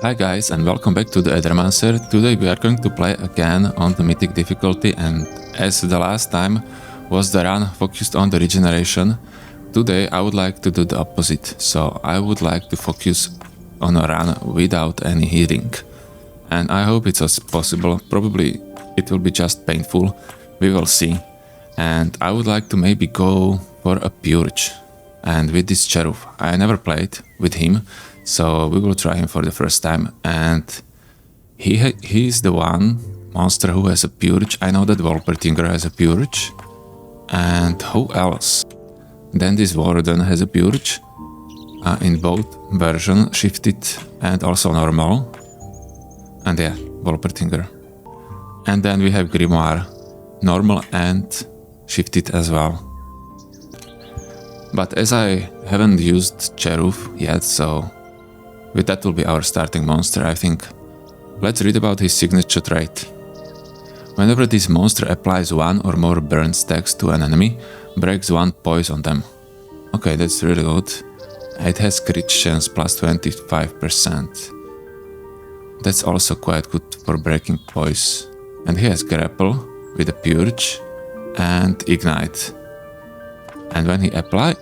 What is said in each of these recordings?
Hi guys and welcome back to the Aethermancer. Today we are going to play again on the Mythic difficulty, and as the last time was the run focused on the regeneration, today I would like to do the opposite. So I would like to focus on a run without any healing. And I hope it's possible. Probably it will be just painful. We will see. And I would like to maybe go for a purge. And with this Cherufe, I never played with him. So we will try him for the first time, and he's the one monster who has a purge. I know that Wolpertinger has a purge, and who else? Then this Warden has a purge in both version, shifted and also normal. And yeah, Wolpertinger. And then we have Grimoire, normal and shifted as well. But as I haven't used Cherufe yet, so with that will be our starting monster, I think. Let's read about his signature trait. Whenever this monster applies one or more burn stacks to an enemy, breaks one poise on them. Okay, that's really good. It has crit chance plus 25%. That's also quite good for breaking poise. And he has grapple with a purge and ignite. And when he applies,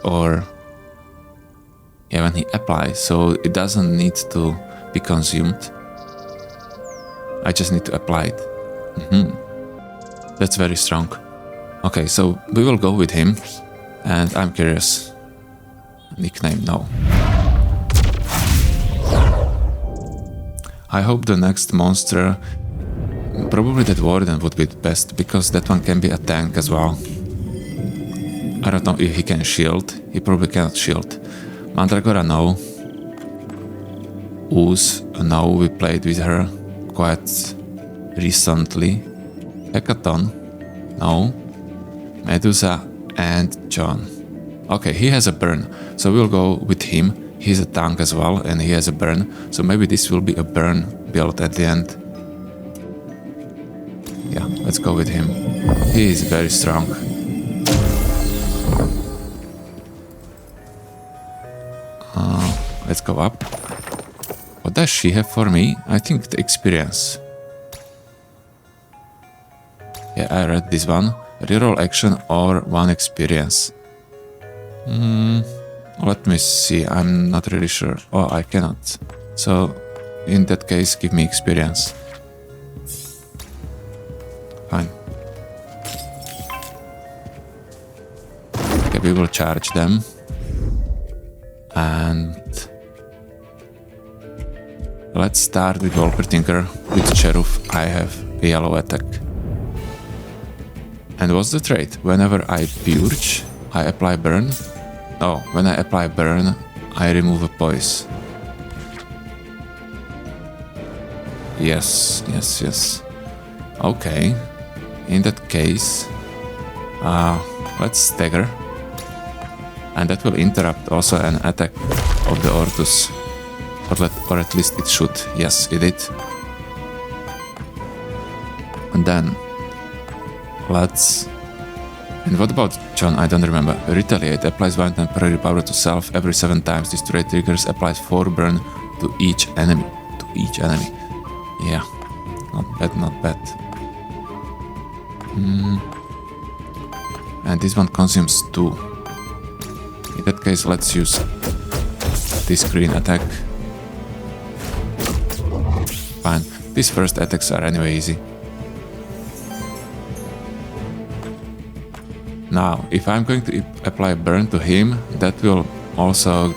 when he applies, so it doesn't need to be consumed. I just need to apply it. That's very strong. Okay, so we will go with him, and I'm curious. Nickname, no. I hope the next monster, probably that Warden would be the best, because that one can be a tank as well. I don't know if he can shield. He probably cannot shield. Mandragora, no. Ooze, no, we played with her quite recently. Hecaton, no. Medusa and John. Okay, he has a burn, so we'll go with him. He's a tank as well, and he has a burn, so maybe this will be a burn build at the end. Yeah, let's go with him. He is very strong. Let's go up. What does she have for me? I think the experience. Yeah, I read this one. Reroll action or one experience. Let me see. I'm not really sure. Oh, I cannot. So, in that case, give me experience. Fine. Okay, we will charge them. And let's start with Wolpertinger. With Cherufe, I have a yellow attack. And what's the trait? Whenever I purge, I apply burn. Oh, when I apply burn, I remove a poise. Yes. Okay. In that case, let's stagger. And that will interrupt also an attack of the Ortus. Or at least it should. Yes, it did. And then let's... And what about John? I don't remember. Retaliate. Applies one temporary power to self every 7 times. This trait triggers applies 4 burn to each enemy. Yeah. Not bad. And this one consumes 2. In that case, let's use this green attack. Fine. These first attacks are anyway easy. Now, if I'm going to apply burn to him, that will also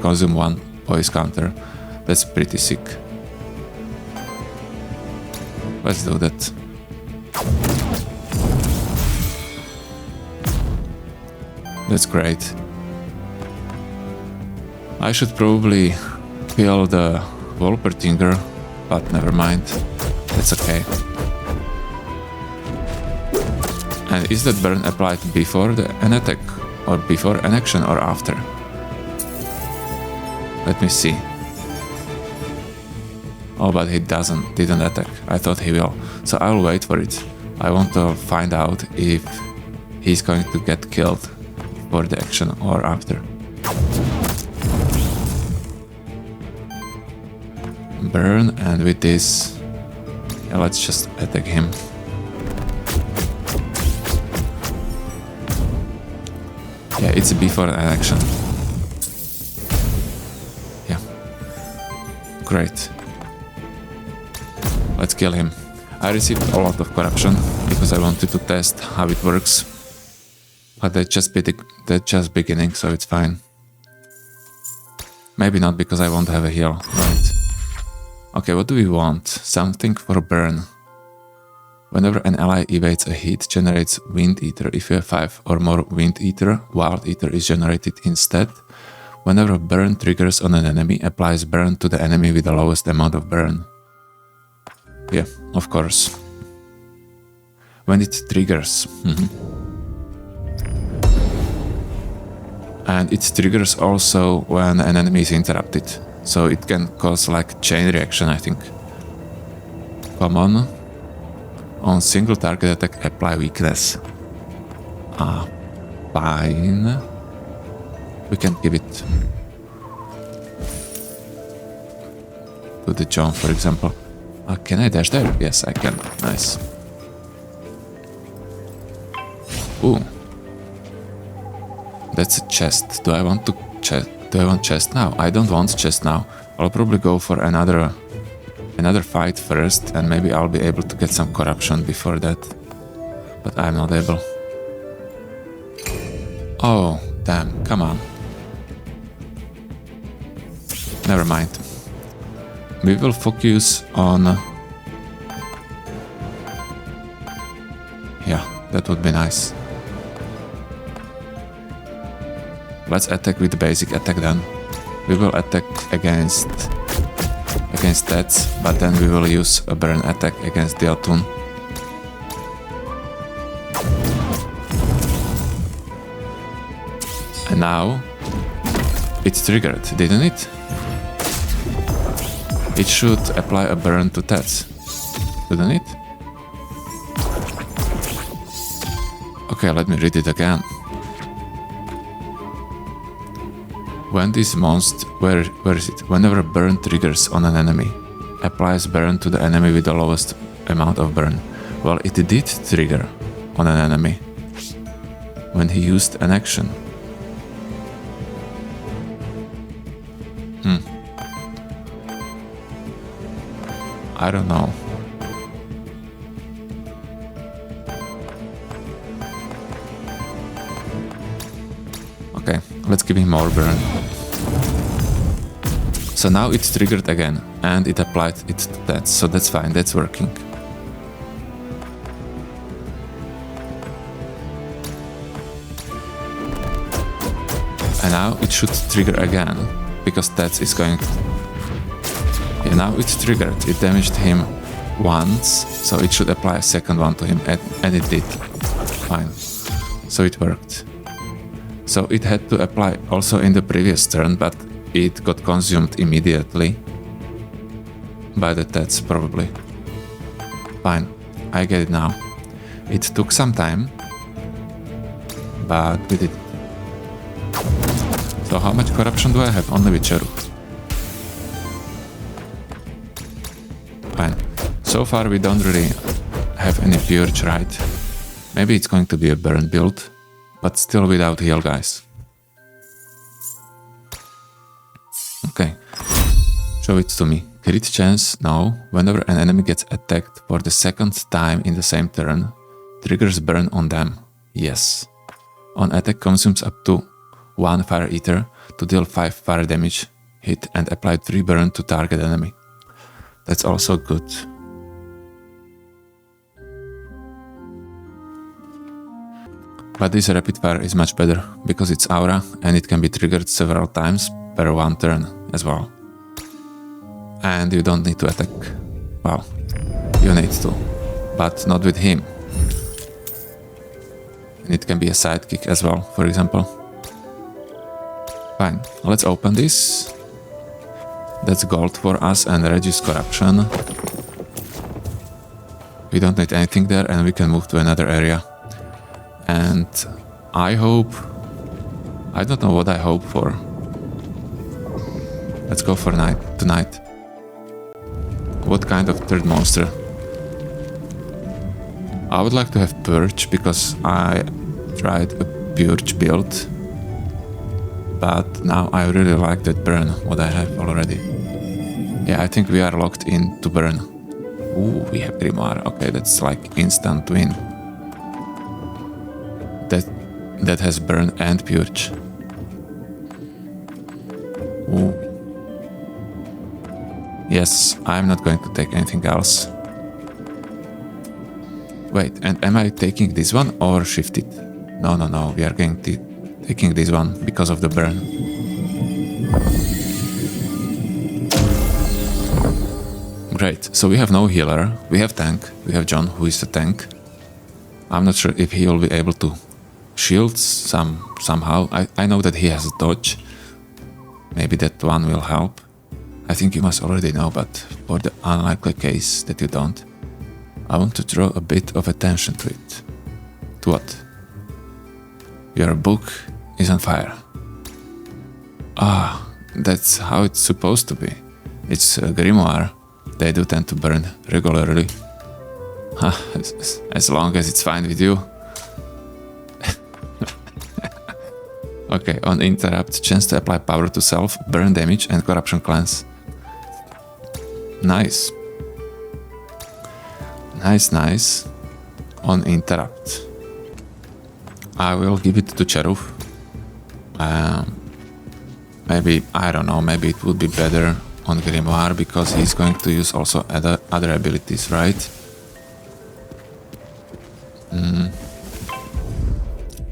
consume 1 poise counter. That's pretty sick. Let's do that. That's great. I should probably kill the Wolpertinger, but never mind. That's okay. And is that burn applied before an attack, or before an action, or after? Let me see. Oh, but he didn't attack. I thought he will. So I'll wait for it. I want to find out if he's going to get killed for the action or after. burn, and with this, yeah, let's just attack him. Yeah, it's before an action. Yeah. Great. Let's kill him. I received a lot of corruption because I wanted to test how it works. But they're just beginning, so it's fine. Maybe not, because I won't have a heal, right? Okay, what do we want? Something for burn. Whenever an ally evades a hit, generates Wind Ether. If you have 5 or more Wind Ether, Wild Ether is generated instead. Whenever burn triggers on an enemy, applies burn to the enemy with the lowest amount of burn. Yeah, of course. When it triggers. And it triggers also when an enemy is interrupted. So it can cause like chain reaction, I think. Come on. On single target attack, apply weakness. Fine. We can give it to the John, for example. Can I dash there? Yes, I can. Nice. Ooh. That's a chest. Do I want chest now? I don't want chest now. I'll probably go for another fight first, and maybe I'll be able to get some corruption before that. But I'm not able. Oh, damn. Come on. Never mind. We will focus on... Yeah, that would be nice. Let's attack with the basic attack then. We will attack against that, but then we will use a burn attack against the Altun. And now it's triggered, didn't it? It should apply a burn to Tats, didn't it? Okay, let me read it again. When this monster, where is it? Whenever burn triggers on an enemy, applies burn to the enemy with the lowest amount of burn. Well, it did trigger on an enemy when he used an action. I don't know. Okay, let's give him more burn. So now it's triggered again, and it applied it to that, so that's fine, that's working. And now it should trigger again, because that is going to... Yeah, now it's triggered, it damaged him once, so it should apply a second one to him, and it did. Fine. So it worked. So it had to apply also in the previous turn, but it got consumed immediately by the Tats, probably. Fine, I get it now. It took some time, but we did. So how much corruption do I have? Only with Cherufe. Fine. So far we don't really have any purge, right? Maybe it's going to be a burn build, but still without heal, guys. Okay, show it to me. Crit chance, no. Whenever an enemy gets attacked for the second time in the same turn, triggers burn on them. Yes. On attack consumes up to 1 fire ether to deal 5 fire damage, hit and apply 3 burn to target enemy. That's also good. But this rapid fire is much better, because it's aura and it can be triggered several times per 1 turn as well. And you don't need to attack. Well, you need to, but not with him. And it can be a sidekick as well, for example. Fine, let's open this. That's gold for us and reduce corruption. We don't need anything there, and we can move to another area. And I hope... I don't know what I hope for. Let's go for tonight. what kind of third monster? I would like to have Purge because I tried a Purge build. But now I really like that burn, what I have already. Yeah, I think we are locked in to burn. Ooh, we have Grimoire. Okay, that's like instant win. That has burn and Purge. Ooh. Yes, I'm not going to take anything else. Wait, and am I taking this one or shift it? No, we are going to taking this one because of the burn. Great, so we have no healer, we have tank, we have John who is the tank. I'm not sure if he will be able to shield somehow. I know that he has a dodge. Maybe that one will help. I think you must already know, but for the unlikely case that you don't, I want to draw a bit of attention to it. To what? Your book is on fire. Ah, that's how it's supposed to be. It's a Grimoire. They do tend to burn regularly. As long as it's fine with you. Okay, on interrupt, chance to apply power to self, burn damage and corruption cleanse. Nice. Nice. On interrupt. I will give it to Cherufe. Maybe, I don't know, maybe it would be better on Grimoire because he's going to use also other abilities, right?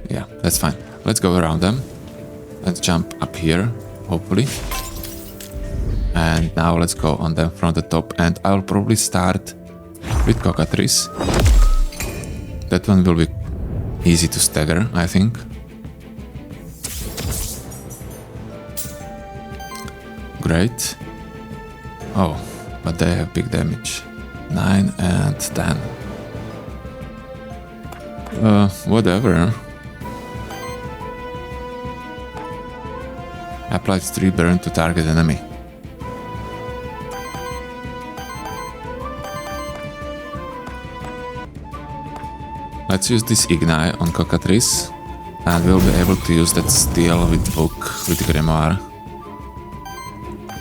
Yeah, that's fine. Let's go around them. Let's jump up here, hopefully. And now let's go on them from the top, and I'll probably start with Cockatrice. That one will be easy to stagger, I think. Great. Oh, but they have big damage. 9 and 10. Whatever. Applies 3 burn to target enemy. Let's use this Ignite on Cockatrice, and we'll be able to use that steal with book with Grimoire.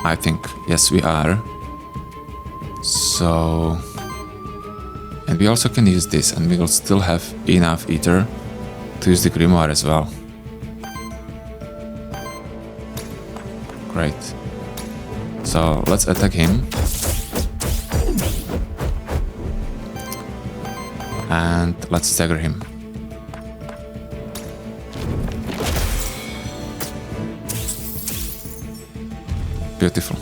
I think, yes we are. So... and we also can use this, and we will still have enough Aether to use the Grimoire as well. Great. So let's attack him. And let's stagger him. Beautiful.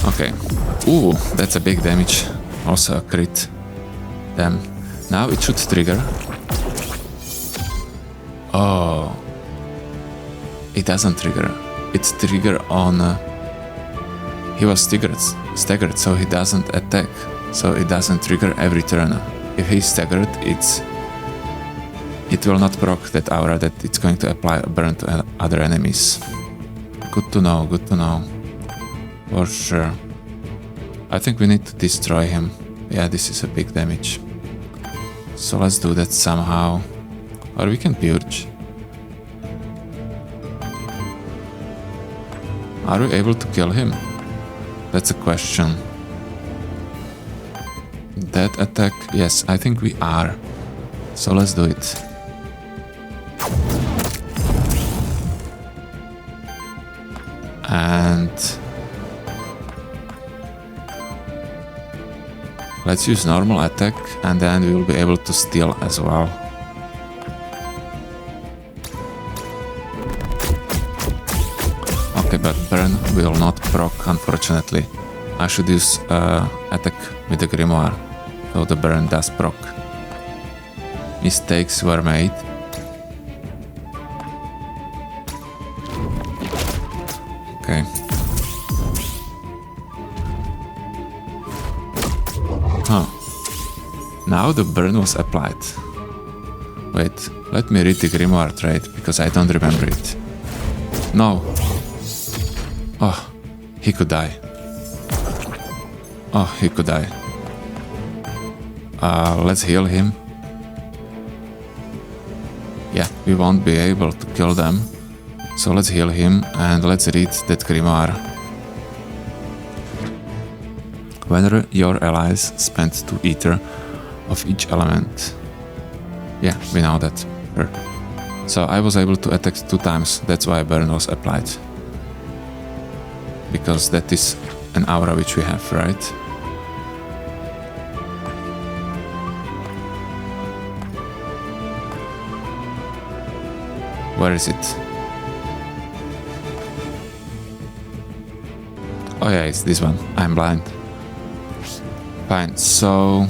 Okay. Ooh, that's a big damage. Also a crit. Damn. Now it should trigger. Oh. It doesn't trigger. It's trigger on... he was staggered, so he doesn't attack. So it doesn't trigger every turn. If he's staggered, it will not proc that aura that it's going to apply a burn to other enemies. Good to know, good to know. For sure. I think we need to destroy him. Yeah, this is a big damage. So let's do that somehow. Or we can purge. Are we able to kill him? That's a question. That attack, yes, I think we are. So let's do it. And let's use normal attack, and then we will be able to steal as well. Okay, but burn will not proc, unfortunately. I should use attack with the Grimoire, so the burn does proc. Mistakes were made. Okay. Huh. Now the burn was applied. Wait, let me read the Grimoire trait, because I don't remember it. No. Oh, he could die. Oh, he could die. Let's heal him. Yeah, we won't be able to kill them. So let's heal him and let's read that Grimoire. Whenever your allies spend 2 Aether of each element. Yeah, we know that. Sure. So I was able to attack 2 times, that's why burn was applied. Because that is an aura which we have, right? Where is it? Oh yeah, it's this one. I'm blind. Fine, so...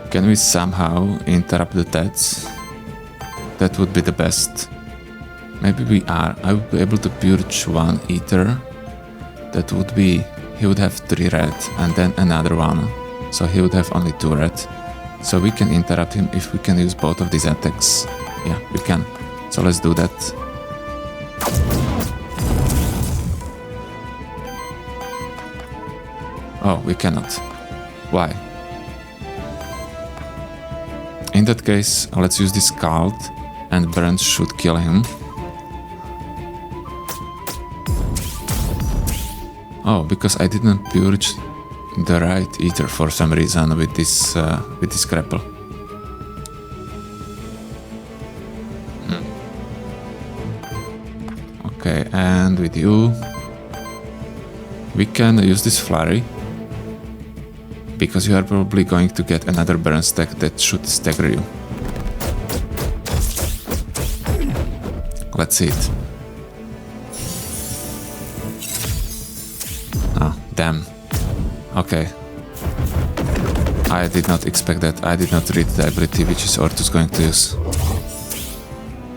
Can we somehow interrupt the Tats? That would be the best. Maybe we are. I would be able to purge 1 Aether. That would be... He would have 3 red and then another one. So he would have only 2 red. So we can interrupt him if we can use both of these attacks. Yeah, we can. So let's do that. Oh, we cannot. Why? In that case, let's use this card and Burns should kill him. Oh, because I didn't purge the right Aether for some reason with this grapple. Okay, and with you, we can use this flurry. Because you are probably going to get another burn stack that should stagger you. Let's see it. Oh, damn. Okay. I did not expect that. I did not read the ability which is Ortus going to use.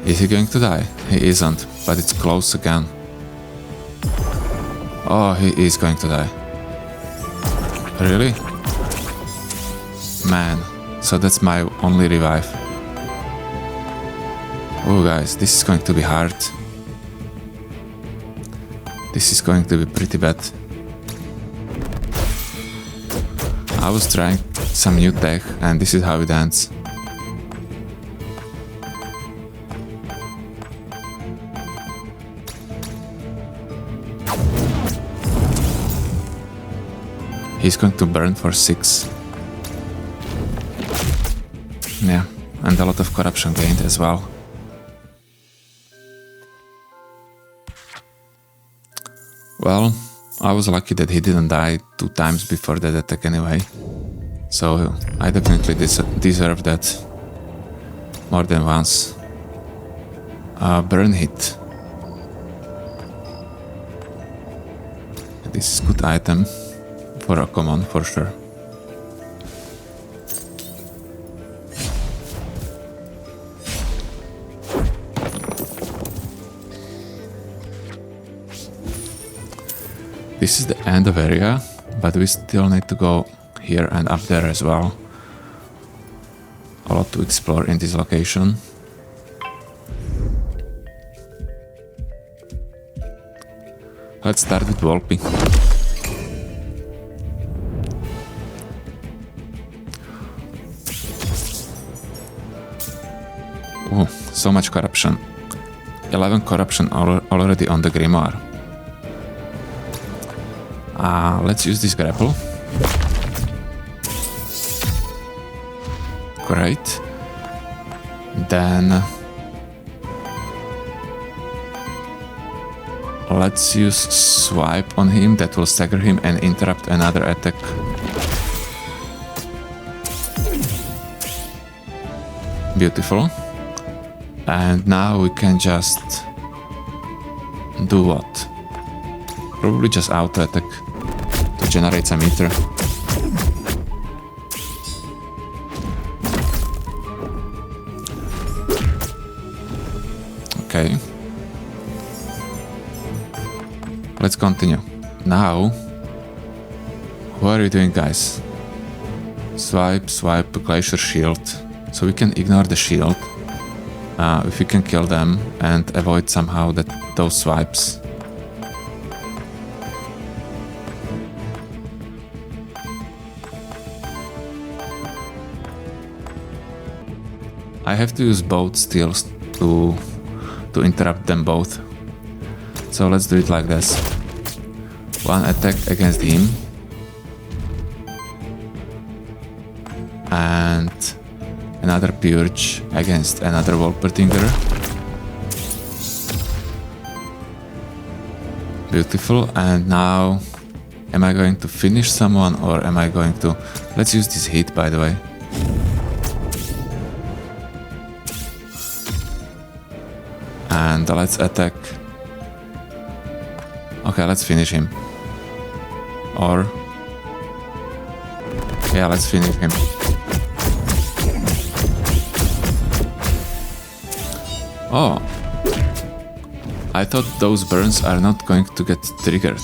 Is he going to die? He isn't, but it's close again. Oh, he is going to die. Really? Man, so that's my only revive. Oh guys, this is going to be hard. This is going to be pretty bad. I was trying some new tech and this is how it ends. He's going to burn for 6. Yeah, and a lot of corruption gained as well. Well, I was lucky that he didn't die 2 times before that attack anyway. So I definitely deserve that more than once. Burn hit. This is a good item for a common for sure. This is the end of area, but we still need to go here and up there as well. A lot to explore in this location. Let's start with Volpi. Oh, so much corruption. 11 corruption already on the Grimoire. Let's use this grapple. Great. Then let's use swipe on him, that will stagger him and interrupt another attack. Beautiful. And now we can just do what? Probably just auto attack to generate some Aether. Okay. Let's continue. Now, what are you doing, guys? Swipe, swipe, Glacier Shield. So we can ignore the shield. If we can kill them and avoid somehow those swipes. I have to use both steals to interrupt them both. So let's do it like this. One attack against him. And another purge against another Wolpertinger. Beautiful. And now, am I going to finish someone or am I going to... Let's use this hit, by the way. And let's attack. Okay, let's finish him. Or... yeah, let's finish him. Oh. I thought those burns are not going to get triggered.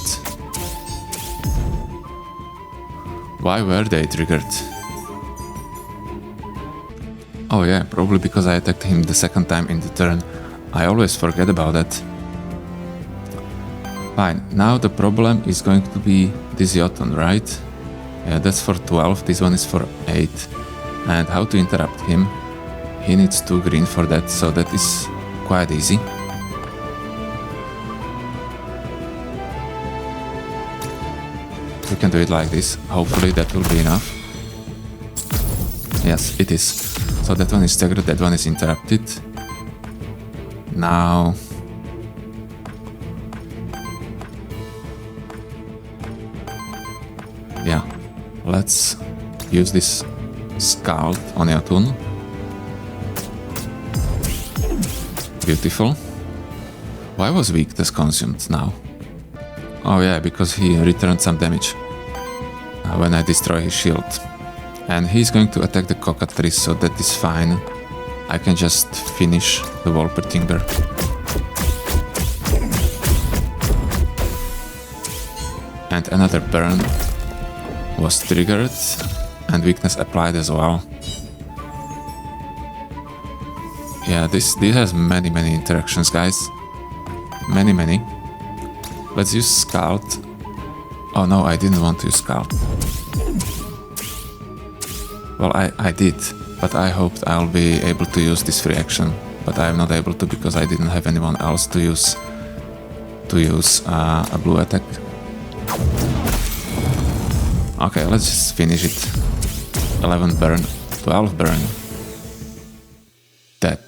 Why were they triggered? Oh yeah, probably because I attacked him the second time in the turn. I always forget about that. Fine, now the problem is going to be this Jotun, right? Yeah, that's for 12, this one is for 8. And how to interrupt him? He needs 2 green for that, so that is quite easy. We can do it like this. Hopefully that will be enough. Yes, it is. So that one is staggered, that one is interrupted. Now... yeah, let's use this Scald on Jotun. Beautiful. Why was weakness consumed now? Oh yeah, because he returned some damage when I destroy his shield. And he's going to attack the Cockatrice, so that is fine. I can just finish the Wolpertinger. And another burn was triggered and weakness applied as well. Yeah, this has many interactions, guys. Many. Let's use Scald. Oh no, I didn't want to use Scald. Well, I did, but I hoped I'll be able to use this free action. But I'm not able to because I didn't have anyone else to use a blue attack. Okay, let's just finish it. 11 burn, 12 burn. Dead.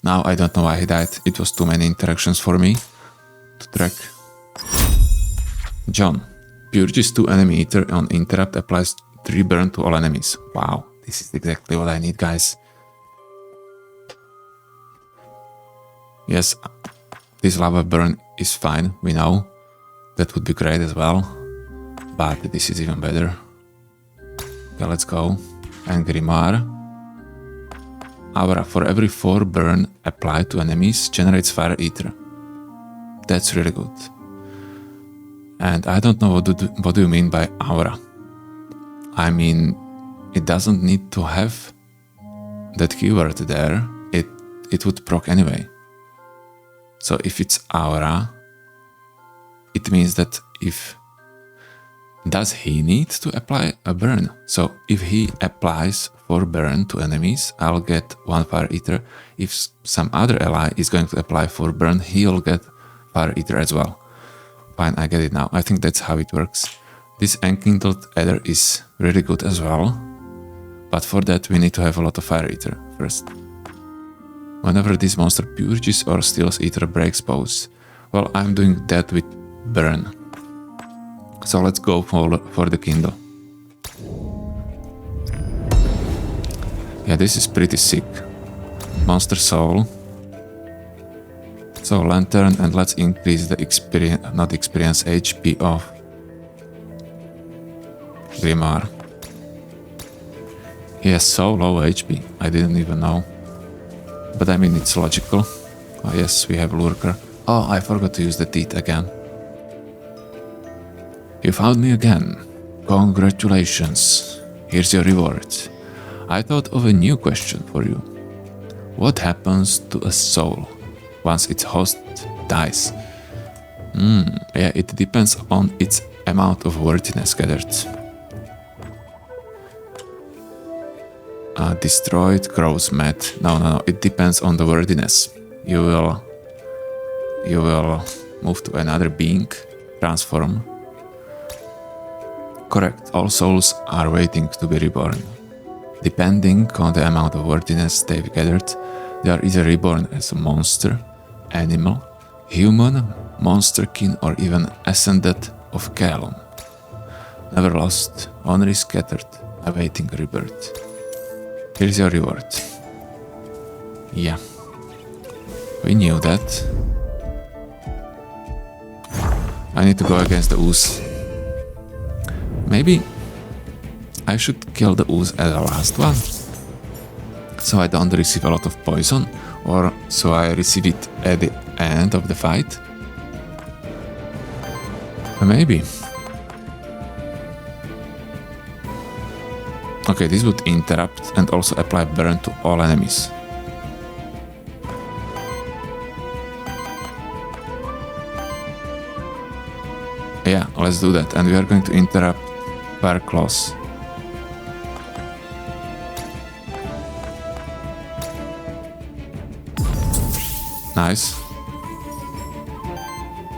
Now I don't know why he died. It was too many interactions for me to track. John. Purges 2 enemy Aether on interrupt, applies 3 burn to all enemies. Wow, this is exactly what I need, guys. Yes, this lava burn is fine, we know. That would be great as well. But this is even better. Okay, let's go. And Grimoire. Aura, for every 4 burn applied to enemies, generates Fire Aether. That's really good. And I don't know what do you mean by aura. I mean, it doesn't need to have that keyword there. It would proc anyway. So if it's aura, it means that does he need to apply a burn? So if he applies 4 burn to enemies, I'll get 1 Fire Aether. If some other ally is going to apply 4 burn, he'll get Fire Aether as well. Fine, I get it now. I think that's how it works. This Enkindled Aether is really good as well. But for that we need to have a lot of Fire Aether first. Whenever this monster purges or steals Aether, breaks bows. Well, I'm doing that with burn. So let's go for the Kindle. Yeah, this is pretty sick. Monster Soul. So Lantern, and let's increase the HP of Grimoire. He has so low HP, I didn't even know. But I mean, it's logical. Oh yes, we have Lurker. Oh, I forgot to use the teeth again. You found me again. Congratulations. Here's your reward. I thought of a new question for you. What happens to a soul once its host dies? Yeah, it depends on its amount of worthiness gathered. Destroyed grows mad. No, it depends on the worthiness. You will move to another being, transform. Correct, all souls are waiting to be reborn. Depending on the amount of worthiness they've gathered, they are either reborn as a monster, animal, human, monsterkin, or even ascended of Kalon. Never lost, only scattered, awaiting rebirth. Here's your reward. Yeah. We knew that. I need to go against the ooze. Maybe I should kill the ooze as the last one, so I don't receive a lot of poison, or so I receive it at the end of the fight. Maybe. Okay, this would interrupt and also apply burn to all enemies. Yeah, let's do that, and we are going to interrupt Fire Claws. Nice.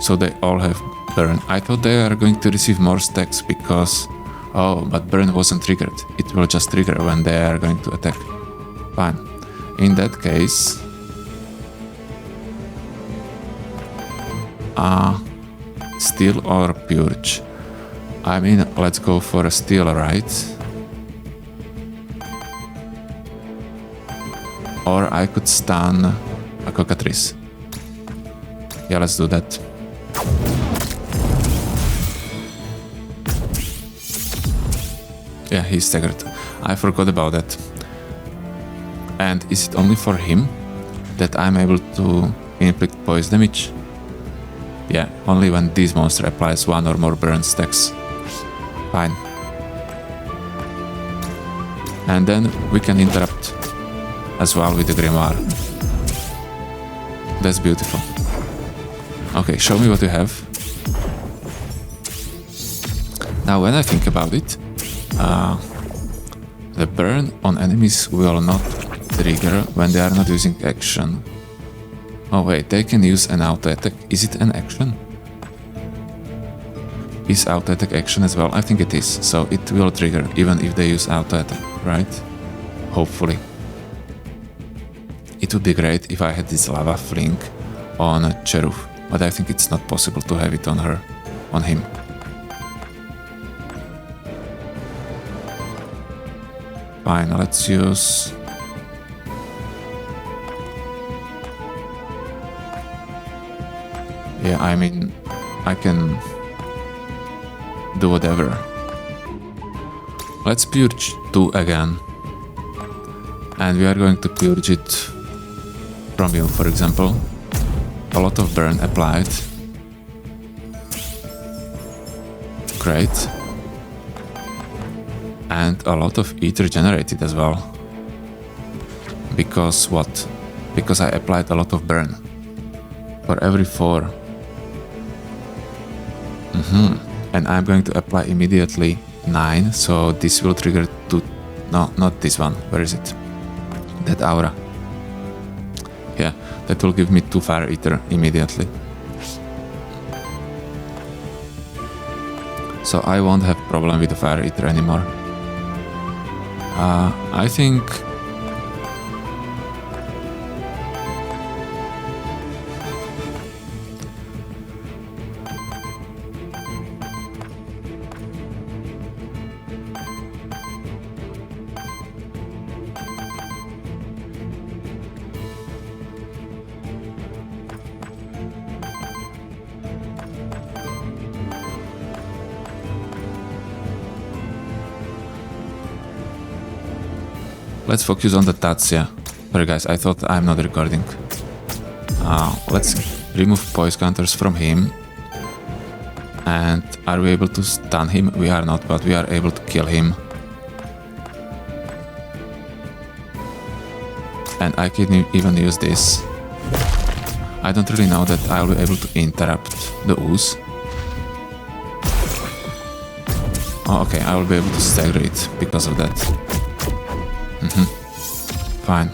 So they all have burn. I thought they are going to receive more stacks because... Oh, but burn wasn't triggered. It will just trigger when they are going to attack. Fine. In that case... Steel or Purge? I mean, let's go for a Steel, right? Or I could stun a Cockatrice. Yeah, let's do that. Yeah, he's staggered. I forgot about that. And is it only for him that I'm able to inflict poison damage? Yeah, only when this monster applies one or more burn stacks. Fine. And then we can interrupt as well with the Grimoire. That's beautiful. Okay, show me what you have. Now when I think about it, the burn on enemies will not trigger when they are not using action. Oh wait, they can use an auto attack. Is it an action? Is auto attack action as well? I think it is, so it will trigger even if they use auto attack, right? Hopefully. It would be great if I had this lava fling on Cherufe, but I think it's not possible to have it on her, on him. Fine, let's use... Yeah, I mean, I can do whatever. Let's purge 2 again. And we are going to purge it from you, for example. A lot of burn applied. Great. And a lot of ether generated as well. Because what? Because I applied a lot of burn. For every 4. And I'm going to apply immediately 9, so this will trigger 2. No, not this one. Where is it? That aura. Yeah, that will give me 2 fire ether immediately. So I won't have problem with the fire ether anymore. I think... Let's focus on the Tatsia. Sorry guys, I thought I'm not recording. Let's remove poise counters from him. And are we able to stun him? We are not, but we are able to kill him. And I can even use this. I don't really know that I'll be able to interrupt the ooze. Oh, okay, I will be able to stagger it because of that. Fine.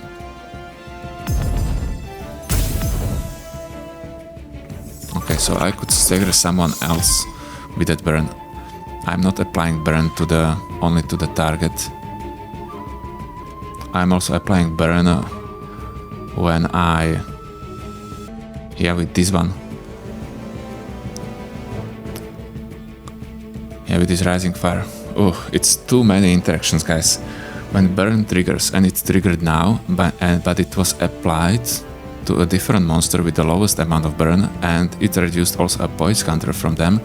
Okay, so I could stagger someone else with that burn. I'm not applying burn to only to the target. I'm also applying burn when with this one. Yeah, with this rising fire. Oh, it's too many interactions, guys. When burn triggers, and it's triggered now, but it was applied to a different monster with the lowest amount of burn, and it reduced also a poise counter from them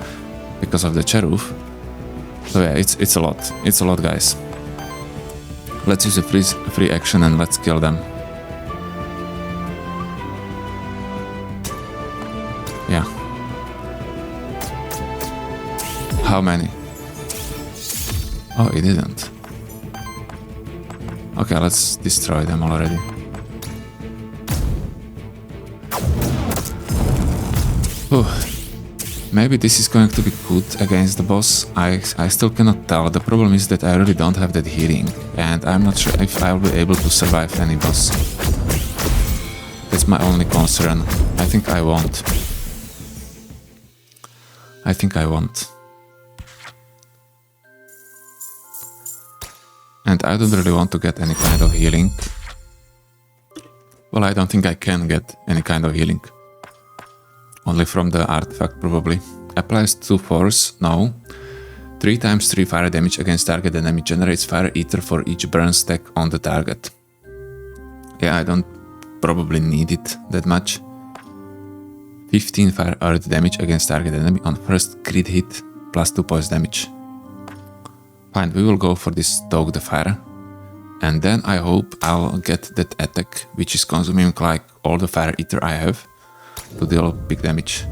because of the Cherufe. So yeah, it's a lot. It's a lot, guys. Let's use a free action and let's kill them. Yeah. How many? Oh, it didn't. Okay, let's destroy them already. Ooh. Maybe this is going to be good against the boss. I still cannot tell. The problem is that I really don't have that healing, and I'm not sure if I'll be able to survive any boss. That's my only concern. I think I won't. I think I won't. And I don't really want to get any kind of healing. Well, I don't think I can get any kind of healing. Only from the artifact, probably. Applies to force? No. 3 times 3 fire damage against target enemy. Generates fire ether for each burn stack on the target. Yeah, I don't probably need it that much. 15 fire earth damage against target enemy on first crit hit, plus 2 poise damage. Fine, we will go for this Stoke the Fire. And then I hope I'll get that attack, which is consuming like all the fire ether I have, to deal big damage.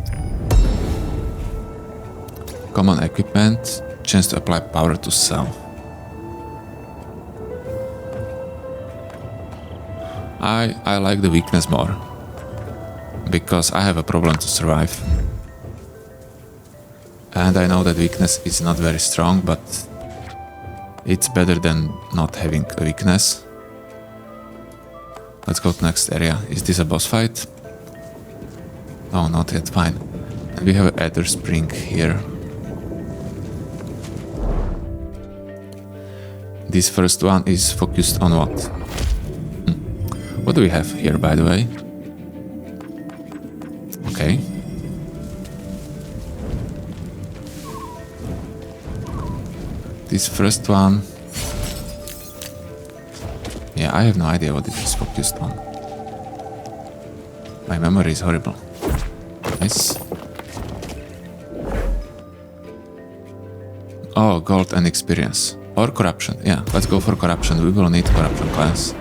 Common equipment, chance to apply power to self. I like the weakness more, because I have a problem to survive. And I know that weakness is not very strong, but it's better than not having a weakness. Let's go to next area. Is this a boss fight? No, not yet, fine. And we have an Aether Spring here. This first one is focused on what? What do we have here, by the way? Okay. This first one... Yeah, I have no idea what it is focused on. My memory is horrible. Nice. Oh, gold and experience. Or corruption. Yeah, let's go for corruption. We will need corruption class.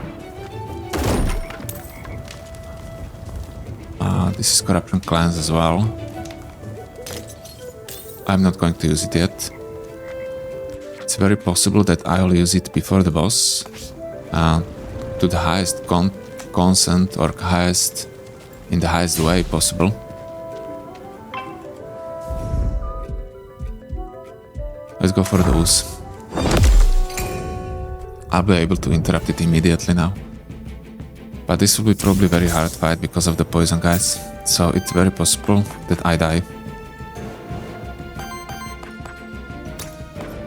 This is corruption clans as well. I'm not going to use it yet. It's very possible that I'll use it before the boss. To the highest consent or highest in the highest way possible. Let's go for those. I'll be able to interrupt it immediately now. But this will be probably very hard fight because of the poison, guys. So it's very possible that I die.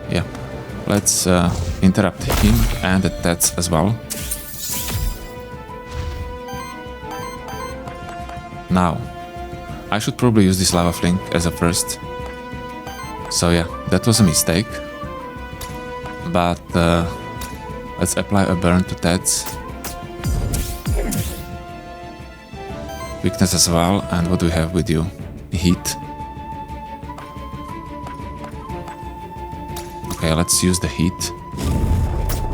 Yeah. Let's interrupt him and the Tats as well. Now, I should probably use this Lava Fling as a first. So yeah, that was a mistake. But let's apply a burn to Tats. Weakness as well, and what do we have with you? Heat. Okay, let's use the heat.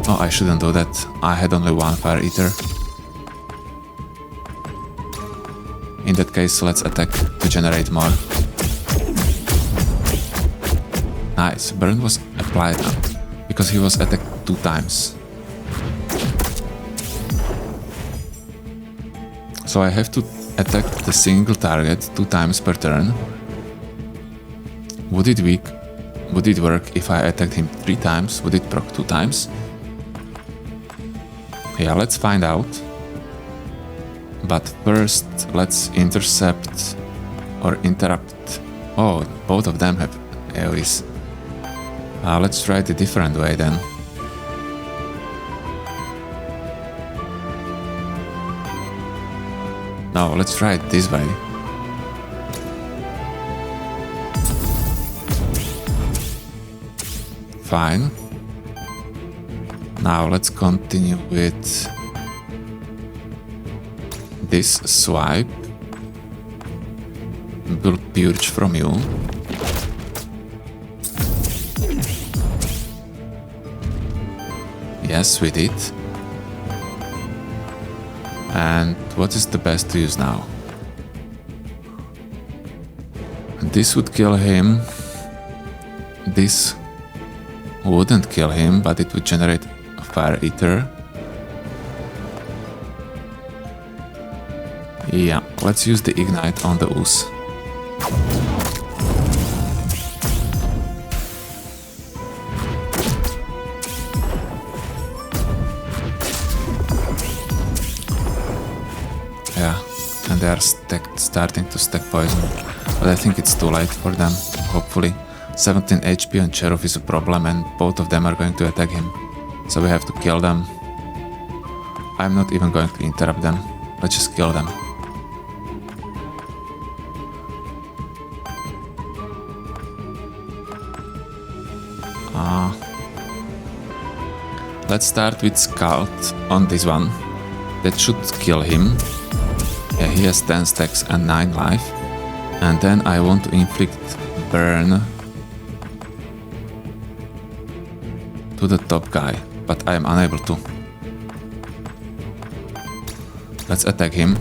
Oh, I shouldn't do that. I had only one fire ether. In that case, let's attack to generate more. Nice, burn was applied because he was attacked 2 times. So I have to attack the single target 2 times per turn. Would it work if I attacked him 3 times? Would it proc 2 times? Yeah, let's find out. But first, let's intercept or interrupt. Oh, both of them have AoEs. Let's try it a different way then. No, let's try it this way. Fine. Now let's continue with this swipe. Will purge from you. Yes, we did. And what is the best to use now? This would kill him. This wouldn't kill him, but it would generate a fire ether. Yeah, let's use the ignite on the ooze. Yeah, and they are starting to stack poison, but I think it's too late for them, hopefully. 17 HP on Cherufe is a problem and both of them are going to attack him, so we have to kill them. I'm not even going to interrupt them, let's just kill them. Let's start with Scout on this one. That should kill him. Yeah, he has 10 stacks and 9 life. And then I want to inflict burn to the top guy, but I am unable to. Let's attack him.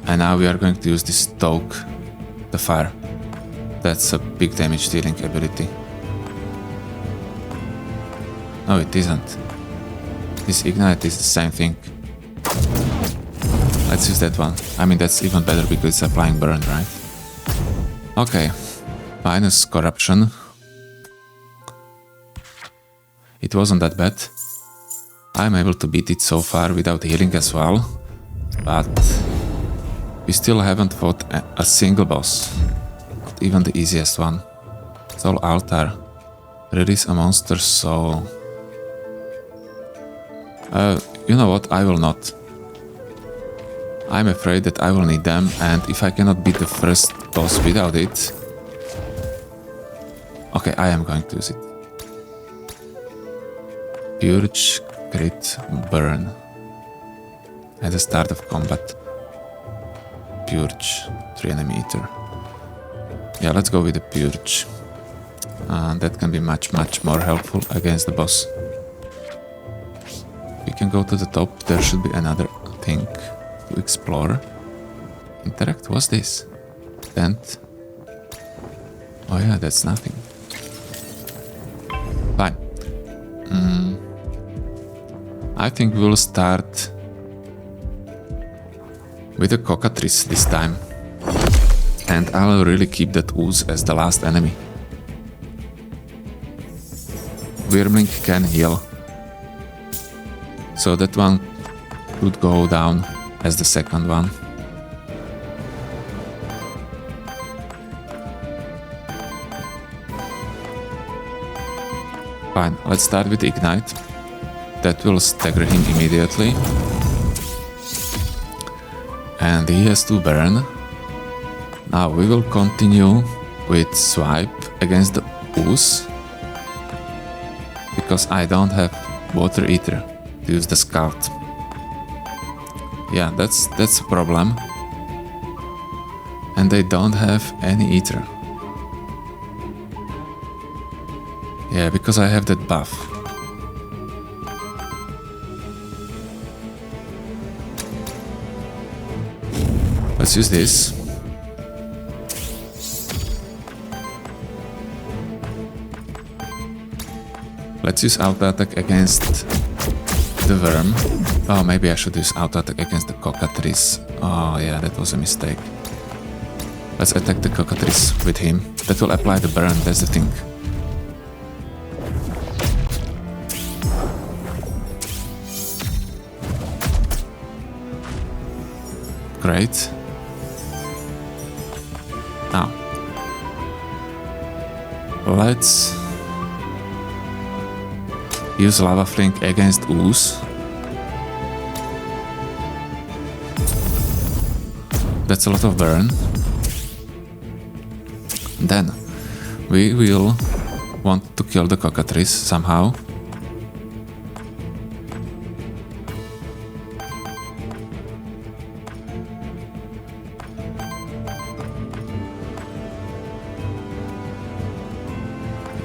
And now we are going to use this Stoke the Fire. That's a big damage dealing ability. No, it isn't. This Ignite is the same thing. Let's use that one. I mean, that's even better because it's applying burn, right? Okay. Minus Corruption. It wasn't that bad. I'm able to beat it so far without healing as well. But we still haven't fought a single boss. Not even the easiest one. Soul Altar. Release a monster soul. You know what, I will not. I'm afraid that I will need them, and if I cannot beat the first boss without it... Okay, I am going to use it. Purge, crit, burn. At the start of combat. Purge, 3 enemy ether. Yeah, let's go with the Purge. That can be much more helpful against the boss. We can go to the top, there should be another thing to explore. Interact, what's this? Tent. Oh yeah, that's nothing. Fine. I think we'll start with a Cockatrice this time. And I'll really keep that ooze as the last enemy. Wyrmling can heal. So that one could go down as the second one. Fine, let's start with Ignite. That will stagger him immediately. And he has to burn. Now we will continue with Swipe against the ooze. Because I don't have Water Ether to use the Scout. Yeah, that's a problem. And they don't have any Ether. Yeah, because I have that buff. Let's use this. Let's use auto attack against the worm. Oh, maybe I should use auto attack against the Cockatrice. Oh yeah, that was a mistake. Let's attack the Cockatrice with him. That will apply the burn, that's the thing. Great. Now, let's use Lava Fling against Ooze. That's a lot of burn. Then we will want to kill the Cockatrice somehow.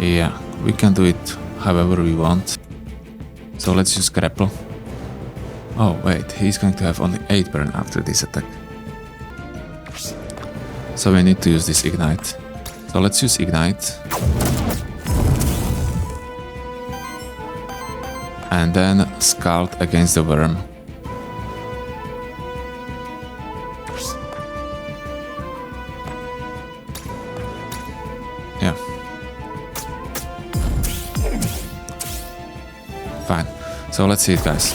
Yeah, we can do it however we want. So let's use grapple. Oh wait, he's going to have only 8 burn after this attack. So we need to use this ignite. So let's use ignite. And then Scald against the worm. Yeah. Fine. So let's see it, guys.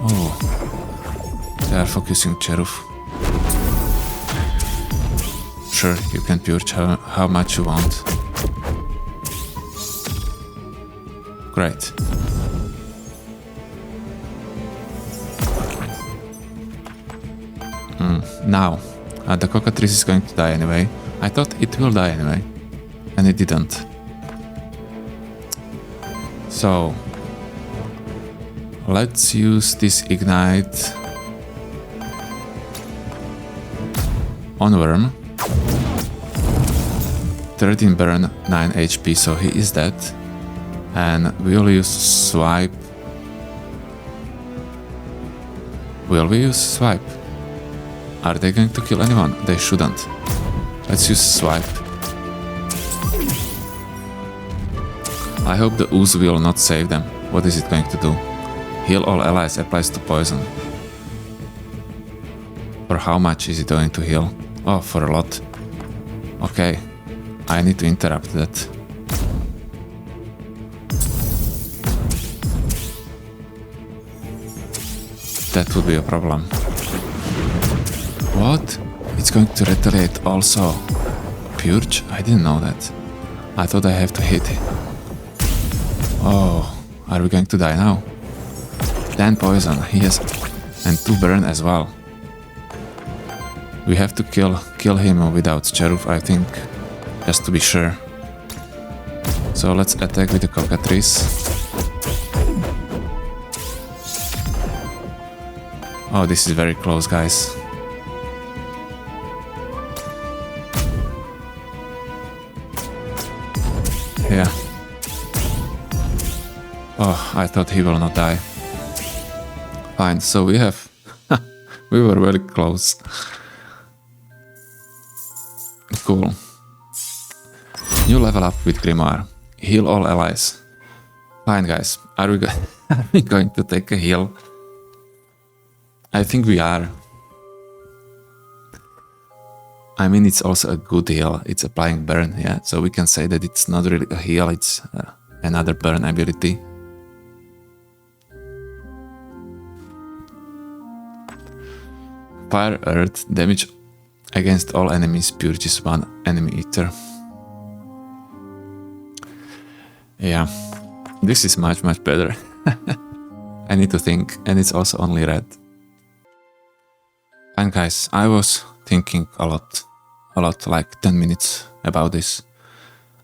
Oh. They are focusing Cherufe. Sure, you can purge how much you want. Great. Now, the Cockatrice is going to die anyway. I thought it will die anyway, and it didn't. So, let's use this ignite on Worm. 13 burn, 9 HP, so he is dead. And we'll use swipe. Will we use swipe? Are they going to kill anyone? They shouldn't. Let's use swipe. I hope the ooze will not save them. What is it going to do? Heal all allies applies to poison. For how much is it going to heal? Oh, for a lot. Okay, I need to interrupt that. That would be a problem. What? It's going to retaliate also. Purge? I didn't know that. I thought I have to hit it. Oh, are we going to die now? 10 poison, yes, and 2 burn as well. We have to kill him without Cherufe, I think, just to be sure. So let's attack with the Cockatrice. Oh, this is very close, guys. Yeah. Oh, I thought he will not die. Fine, so we have... we were very close. Cool. New level up with Grimoire. Heal all allies. Fine, guys. Are we going to take a heal? I think we are. I mean, it's also a good heal. It's applying burn, yeah. So we can say that it's not really a heal, it's another burn ability. Fire Earth, damage against all enemies, purges 1 enemy Aether. Yeah, this is much better. I need to think, and it's also only red. And guys, I was thinking a lot, like 10 minutes about this.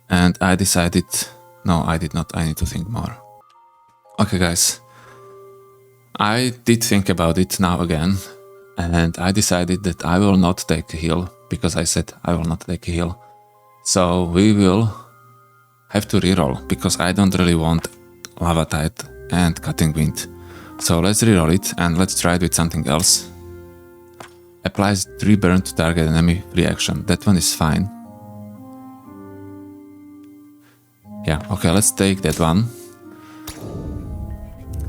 And I decided, no, I did not, I need to think more. Okay guys, I did think about it now again. And I decided that I will not take a heal, because I said I will not take a heal. So we will have to reroll, because I don't really want Lava Tide and Cutting Wind. So let's reroll it and let's try it with something else. Applies 3 burn to target enemy, free action. That one is fine. Yeah, okay, let's take that one.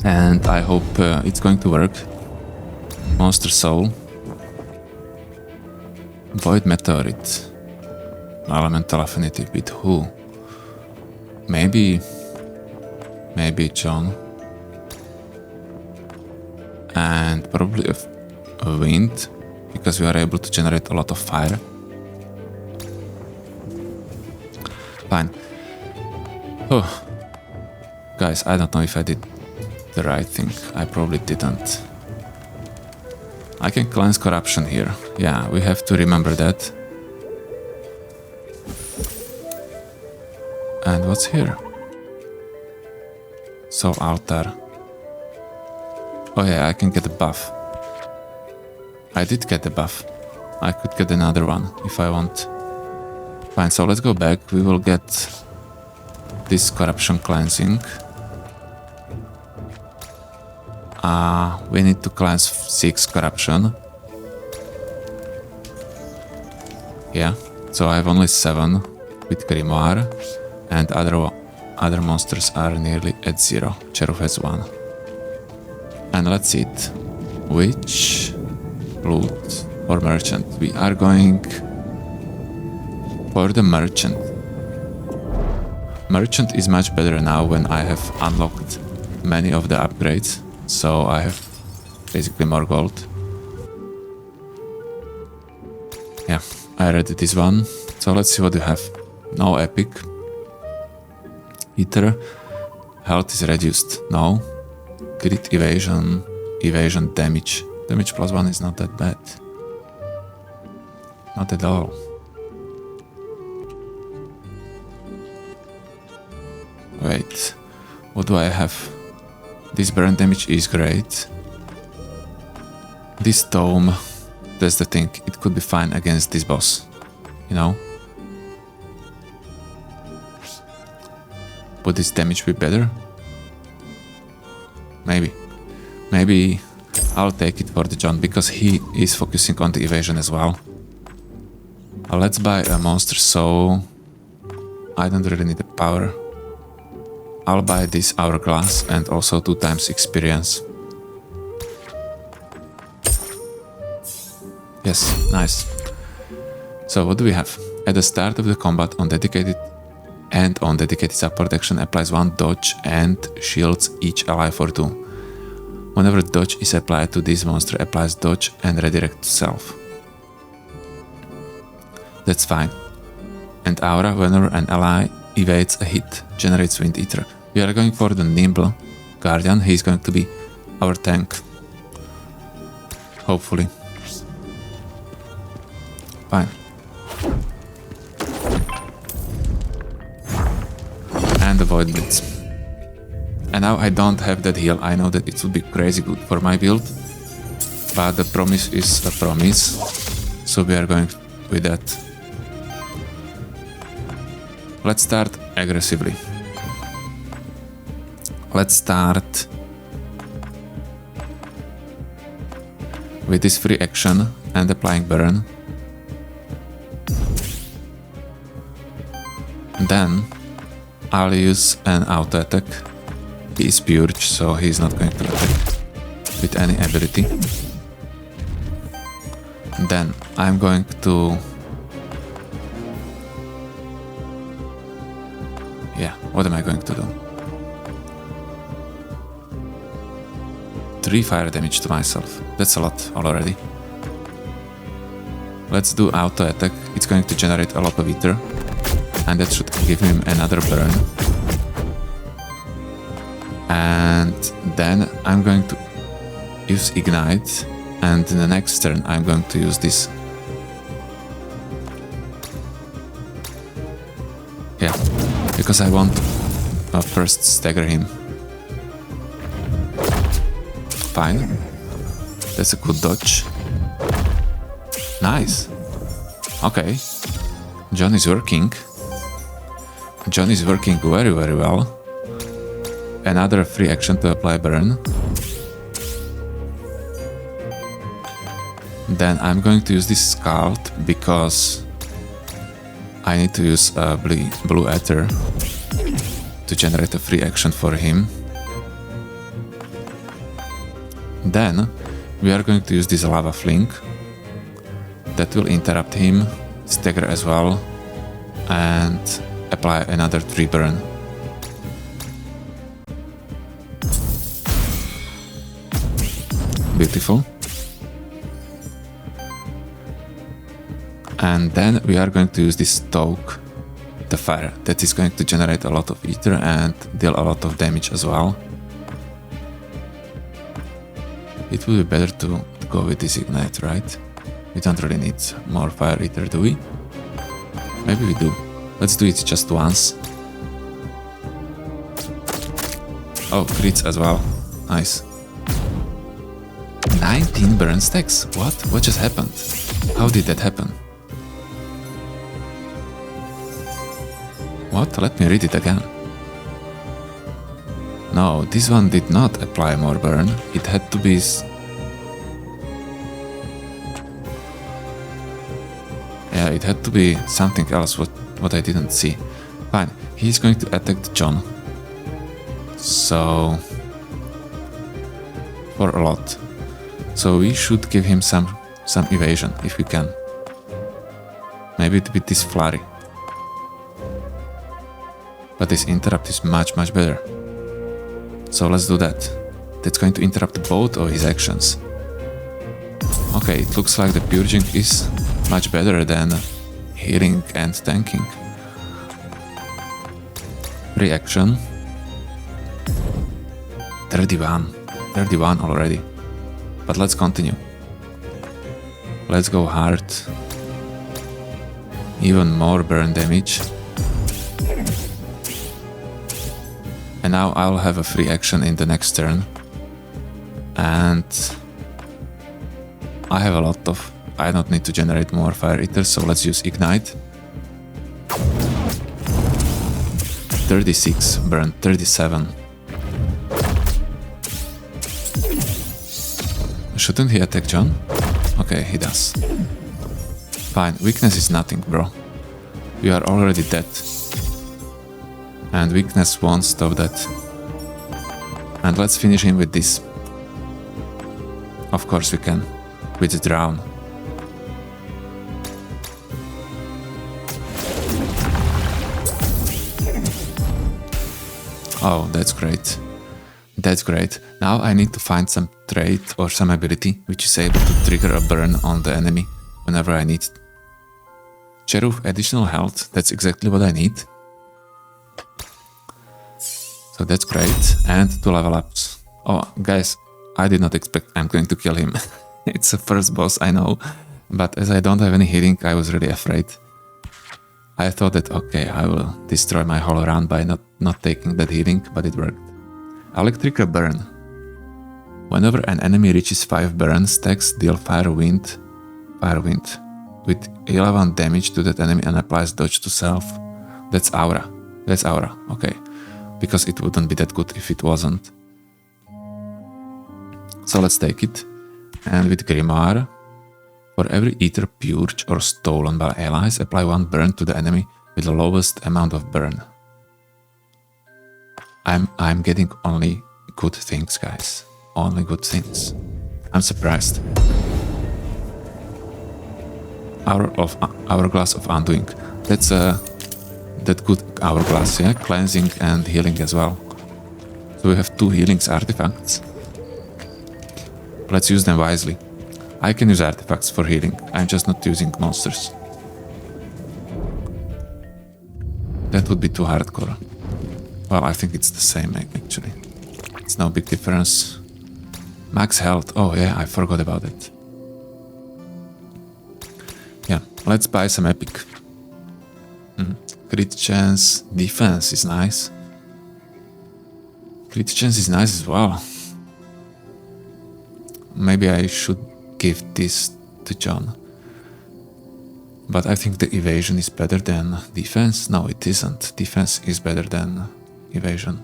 And I hope it's going to work. Monster Soul. Void Meteorite. Elemental Affinity with who? Maybe John. and probably a wind, because we are able to generate a lot of fire. Fine. Oh, guys, I don't know if I did the right thing. I probably didn't. I can cleanse corruption here. Yeah, we have to remember that. And what's here? Soul altar. Oh yeah, I can get a buff. I did get a buff. I could get another one if I want. Fine, so let's go back. We will get this corruption cleansing. We need to cleanse 6 corruption. Yeah, so I have only 7 with Grimoire, and other monsters are nearly at 0. Cherufe has 1. And let's see it. Which loot or merchant? We are going for the merchant. Merchant is much better now when I have unlocked many of the upgrades, so I have basically more gold. Yeah, I read this one, so let's see what we have. No epic. Aether. Health is reduced. No. Crit evasion. Evasion damage. Damage +1 is not that bad. Not at all. Wait. What do I have? This burn damage is great. This tome. That's the thing. It could be fine against this boss. You know? Would this damage be better? Maybe. Maybe I'll take it for the John, because he is focusing on the evasion as well. Let's buy a monster, so I don't really need the power. I'll buy this hourglass and also 2 times experience. Yes, nice. So what do we have? At the start of the combat on dedicated support action applies 1 dodge and shields each ally for 2. Whenever dodge is applied to this monster, applies dodge and redirect to self. That's fine. And aura, whenever an ally evades a hit, generates wind ether. We are going for the nimble guardian. He's going to be our tank. Hopefully. Fine. And the void blitz. And now I don't have that heal. I know that it would be crazy good for my build, but the promise is a promise, so we are going with that. Let's start aggressively. Let's start with this free action and applying burn. Then I'll use an auto attack. He is purge, so he's not going to attack with any ability. Then I'm going to... Yeah, what am I going to do? 3 fire damage to myself. That's a lot already. Let's do auto attack. It's going to generate a lot of ether, and that should give him another burn. And then I'm going to use ignite, and in the next turn I'm going to use this. Yeah, because I want to first stagger him. Fine. That's a good dodge. Nice. Okay. John is working. John is working very, very well. Another free action to apply burn. Then I'm going to use this scout because I need to use blue Aether to generate a free action for him. Then we are going to use this lava fling. That will interrupt him, stagger as well, and apply another 3 burn. Beautiful. And then we are going to use this Stoke the Fire. That is going to generate a lot of Aether and deal a lot of damage as well. It would be better to go with this Ignite, right? We don't really need more Fire Aether, do we? Maybe we do. Let's do it just once. Oh, crits as well. Nice. 19 burn stacks? What? What just happened? How did that happen? What? Let me read it again. No, this one did not apply more burn. It had to be... Yeah, it had to be something else what I didn't see. Fine, he's going to attack John. So... for a lot. So we should give him some evasion, if we can. Maybe with this flurry. But this interrupt is much better. So let's do that. That's going to interrupt both of his actions. Okay, it looks like the purging is much better than healing and tanking. Reaction. 31 already. But let's continue. Let's go hard. Even more burn damage. And now I'll have a free action in the next turn. And I have a lot of... I don't need to generate more Fire Eater, so let's use Ignite. 36 burn, 37. Shouldn't he attack John? Okay, he does. Fine, weakness is nothing, bro. We are already dead. And weakness won't stop that. And let's finish him with this. Of course we can. With the drown. Oh, that's great. That's great. Now I need to find some trait or some ability which is able to trigger a burn on the enemy whenever I need. Cherufe, additional health. That's exactly what I need. So that's great. And 2 level ups. Oh, guys, I did not expect I'm going to kill him. It's the first boss, I know. But as I don't have any healing, I was really afraid. I thought that, okay, I will destroy my whole run by not taking that healing, but it worked. Electrical burn. Whenever an enemy reaches 5 burn stacks, deal fire wind with 11 damage to that enemy and applies dodge to self. That's aura. That's aura, okay. Because it wouldn't be that good if it wasn't. So let's take it. And with Grimoire, for every Aether purged or stolen by allies, apply 1 burn to the enemy with the lowest amount of burn. I'm getting only good things, guys. Only good things. I'm surprised. Hourglass of Undoing. That's that good hourglass, yeah? Cleansing and healing as well. So we have 2 healings artifacts. Let's use them wisely. I can use artifacts for healing. I'm just not using monsters. That would be too hardcore. Well, I think it's the same actually. It's no big difference. Max health. Oh yeah, I forgot about it. Yeah, let's buy some epic. Crit chance, defense is nice. Crit chance is nice as well. Maybe I should give this to John. But I think the evasion is better than defense. No, it isn't. Defense is better than evasion.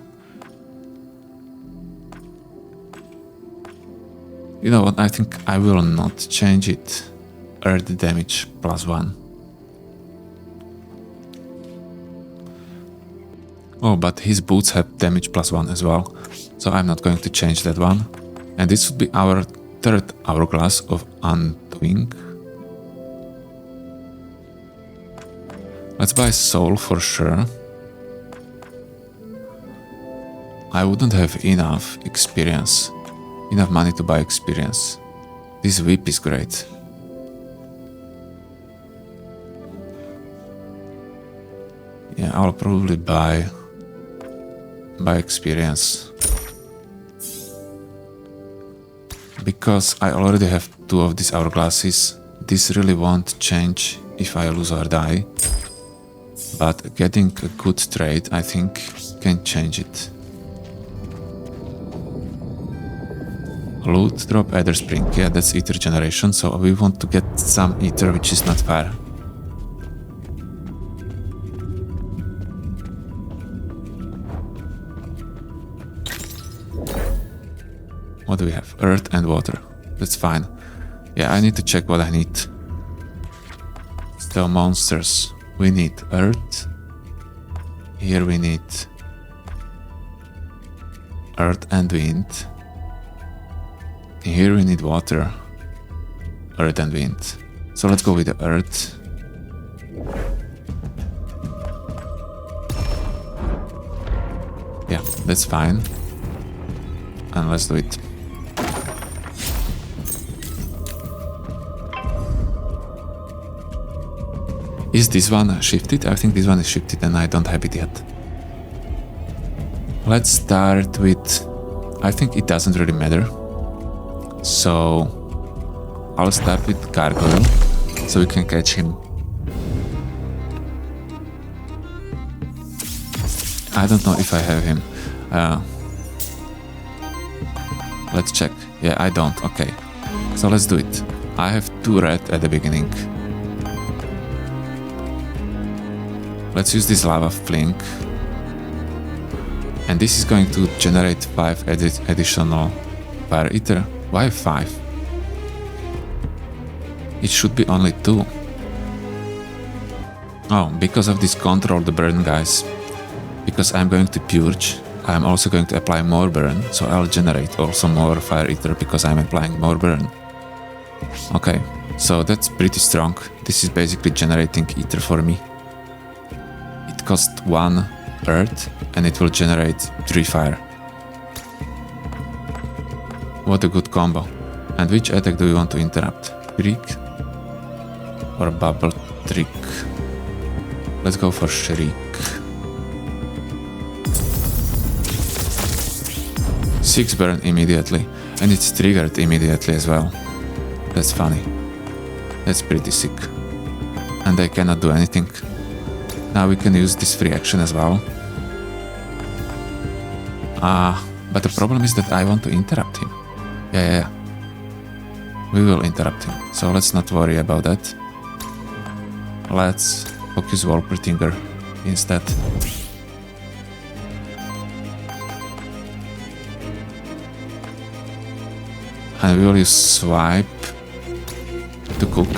You know what, I think I will not change it. Earth damage +1. Oh, but his boots have damage +1 as well. So I'm not going to change that one. And this would be our 3rd hourglass of Undoing. Let's buy soul for sure. I wouldn't have enough experience Enough money to buy experience. This whip is great. Yeah, I'll probably buy experience. Because I already have 2 of these hourglasses, this really won't change if I lose or die. But getting a good trade, I think, can change it. Loot drop Aether Spring. Yeah, that's Aether generation, so we want to get some Aether, which is not fair. What do we have? Earth and water. That's fine. Yeah, I need to check what I need. Still monsters. We need earth. Here we need earth and wind. Here we need water, earth and wind. So let's go with the earth. Yeah, that's fine. And let's do it. Is this one shifted? I think this one is shifted and I don't have it yet. Let's start with... I think it doesn't really matter. So I'll start with Gargoyle, so we can catch him. I don't know if I have him. Let's check. Yeah, I don't. Okay. So let's do it. I have 2 red at the beginning. Let's use this lava fling. And this is going to generate 5 additional fire ether. Why 5? It should be only 2. Oh, because of this control the burn, guys. Because I'm going to purge, I'm also going to apply more burn, so I'll generate also more fire ether because I'm applying more burn. Okay, so that's pretty strong. This is basically generating ether for me. It costs 1 earth and it will generate 3 fire. What a good combo. And which attack do we want to interrupt? Shriek or Bubble Trick? Let's go for Shriek. 6 burn immediately, and it's triggered immediately as well. That's funny. That's pretty sick. And I cannot do anything. Now we can use this free action as well. But the problem is that I want to interrupt him. Yeah. We will interrupt him, so let's not worry about that. Let's focus Wolpertinger instead. And we will use Swipe to cook.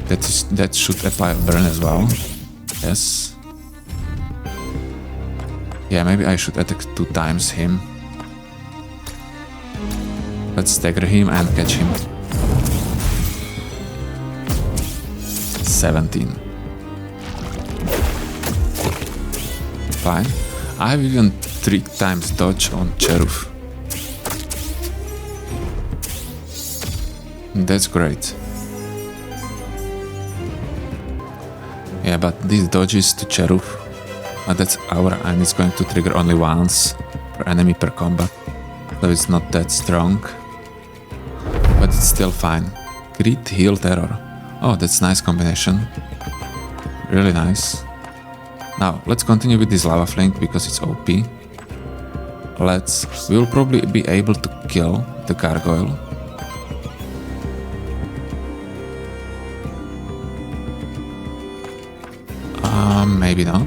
That should apply burn as well. Yes. Yeah, maybe I should attack 2 times him. Let's stagger him and catch him. 17. Fine. I have even 3 times dodge on Cherufe. That's great. Yeah, but these dodges to Cherufe, that's aura and it's going to trigger only once per enemy per combat. So it's not that strong. But it's still fine. Crit, heal, terror. Oh, that's nice combination. Really nice. Now, let's continue with this lava flank because it's OP. We'll probably be able to kill the gargoyle. Maybe not.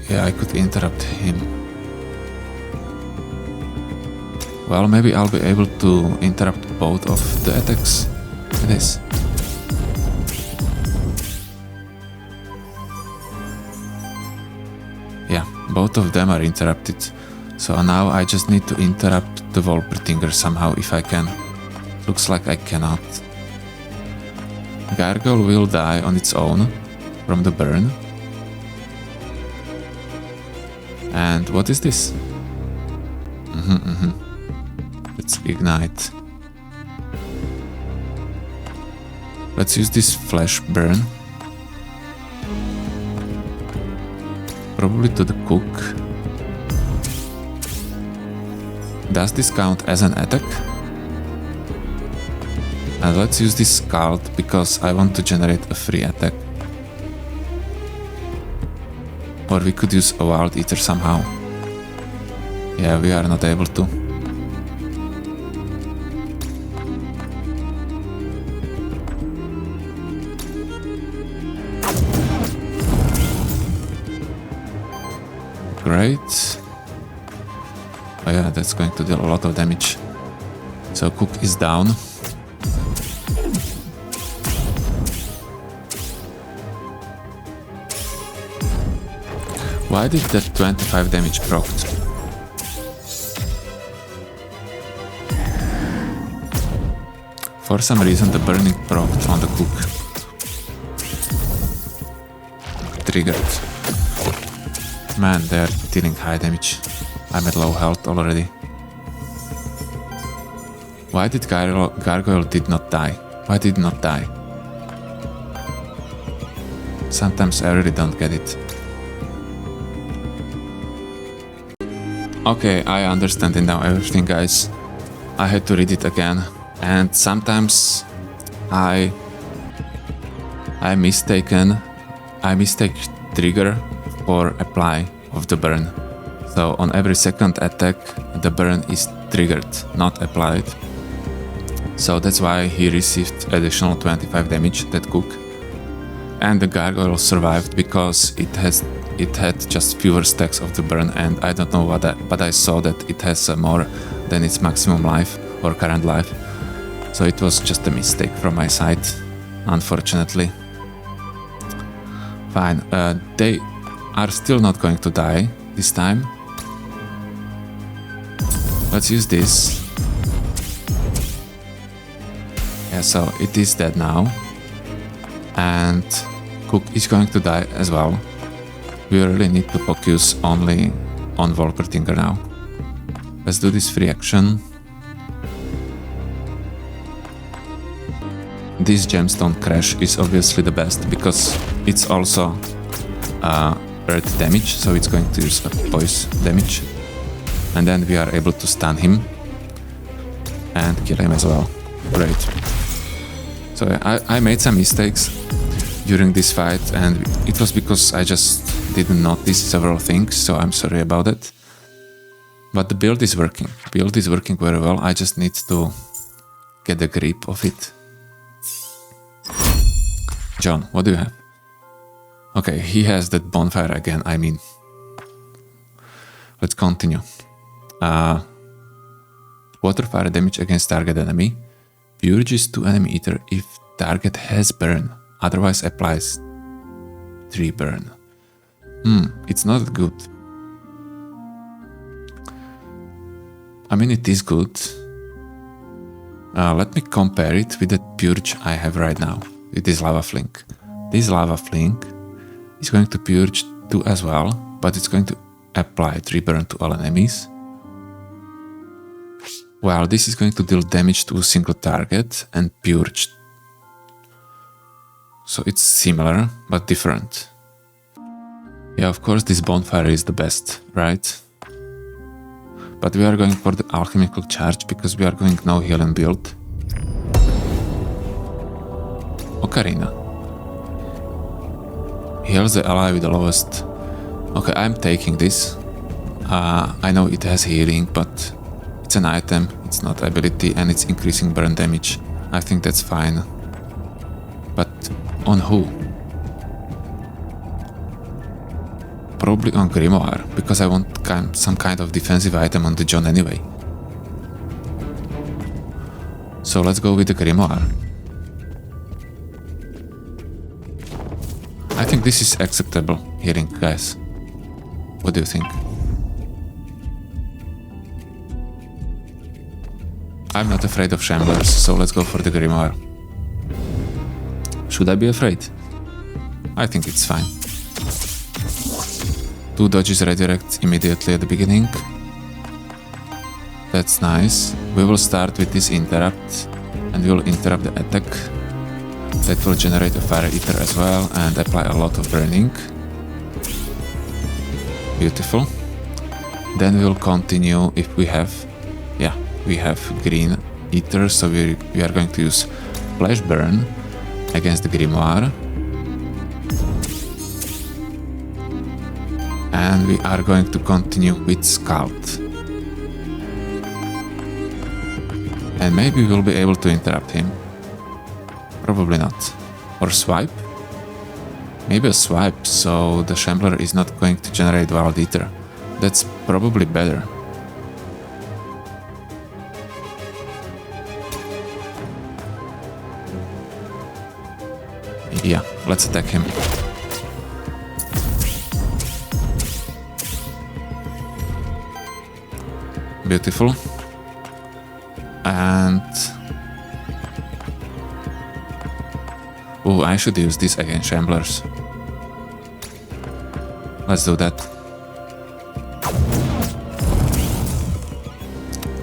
Yeah, I could interrupt him. Well, maybe I'll be able to interrupt both of the attacks. It is. Yeah, both of them are interrupted. So now I just need to interrupt the Wolpertinger somehow if I can. Looks like I cannot. Gargoyle will die on its own from the burn. And what is this? Let's ignite. Let's use this flash burn. Probably to the cook. Does this count as an attack? And let's use this cult because I want to generate a free attack. Or we could use a wild ether somehow. Yeah, we are not able to. Great. Oh yeah, that's going to deal a lot of damage. So Cook is down. Why did that 25 damage procced? For some reason the burning procced on the Cook. Triggered. Man, they're dealing high damage. I'm at low health already. Why did Gargoyle did not die? Why did not die? Sometimes I really don't get it. Okay, I understand it now, everything, guys. I had to read it again, and sometimes I mistake trigger for apply of the burn. So on every second attack, the burn is triggered, not applied. So that's why he received additional 25 damage, that Cook. And the Gargoyle survived because it had just fewer stacks of the burn, and I don't know what but I saw that it has more than its maximum life or current life. So it was just a mistake from my side, unfortunately. Fine, they are still not going to die this time. Let's use this. Yeah, so it is dead now. And Cook is going to die as well. We really need to focus only on Volkertinger now. Let's do this free action. This gemstone crash is obviously the best because it's also earth damage, so it's going to use a poise damage. And then we are able to stun him and kill him as well. Great. So I made some mistakes during this fight, and it was because I just didn't notice several things, so I'm sorry about it. But the build is working. The build is working very well. I just need to get a grip of it. John, what do you have? Okay, he has that bonfire again, I mean. Let's continue. Water fire damage against target enemy. Purges 2 enemy ether if target has burn. Otherwise applies 3 burn. It's not good. I mean, it is good. Let me compare it with the purge I have right now. With this lava flink. This lava flink is going to purge 2 as well, but it's going to apply 3 burn to all enemies. While this is going to deal damage to a single target and purge. So it's similar, but different. Yeah, of course this bonfire is the best, right? But we are going for the alchemical charge because we are going no healing build. Ocarina. Heals the ally with the lowest. Okay, I'm taking this. I know it has healing, but it's an item, it's not ability, and it's increasing burn damage. I think that's fine. But on who? Probably on Grimoire, because I want some kind of defensive item on the John anyway. So let's go with the Grimoire. I think this is acceptable healing, guys. What do you think? I'm not afraid of Shamblers, so let's go for the Grimoire. Should I be afraid? I think it's fine. 2 dodges redirect immediately at the beginning. That's nice. We will start with this interrupt, and we will interrupt the attack. That will generate a fire ether as well and apply a lot of burning. Beautiful. Then we'll continue if we have, yeah, we have green ether, so we are going to use flash burn against the Grimoire. And we are going to continue with Scald. And maybe we'll be able to interrupt him. Probably not. Or swipe? Maybe a swipe, so the Shambler is not going to generate Wild Ether. That's probably better. Yeah, let's attack him. Beautiful. And... oh, I should use this against Shamblers. Let's do that.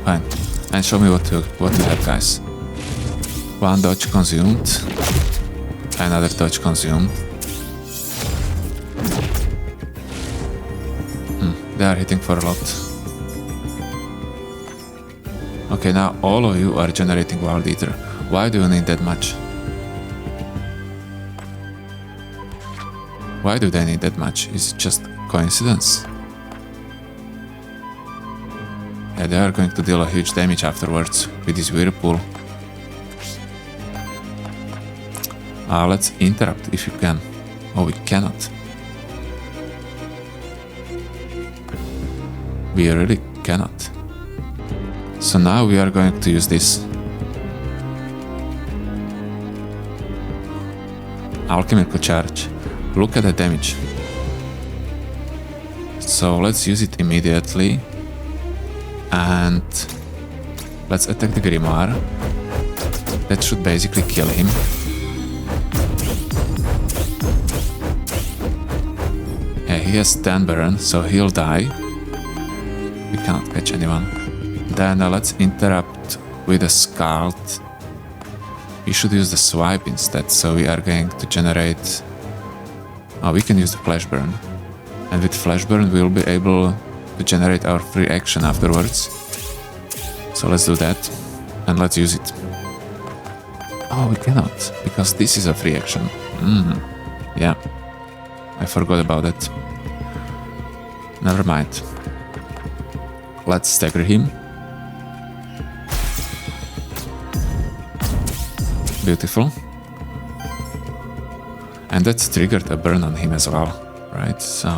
Fine. And show me what you have, guys. One dodge consumed. Another dodge consumed. They are hitting for a lot. Okay, now all of you are generating Wild Ether. Why do you need that much? Why do they need that much? Is it just coincidence? Yeah, they are going to deal a huge damage afterwards with this Whirlpool. Let's interrupt if you can. Oh, we cannot. We really cannot. So now we are going to use this. Alchemical charge. Look at the damage. So let's use it immediately. And let's attack the Grimoire. That should basically kill him. Yeah, he has 10 burn, so he'll die. We cannot catch anyone. Then let's interrupt with a Scald. We should use the swipe instead, so we are going to generate... oh, we can use the flash burn. And with flash burn we'll be able to generate our free action afterwards. So let's do that. And let's use it. Oh, we cannot, because this is a free action. Yeah. I forgot about that. Never mind. Let's stagger him. Beautiful. And that's triggered a burn on him as well, right? So...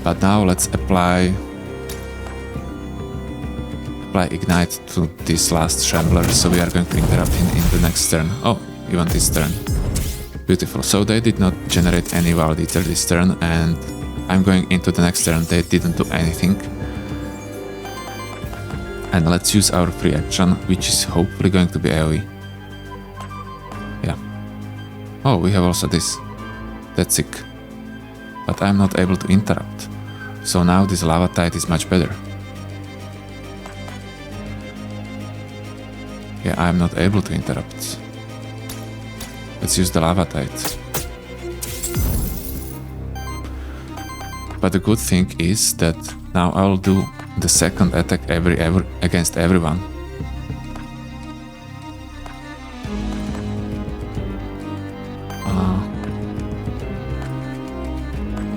but now let's apply Ignite to this last Shambler, so we are going to interrupt him in the next turn. Oh, even this turn. Beautiful. So they did not generate any Wild Ether this turn, and I'm going into the next turn. They didn't do anything. And let's use our free action, which is hopefully going to be AoE. Yeah. Oh, we have also this. That's sick. But I'm not able to interrupt. So now this Lava Tide is much better. Yeah, I'm not able to interrupt. Let's use the Lava Tide. But the good thing is that now I'll do the second attack against everyone.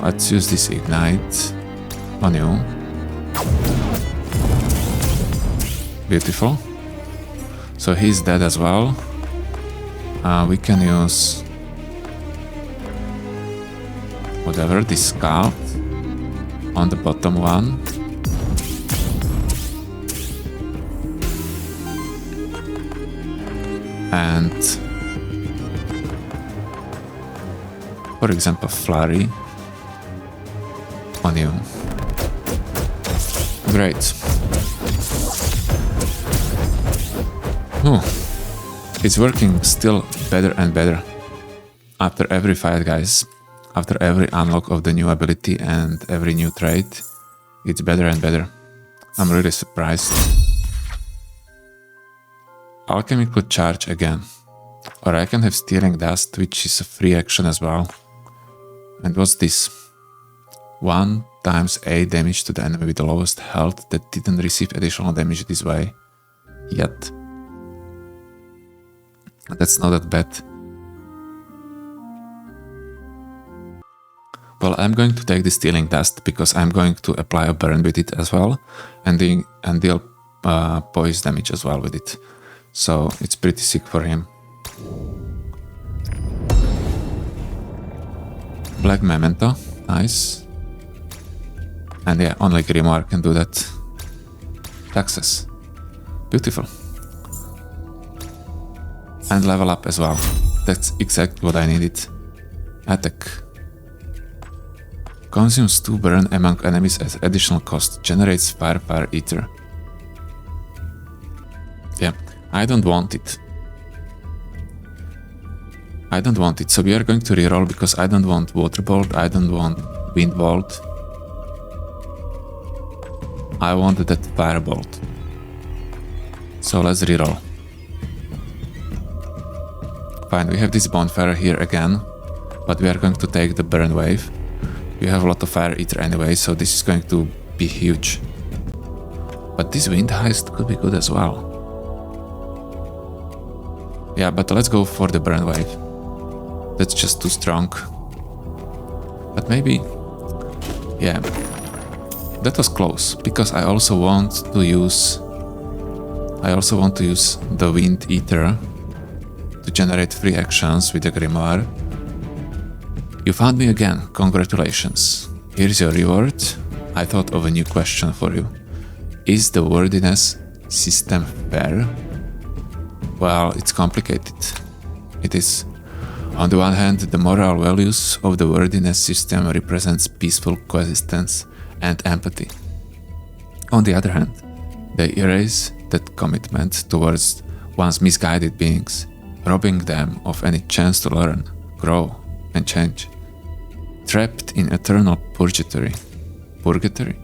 Let's use this Ignite on you. Beautiful. So he's dead as well. We can use whatever, this Scald on the bottom one. And for example, Flurry on you. Great. Oh, it's working still better and better. After every fight, guys, after every unlock of the new ability and every new trait, it's better and better. I'm really surprised. Alchemical charge again. Or I can have stealing dust, which is a free action as well. And what's this? 1 times 8 damage to the enemy with the lowest health that didn't receive additional damage this way yet. That's not that bad. Well, I'm going to take the stealing dust because I'm going to apply a burn with it as well and deal poise damage as well with it. So it's pretty sick for him. Black memento, nice. And yeah, only Grimoire can do that. Success. Beautiful. And level up as well. That's exactly what I needed. Attack. Consumes 2 burn among enemies at additional cost. Generates fire ether. Yeah, I don't want it. I don't want it, so we are going to reroll because I don't want water bolt, I don't want wind bolt. I wanted that firebolt. So let's reroll. Fine, we have this bonfire here again, but we are going to take the burn wave. We have a lot of fire ether anyway, so this is going to be huge. But this wind heist could be good as well. Yeah, but let's go for the burn wave. That's just too strong. But maybe... yeah. That was close, because I also want to use the wind ether to generate free actions with the Grimoire. You found me again, congratulations. Here's your reward. I thought of a new question for you. Is the worthiness system fair? Well, it's complicated. It is. On the one hand, the moral values of the worthiness system represents peaceful coexistence and empathy. On the other hand, they erase that commitment towards one's misguided beings, robbing them of any chance to learn, grow, and change. Trapped in eternal purgatory. Purgatory?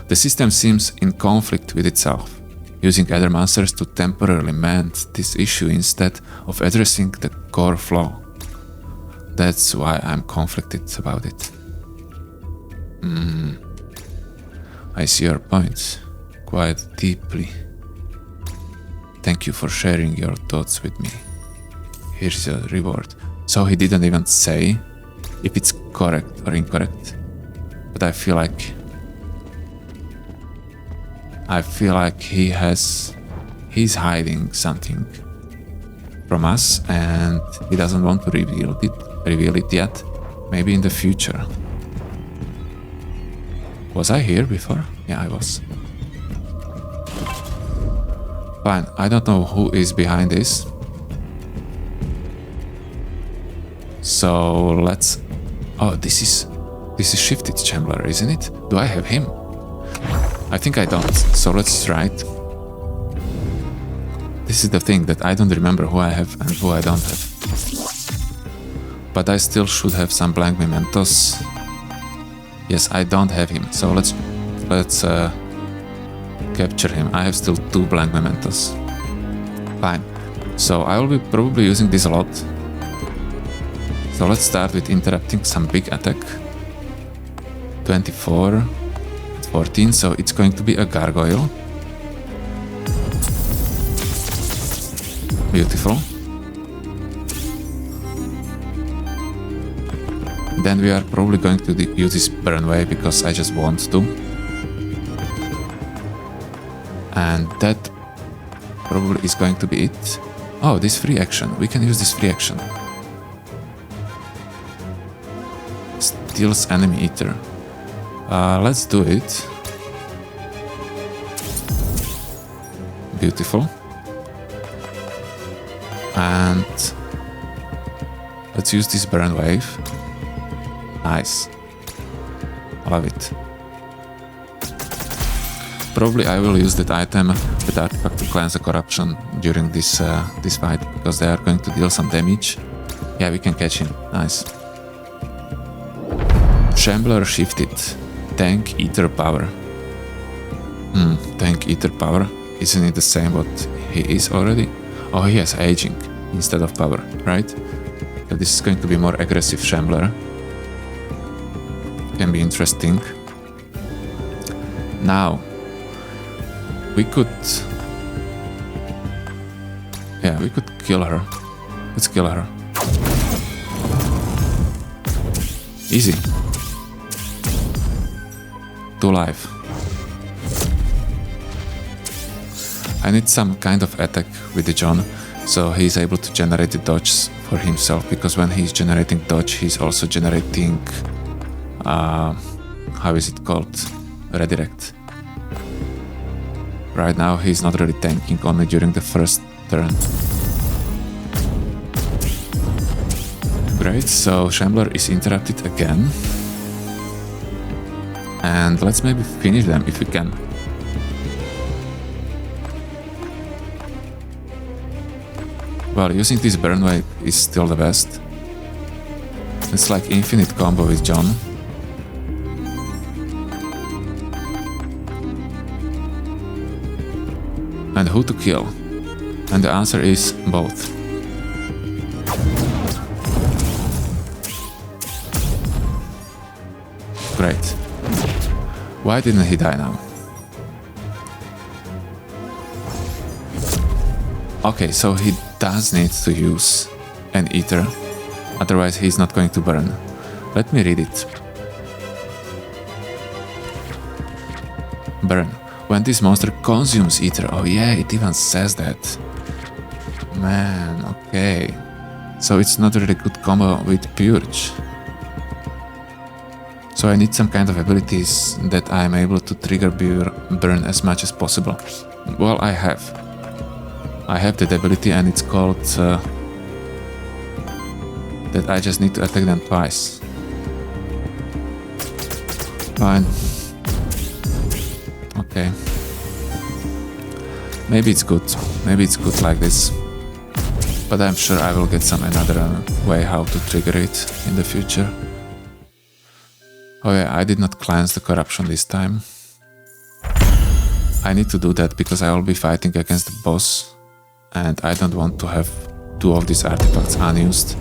The system seems in conflict with itself, using Aethermancers to temporarily mend this issue instead of addressing the core flaw. That's why I'm conflicted about it. I see your points quite deeply. Thank you for sharing your thoughts with me. Here's your reward. So he didn't even say if it's correct or incorrect, but I feel like he's hiding something from us and he doesn't want to reveal it yet. Maybe in the future. Was I here before? Yeah, I was. Fine, I don't know who is behind this. So let's... oh, this is Shifted Chambler, isn't it? Do I have him? I think I don't, so let's try it. This is the thing, that I don't remember who I have and who I don't have. But I still should have some blank mementos. Yes, I don't have him, so let's capture him. I have still 2 blank mementos. Fine. So I will be probably using this a lot. So let's start with interrupting some big attack. 24, 14, so it's going to be a gargoyle. Beautiful. Then we are probably going to use this burn wave because I just want to. And that probably is going to be it. Oh, this free action. We can use this free action. Steals enemy ether. Let's do it. Beautiful. And let's use this burn wave. Nice. Love it. Probably I will use that item, that artifact, to cleanse the corruption during this fight, because they are going to deal some damage. Yeah, we can catch him. Nice. Shambler shifted. Tank ether power. Tank Ether power. Isn't it the same what he is already? Oh, he has aging instead of power, right? So this is going to be more aggressive Shambler. Can be interesting. Now, we could... Yeah, we could kill her. Let's kill her. Easy. 2 life. I need some kind of attack with the John, so he's able to generate the dodges for himself, because when he's generating dodge, he's also generating... how is it called? Redirect. Right now he's not really tanking, only during the first turn. Great, so Shambler is interrupted again. And let's maybe finish them if we can. Well, using this burn wave is still the best. It's like infinite combo with John. And who to kill? And the answer is both. Great. Why didn't he die now? Okay, so he does need to use an Aether, otherwise he's not going to burn. Let me read it. Burn. When this monster consumes Aether. Oh yeah, it even says that. Man, okay. So it's not really good combo with Purge. So I need some kind of abilities that I'm able to trigger burn as much as possible. Well, I have that ability, and it's called that I just need to attack them twice. Fine. Okay. Maybe it's good. Maybe it's good like this. But I'm sure I will get some another way how to trigger it in the future. Oh yeah, I did not cleanse the corruption this time. I need to do that because I will be fighting against the boss. And I don't want to have 2 of these artifacts unused.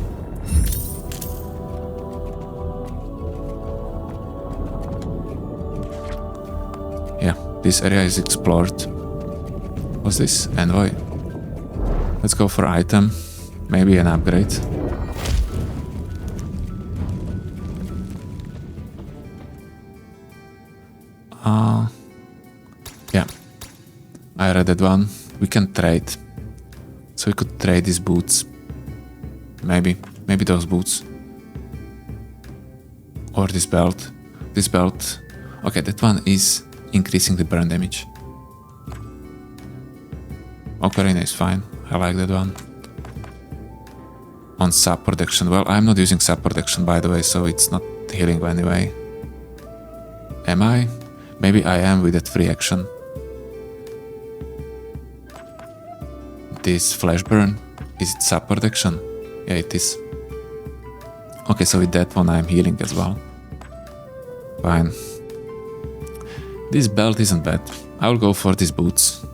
Yeah, this area is explored. What's this? Envoy. Let's go for item. Maybe an upgrade. Yeah. I read that one. We can trade. So we could trade these boots. Maybe those boots. Or this belt. This belt. Okay, that one is increasing the burn damage. Ocarina is fine. I like that one. On sub protection. Well, I'm not using sub protection, by the way, so it's not healing anyway. Am I? Maybe I am with that free action. This flash burn, is it sub protection? Yeah, it is. Okay, so with that one I'm healing as well. Fine. This belt isn't bad. I will go for these boots.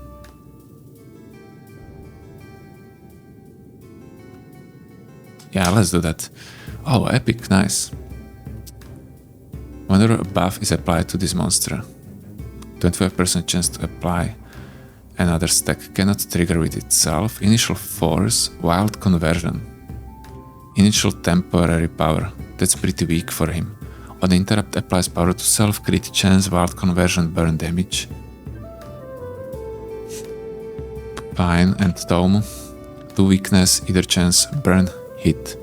Yeah, let's do that. Oh, epic, nice. Whenever a buff is applied to this monster, 25% chance to apply another stack, cannot trigger with itself. Initial force, wild conversion. Initial temporary power. That's pretty weak for him. On interrupt applies power to self, crit chance, wild conversion, burn damage. Fine, and Tome. 2 weakness, either chance, burn, hit.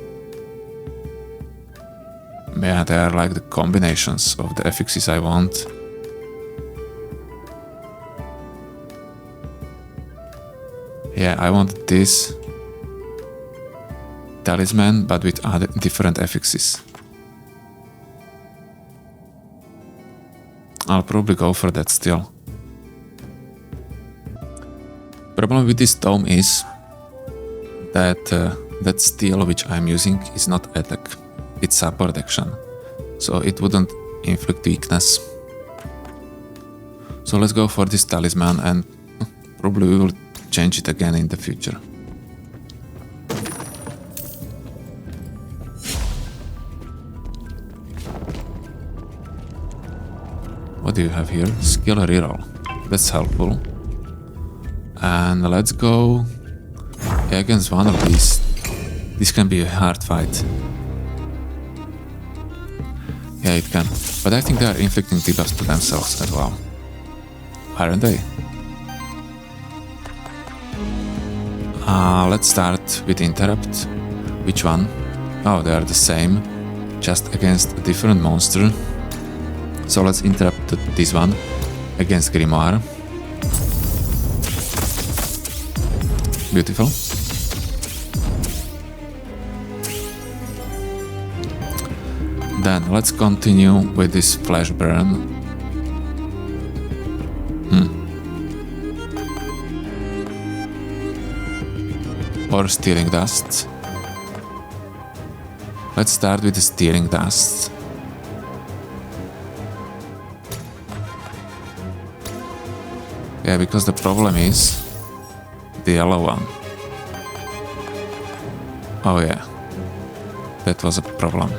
Yeah, they are like the combinations of the affixes I want. Yeah, I want this talisman, but with other different affixes. I'll probably go for that still. Problem with this tome is that that steel which I'm using is not attack, it's sub protection, so it wouldn't inflict weakness. So let's go for this talisman and probably we will change it again in the future. What do you have here? Skill reroll. That's helpful. And let's go against one of these. This can be a hard fight. Yeah, it can. But I think they are inflicting debuffs to themselves as well. Aren't they? Let's start with interrupt. Which one? Oh, they are the same, just against a different monster. So let's interrupt this one against Grimoire. Beautiful. Then let's continue with this flash burn. Or stealing dust. Let's start with the stealing dust. Yeah, because the problem is the yellow one. Oh yeah, that was a problem.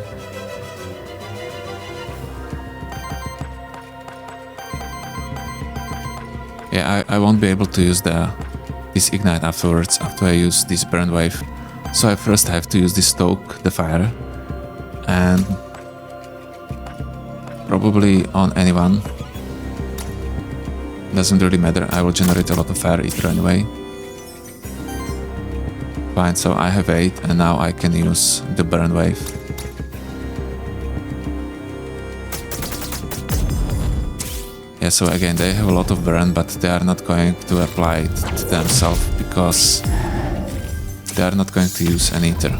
Yeah, I won't be able to use this ignite afterwards, after I use this burn wave. So I first have to use this stoke, the fire, and probably on anyone. Doesn't really matter, I will generate a lot of fire ether anyway. Fine, so I have 8 and now I can use the burn wave. Yeah, so again, they have a lot of burn, but they are not going to apply it to themselves because they are not going to use an ether.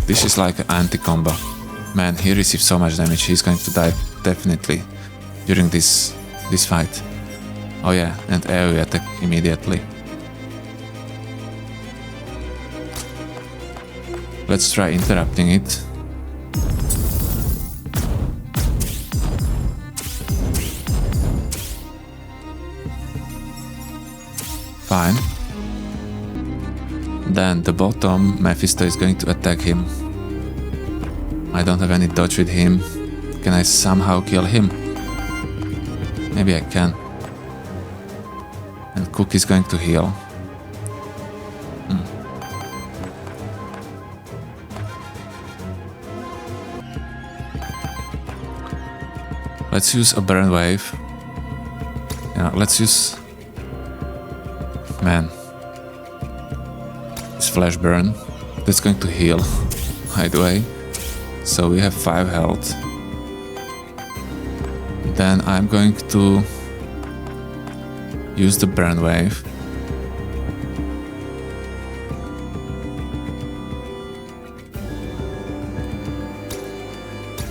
This is like an anti-combo. Man, he receives so much damage, he's going to die definitely during this fight. Oh yeah, and AoE attack immediately. Let's try interrupting it. Fine. Then the bottom Mephisto is going to attack him. I don't have any dodge with him. Can I somehow kill him? Maybe I can. And Cook is going to heal. Let's use a burn wave. Yeah, let's use... Man. This flash burn. That's going to heal. By the way. So we have 5 health. Then I'm going to use the burn wave.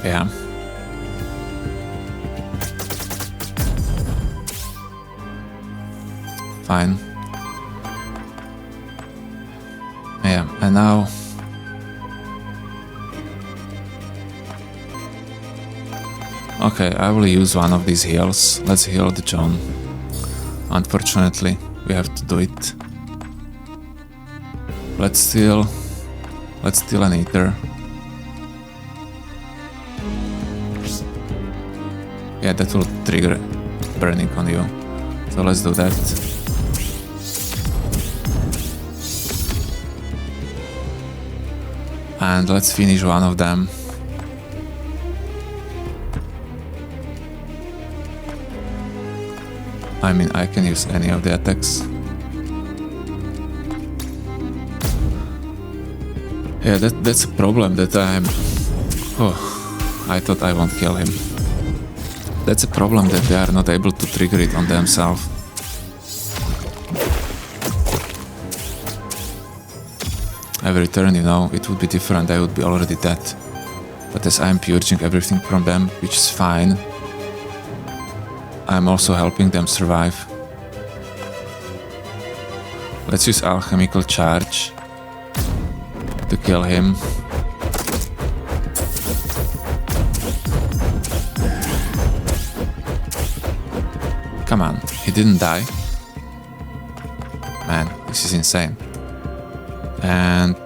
Yeah. Fine. Yeah, and now okay, I will use one of these heals. Let's heal the John. Unfortunately, we have to do it. Let's steal an Aether. Yeah, that will trigger burning on you. So let's do that. And let's finish one of them. I mean, I can use any of the attacks. Yeah, that's a problem that I'm... Oh, I thought I won't kill him. That's a problem that they are not able to trigger it on themselves. Every turn, you know, it would be different, I would be already dead. But as I'm purging everything from them, which is fine, I'm also helping them survive. Let's use alchemical charge to kill him. Come on, he didn't die. Man, this is insane. And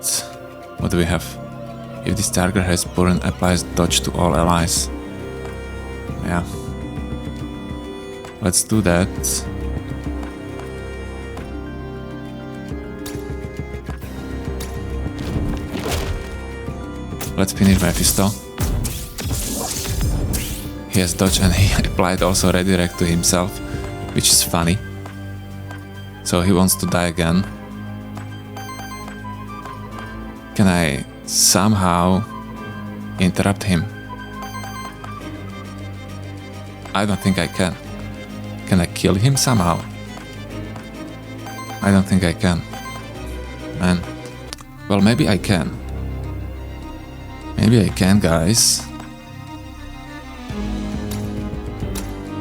what do we have? If this target has burn, applies dodge to all allies. Yeah. Let's do that. Let's finish Mephisto. He has dodge and he applied also redirect to himself, which is funny. So he wants to die again. Can I somehow interrupt him? I don't think I can. Can I kill him somehow? I don't think I can. Man. Well, maybe I can. Maybe I can, guys.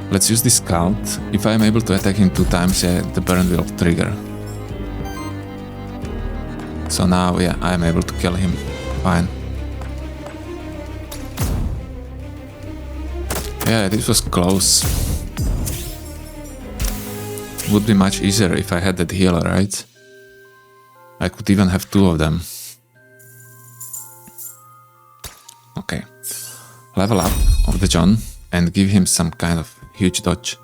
Let's use this scout. If I'm able to attack him 2 times, yeah, the burn will trigger. So now, yeah, I'm able to kill him. Fine. Yeah, this was close. Would be much easier if I had that healer, right? I could even have 2 of them. Okay. Level up of the John and give him some kind of huge dodge.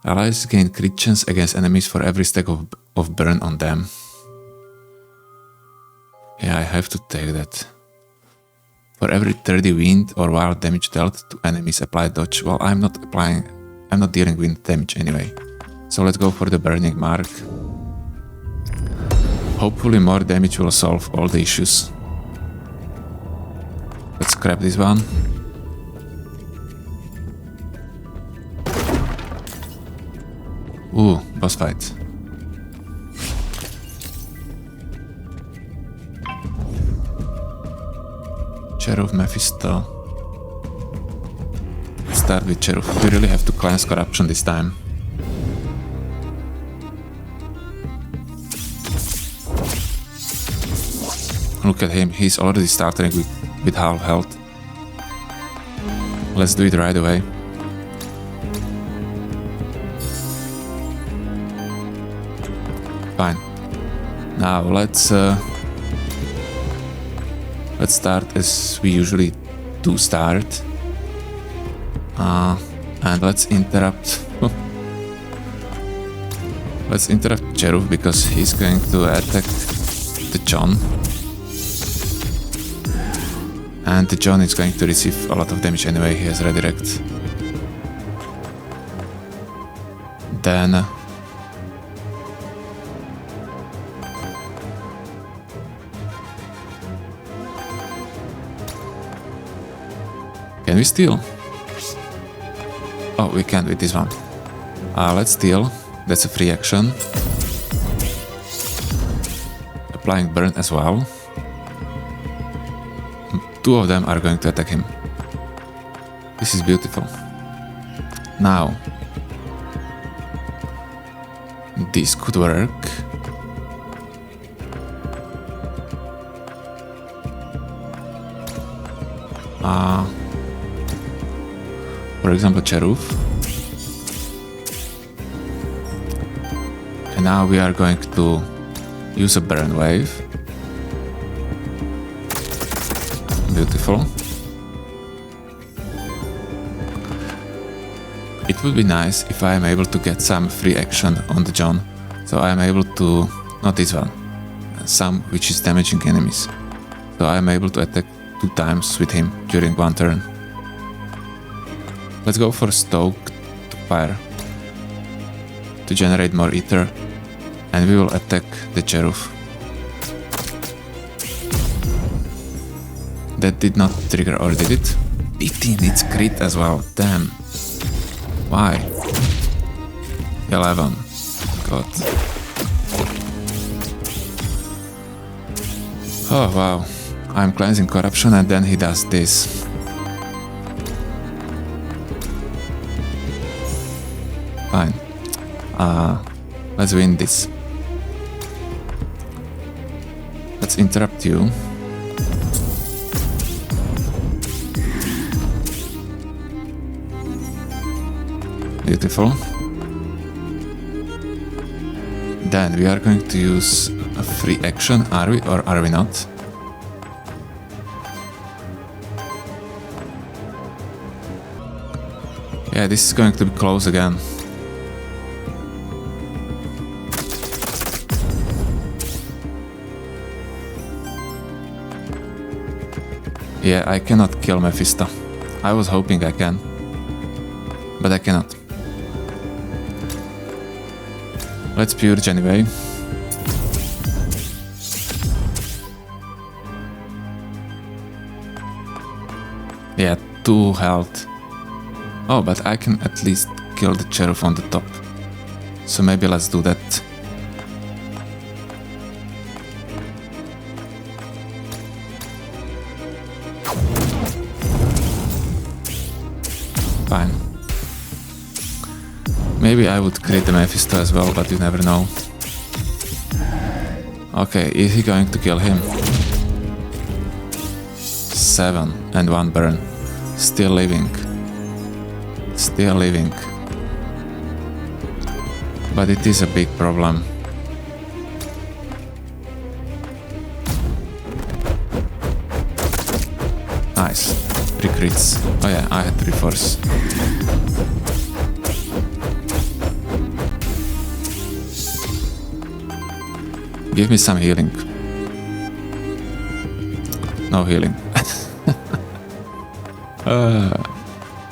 Allies gain crit chance against enemies for every stack of burn on them. Yeah, I have to take that. For every 30 wind or wild damage dealt to enemies, apply dodge. Well, I'm not dealing wind damage anyway. So let's go for the burning mark. Hopefully more damage will solve all the issues. Let's scrap this one. Ooh, boss fight. Cherufe, Mephisto. Let's start with Cherufe. We really have to cleanse corruption this time. Look at him, he's already starting with half health. Let's do it right away. Fine. Now let's start as we usually do start. And let's interrupt. Let's interrupt Cherufe because he's going to attack the John. And the John is going to receive a lot of damage anyway, he has redirect. Then can we steal? Oh, we can't with this one. Let's steal. That's a free action. Applying burn as well. 2 of them are going to attack him. This is beautiful. Now, this could work. For example, Cherufe. And now we are going to use a burn wave. Beautiful. It would be nice if I am able to get some free action on the John. So I am able to, not this one, some which is damaging enemies. So I am able to attack 2 times with him during 1 turn. Let's go for Stoke to fire to generate more Aether, and we will attack the Cherufe. That did not trigger, or did it? 15, it's crit as well, damn. Why? 11. God. Oh wow. I'm cleansing corruption and then he does this. Fine. Let's win this. Let's interrupt you. Beautiful. Then we are going to use a free action, are we or are we not? Yeah, this is going to be close again. Yeah, I cannot kill Mephisto. I was hoping I can, but I cannot. Let's purge anyway. Yeah, 2 health. Oh, but I can at least kill the Cherufe on the top. So maybe let's do that. Fine. Maybe I would create the Mephisto as well, but you never know. Okay, is he going to kill him? 7 and 1 burn. Still living. Still living. But it is a big problem. Nice. 3 crits. Oh yeah, I had 3 force. Give me some healing. No healing.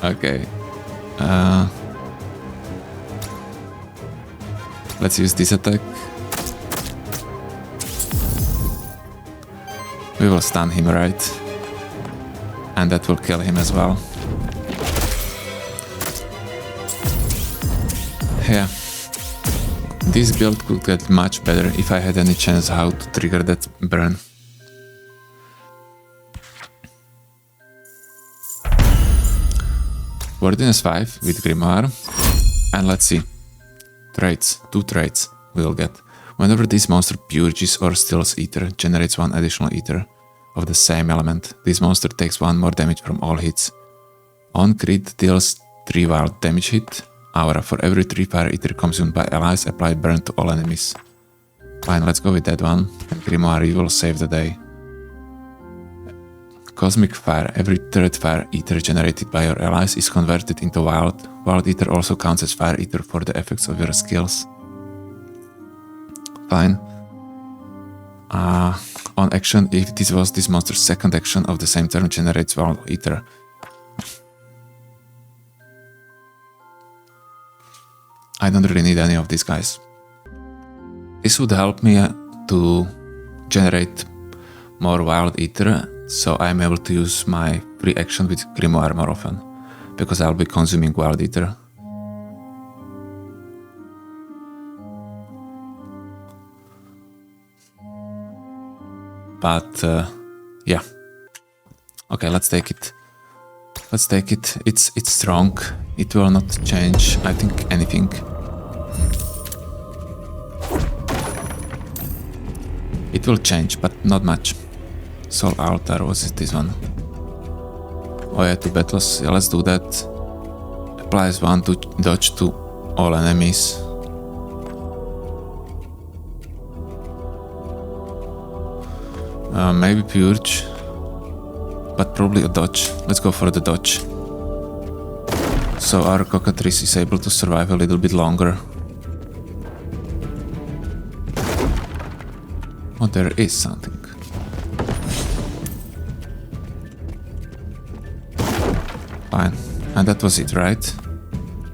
Okay. Let's use this attack. We will stun him, right? And that will kill him as well. Yeah. This build could get much better if I had any chance how to trigger that burn. Wordiness 5 with Grimoire. And let's see. Traits. 2 traits we'll get. Whenever this monster purges or steals Aether, generates 1 additional Aether of the same element. This monster takes 1 more damage from all hits. On crit deals 3 wild damage hit. Aura. For every 3 fire Aether consumed by allies, apply burn to all enemies. Fine, let's go with that one. And Grimoire, you will save the day. Cosmic Fire. Every 3rd fire Aether generated by your allies is converted into wild. Wild Aether also counts as fire Aether for the effects of your skills. Fine. On action, if this was this monster's 2nd action of the same turn, generates wild Aether. I don't really need any of these guys. This would help me to generate more wild Aether, so I'm able to use my free action with Grimoire more often, because I'll be consuming wild Aether. But yeah. Okay, let's take it. Let's take it. It's strong. It will not change, I think, anything. It will change, but not much. Soul Altar, what is this one? Oh yeah, 2 battles. Yeah, let's do that. Applies 1 to dodge to all enemies. Maybe Purge. But probably a dodge. Let's go for the dodge. So our Cockatrice is able to survive a little bit longer. Oh, there is something. Fine. And that was it, right?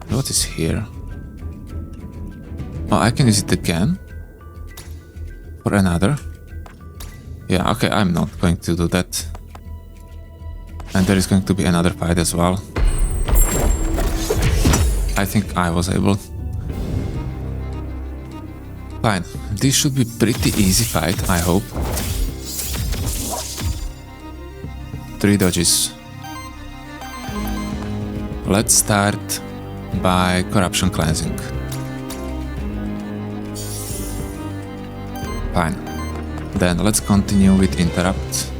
What is here? Oh, I can use it again? For another? Yeah, okay, I'm not going to do that. And there is going to be another fight as well. I think I was able. Fine, this should be pretty easy fight, I hope. 3 dodges. Let's start by corruption cleansing. Fine. Then let's continue with interrupt.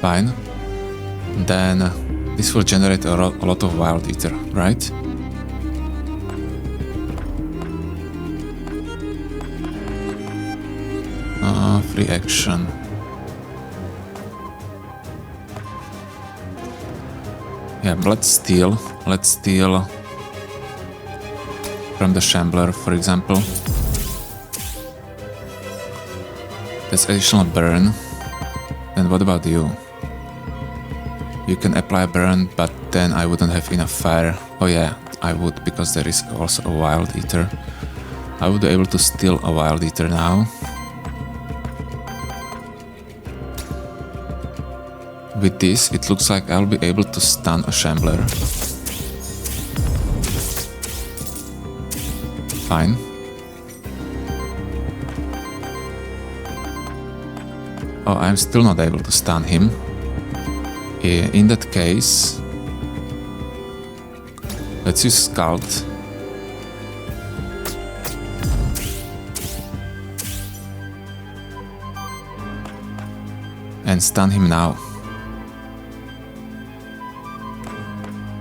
Fine. Then this will generate a lot of wild ether, right? Free action. Yeah, let's steal from the Shambler, for example. That's additional burn. Then what about you? You can apply burn, but then I wouldn't have enough fire. Oh yeah, I would, because there is also a wild ether. I would be able to steal a wild ether now. With this, it looks like I'll be able to stun a Shambler. Fine. Oh, I'm still not able to stun him. In that case, let's use Scald. And stun him now.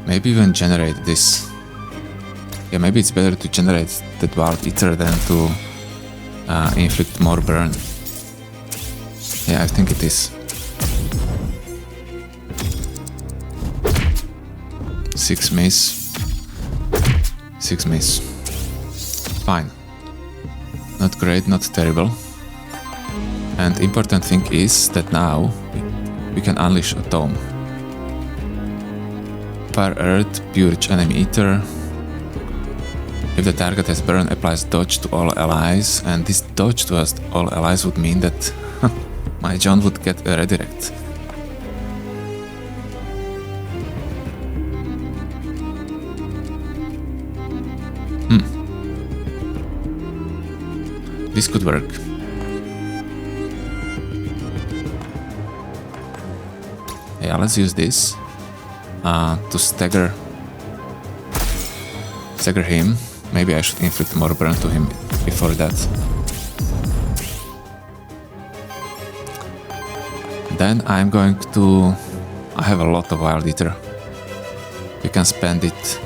Maybe even generate this. Yeah, maybe it's better to generate that wild ether than to inflict more burn. Yeah, I think it is. 6 miss. 6 miss. Fine. Not great, not terrible. And important thing is that now we can unleash a tome. Fire Earth, Purge enemy ether. If the target has burn, applies dodge to all allies, and this dodge to all allies would mean that my John would get a redirect. This could work. Yeah, let's use this to stagger him. Maybe I should inflict more burn to him before that. Then I'm going to... I have a lot of wild ether. We can spend it.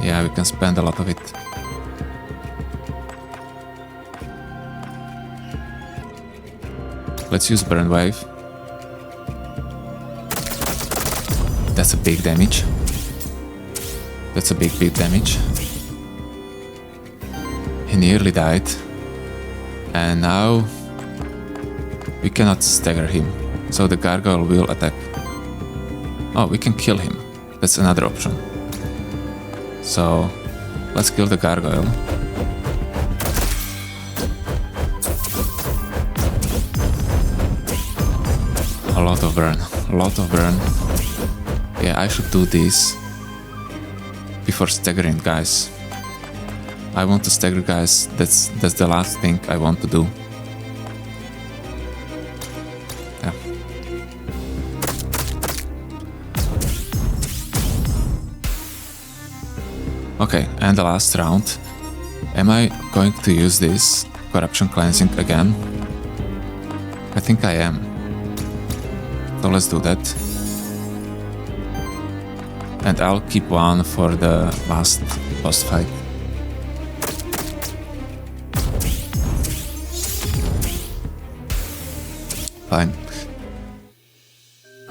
Yeah, we can spend a lot of it. Let's use burn wave. That's a big damage. That's a big damage. He nearly died. And now we cannot stagger him. So the gargoyle will attack. Oh, we can kill him. That's another option. So let's kill the gargoyle. A lot of burn. A lot of burn. Yeah, I should do this before staggering guys. I want to stagger guys. That's the last thing I want to do. Yeah. Okay, and the last round. Am I going to use this corruption cleansing again? I think I am. So let's do that. And I'll keep one for the last boss fight. Fine.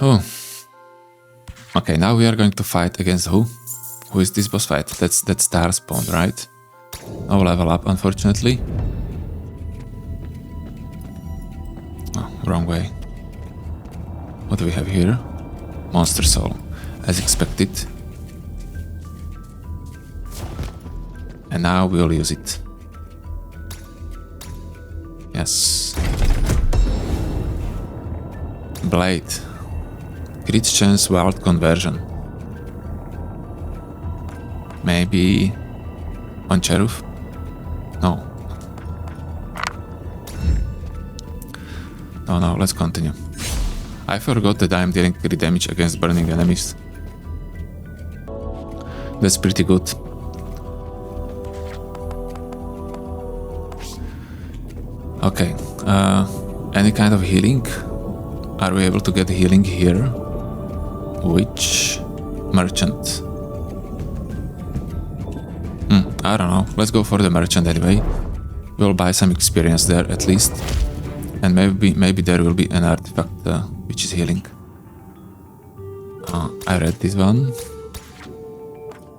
Oh. Okay, now we are going to fight against who? Who is this boss fight? That's Star Spawn, right? No level up, unfortunately. Oh, wrong way. What do we have here? Monster Soul. As expected. And now we'll use it. Yes. Blade. Crit chance wild conversion. Maybe on Cherufe? No. No, let's continue. I forgot that I am dealing crit damage against burning enemies. That's pretty good. Okay, Any kind of healing? Are we able to get healing here? Which merchant? I don't know. Let's go for the merchant anyway. We'll buy some experience there at least. And maybe there will be an artifact which is healing. I read this one.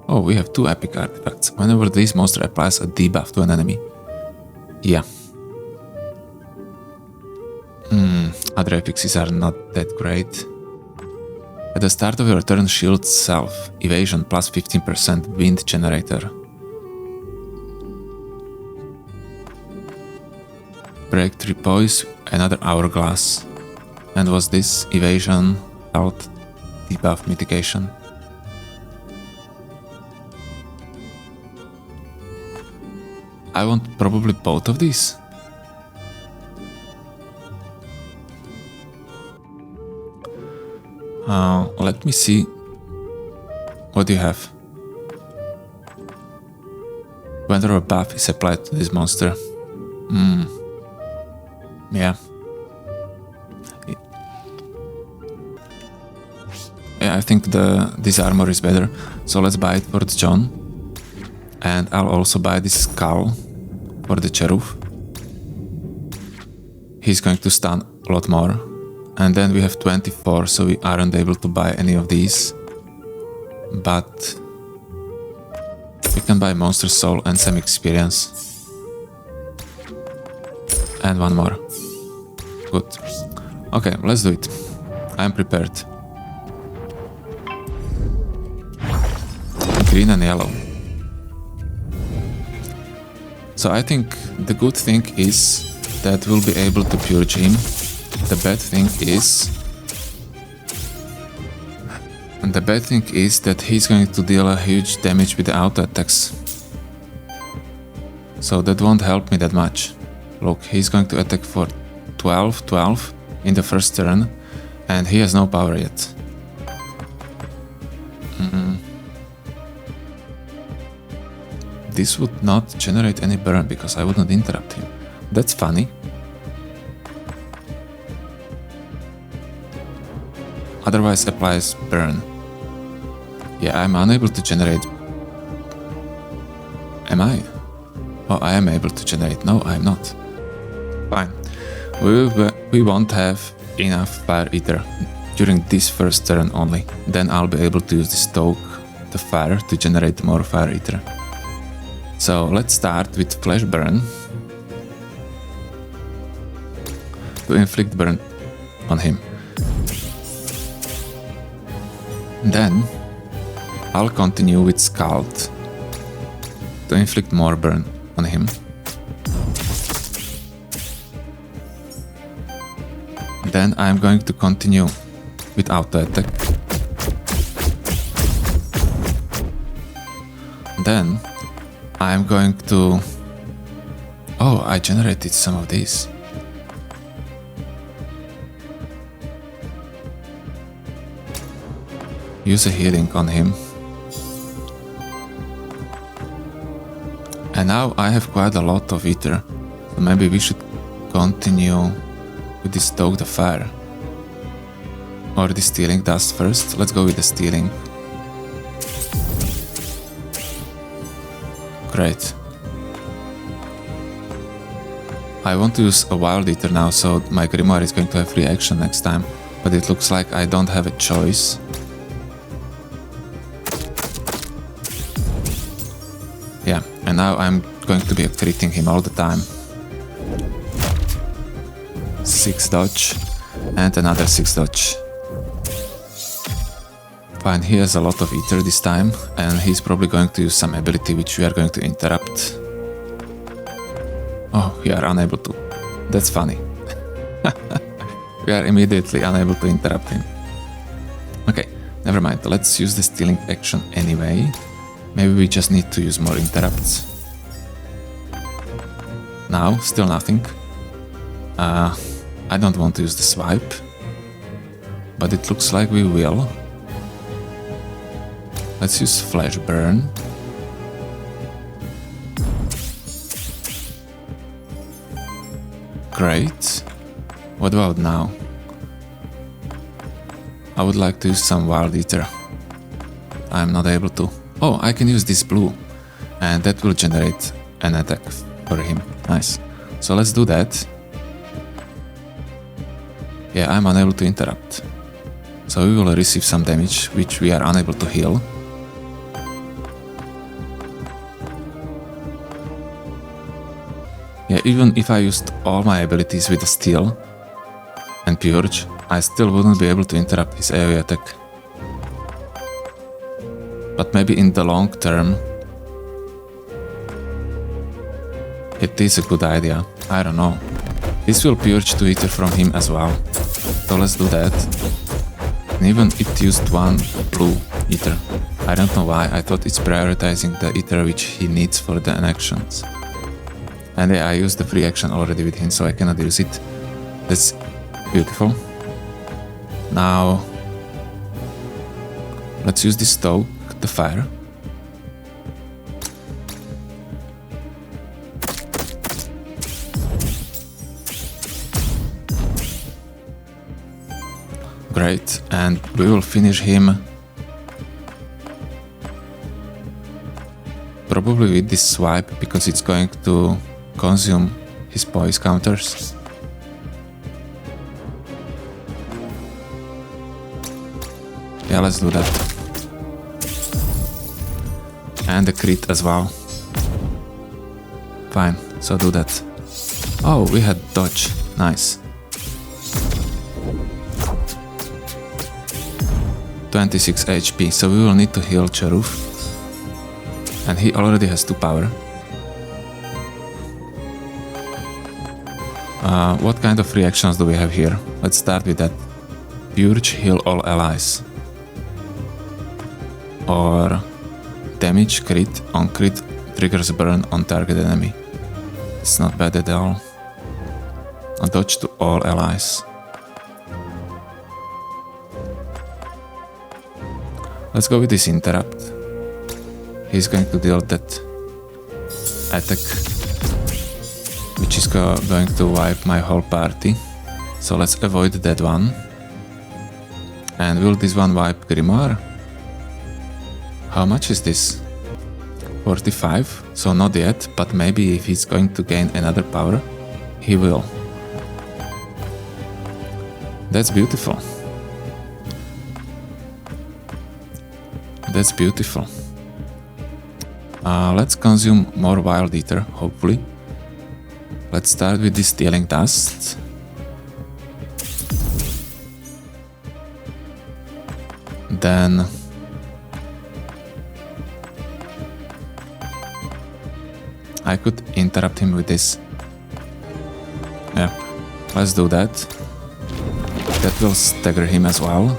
Oh, we have 2 epic artifacts. Whenever this monster applies a debuff to an enemy. Yeah. Other affixes are not that great. At the start of your turn, shield self. Evasion plus 15% wind generator. Break 3 poise, another hourglass. And was this evasion, health, debuff, mitigation? I want probably both of these. Let me see. What do you have? Whenever a buff is applied to this monster. Yeah. Yeah, I think this armor is better. So let's buy it for the John. And I'll also buy this skull for the Cherufe. He's going to stun a lot more. And then we have 24, so we aren't able to buy any of these. But we can buy Monster Soul and some experience. And one more. Good. Okay, let's do it. I'm prepared. Green and yellow. So I think the good thing is that we'll be able to purge him. The bad thing is that he's going to deal a huge damage with the auto attacks. So that won't help me that much. Look, he's going to attack for 12 in the first turn, and he has no power yet. This would not generate any burn because I would not interrupt him. That's funny. Otherwise applies burn. Yeah, I'm unable to generate. Am I? Oh, I am able to generate. No, I'm not. Fine. We won't have enough Fire Eater during this first turn only. Then I'll be able to use the Stoke, the fire, to generate more Fire Eater. So let's start with Flash Burn. To inflict burn on him. Then I'll continue with Scald to inflict more burn on him. Then I'm going to continue with auto attack. Then I'm going to... Oh, I generated some of these. Use a healing on him. And now I have quite a lot of Ether. So maybe we should continue with this Stoke the Fire. Or the Stealing Dust first. Let's go with the Stealing. Great. I want to use a Wild Ether now, so my Grimoire is going to have reaction next time. But it looks like I don't have a choice. Yeah, and now I'm going to be critting him all the time. 6 dodge and another 6 dodge. Fine, he has a lot of Ether this time, and he's probably going to use some ability which we are going to interrupt. Oh, we are unable to. That's funny. We are immediately unable to interrupt him. Okay, never mind, let's use the stealing action anyway. Maybe we just need to use more interrupts. Now, still nothing. I don't want to use the swipe, but it looks like we will. Let's use Flash Burn. Great. What about now? I would like to use some Wild Aether. I'm not able to. Oh, I can use this blue, and that will generate an attack for him. Nice. So let's do that. Yeah, I'm unable to interrupt. So we will receive some damage, which we are unable to heal. Yeah, even if I used all my abilities with the Steal and Purge, I still wouldn't be able to interrupt his AoE attack. But maybe in the long term, it is a good idea. I don't know. This will purge 2 Aether from him as well. So let's do that. And even it used 1 blue Aether. I don't know why, I thought it's prioritizing the Aether which he needs for the actions. And yeah, I used the free action already with him, so I cannot use it. That's beautiful. Now, let's use this stoke, the fire. Great, and we will finish him probably with this swipe, because it's going to consume his poise counters. Yeah, let's do that. And the crit as well. Fine, so do that. Oh, we had dodge. Nice. 26 HP, so we will need to heal Cherufe. And he already has 2 power. What kind of reactions do we have here? Let's start with that. Purge, heal all allies. Or damage crit on crit triggers burn on target enemy. It's not bad at all. A dodge to all allies. Let's go with this interrupt. He's going to deal that attack, which is going to wipe my whole party. So let's avoid that one. And will this one wipe Grimoire? How much is this? 45, so not yet, but maybe if he's going to gain another power, he will. That's beautiful. That's beautiful. Let's consume more Wild Aether, hopefully. Let's start with this Stealing Dust. Then I could interrupt him with this. Yeah, let's do that. That will stagger him as well.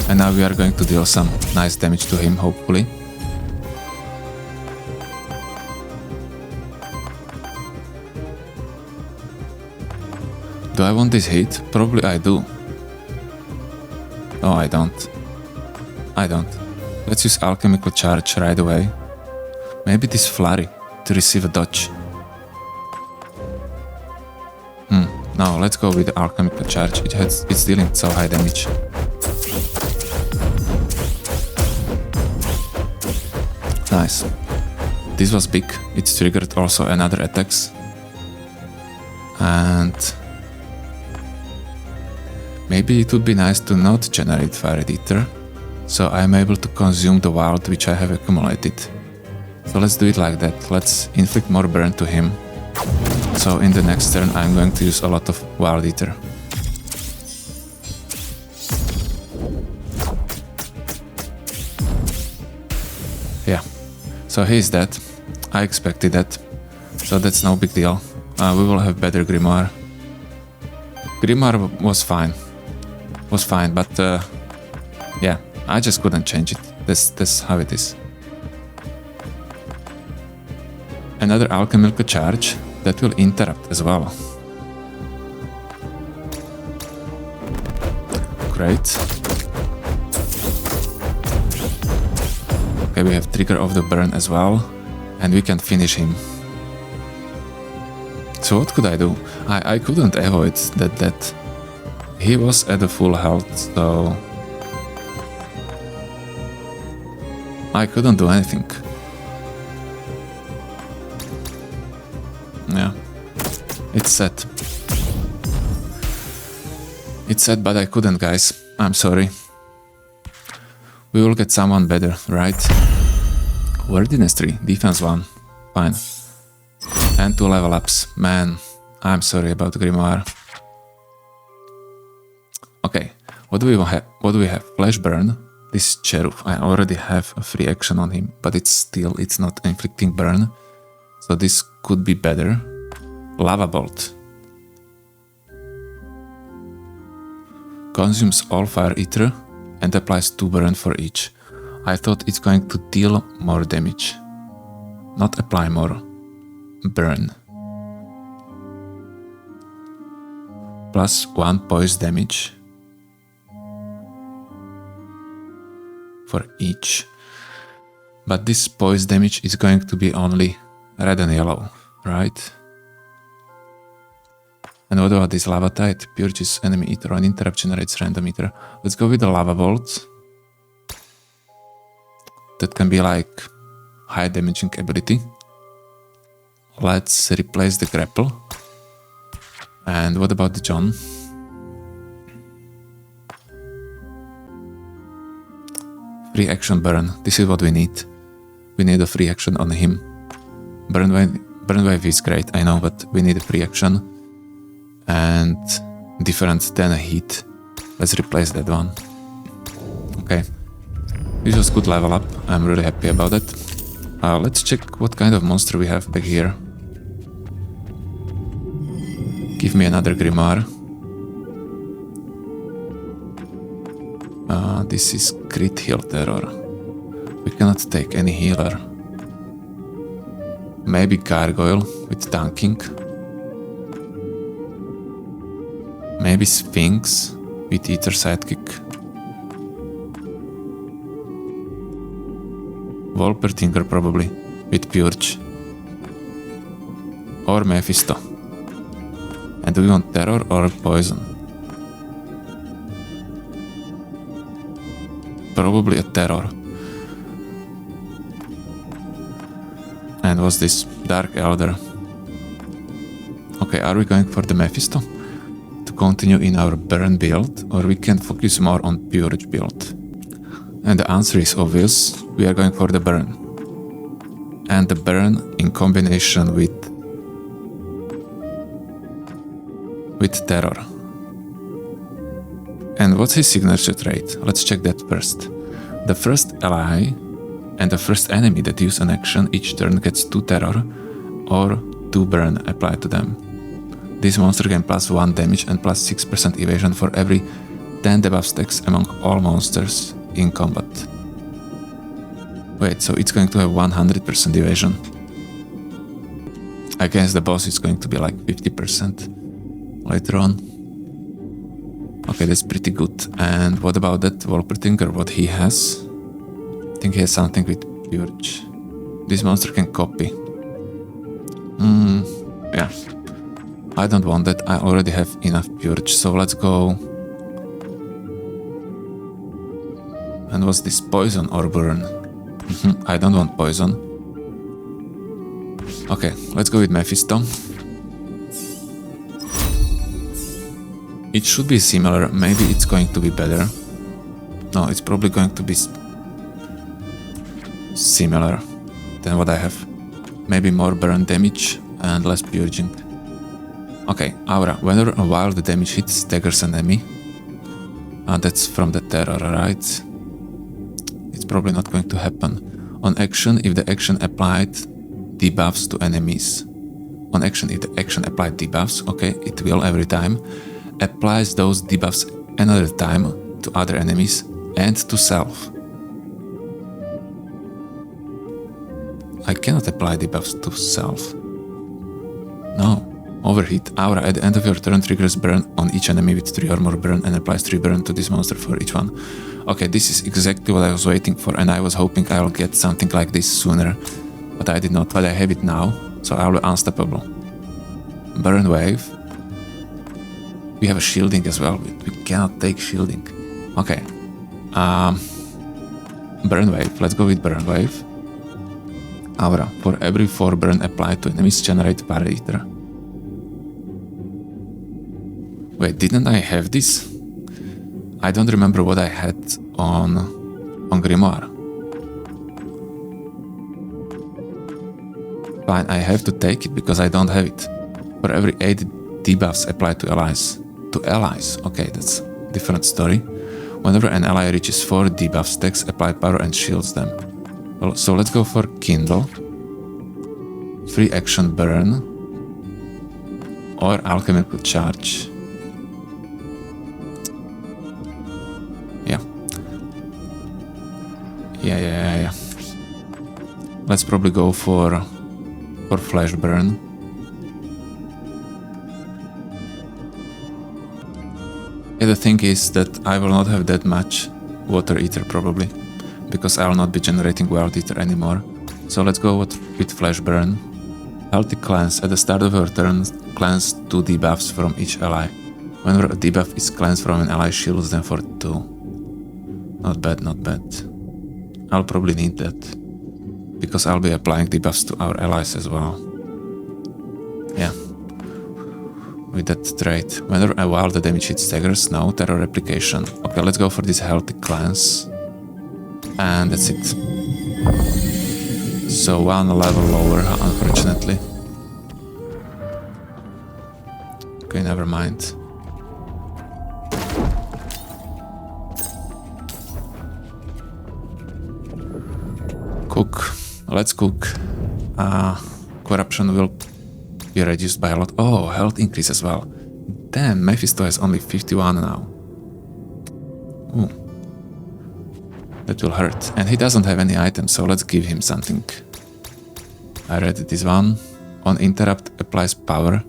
And now we are going to deal some nice damage to him, hopefully. Do I want this hit? Probably I do. Oh, I don't. I don't. Let's use Alchemical Charge right away. Maybe this Flurry to receive a dodge. No, let's go with the Alchemical Charge. It's dealing so high damage. Nice. This was big. It triggered also another attacks. And maybe it would be nice to not generate Fire Aether, so I'm able to consume the wild which I have accumulated. So let's do it like that. Let's inflict more burn to him. So in the next turn I'm going to use a lot of Wild Aether. Yeah, so he's dead. I expected that, so that's no big deal. We will have better Grimoire. Grimoire was fine. But yeah, I just couldn't change it. That's how it is. Another Alchemical Charge that will interrupt as well. Great. Okay, we have Trigger of the Burn as well, and we can finish him. So what could I do? I couldn't avoid that He was at a full health, so I couldn't do anything. Yeah, it's sad. It's sad, but I couldn't, guys. I'm sorry. We will get someone better, right? Worthiness 3, defense 1. Fine. And 2 level ups. Man, I'm sorry about Grimoire. Okay, what do we have? What do we have? Flash burn. This is Cherufe. I already have a free action on him, but it's not inflicting burn. So this could be better. Lava bolt. Consumes all fire ether and applies 2 burn for each. I thought it's going to deal more damage. Not apply more. Burn. Plus 1 poise damage. For each. But this poise damage is going to be only red and yellow, right? And what about this lava tide? Purges enemy ether on interrupt, generates random ether. Let's go with the lava bolt. That can be like high damaging ability. Let's replace the grapple. And what about the John? Free action burn. This is what we need. We need a free action on him. Burn wave is great, I know, but we need a free action. And different than a heat. Let's replace that one. Okay. This was good level up. I'm really happy about it. Let's check what kind of monster we have back here. Give me another Grimoire. This is crit heal terror. We cannot take any healer. Maybe Gargoyle with tanking. Maybe Sphinx with Ether sidekick. Wolpertinger probably with Purge. Or Mephisto. And do we want terror or poison? Probably a terror. And what's this? Dark Elder. Okay, are we going for the Mephisto? To continue in our burn build, or we can focus more on Purge build? And the answer is obvious. We are going for the burn. And the burn in combination with terror. And what's his signature trait? Let's check that first. The first ally and the first enemy that use an action each turn gets 2 terror or 2 burn applied to them. This monster can plus 1 damage and plus 6% evasion for every 10 debuff stacks among all monsters in combat. Wait, so it's going to have 100% evasion. I guess the boss is going to be like 50% later on. Okay, that's pretty good. And what about that Wolpertinger, what he has? I think he has something with Purge. This monster can copy. Yeah. I don't want that, I already have enough Purge, so let's go. And what's this, poison or burn? I don't want poison. Okay, let's go with Mephisto. It should be similar, maybe it's going to be better. No, it's probably going to be similar than what I have. Maybe more burn damage and less purging. Okay, Aura. Whenever a wild damage hit staggers an enemy. That's from the terror, right? It's probably not going to happen. On action, if the action applied debuffs to enemies. On action, if the action applied debuffs, okay, it will every time. Applies those debuffs another time to other enemies and to self. I cannot apply debuffs to self. No. Overheat. Aura. At the end of your turn triggers burn on each enemy with 3 or more burn and applies 3 burn to this monster for each one. Okay, this is exactly what I was waiting for, and I was hoping I'll get something like this sooner. But I did not, but I have it now, so I'll be unstoppable. Burn wave. We have a shielding as well. We cannot take shielding. Okay. Burn Wave. Let's go with Burn Wave. Aura. For every 4 burn applied to enemies, generate Fire Ether. Wait, didn't I have this? I don't remember what I had on Grimoire. Fine, I have to take it because I don't have it. For every 8 debuffs applied to allies. To allies? Okay, that's a different story. Whenever an ally reaches 4 debuff stacks, apply power and shields them. Well, so let's go for Kindle. Free action burn. Or alchemical charge. Yeah. Let's probably go for flash burn. Yeah, the thing is that I will not have that much water ether probably, because I will not be generating wild ether anymore. So let's go with flash burn. Healthy cleanse. At the start of your turn, cleanse 2 debuffs from each ally. Whenever a debuff is cleansed from an ally, shields them for 2. Not bad, not bad. I'll probably need that, because I'll be applying debuffs to our allies as well. Yeah. With that trait. Whenever a wild the damage hits staggers, no terror replication. Okay, let's go for this healthy cleanse. And that's it. So 1 level lower, unfortunately. Okay, never mind. Cook. Let's cook. Corruption will be reduced by a lot. Oh, health increase as well. Damn, Mephisto has only 51 now. Ooh. That will hurt. And he doesn't have any items, so let's give him something. I read this one. On interrupt applies power.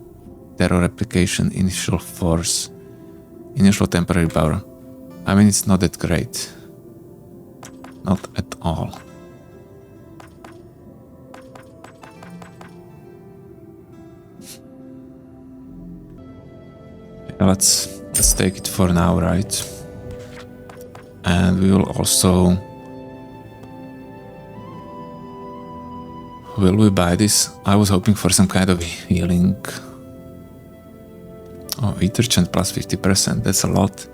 Terror replication, initial force. Initial temporary power. I mean, it's not that great. Not at all. Let's take it for now, right? And we will also... Will we buy this? I was hoping for some kind of healing. Oh, Ether chant plus 50%, that's a lot.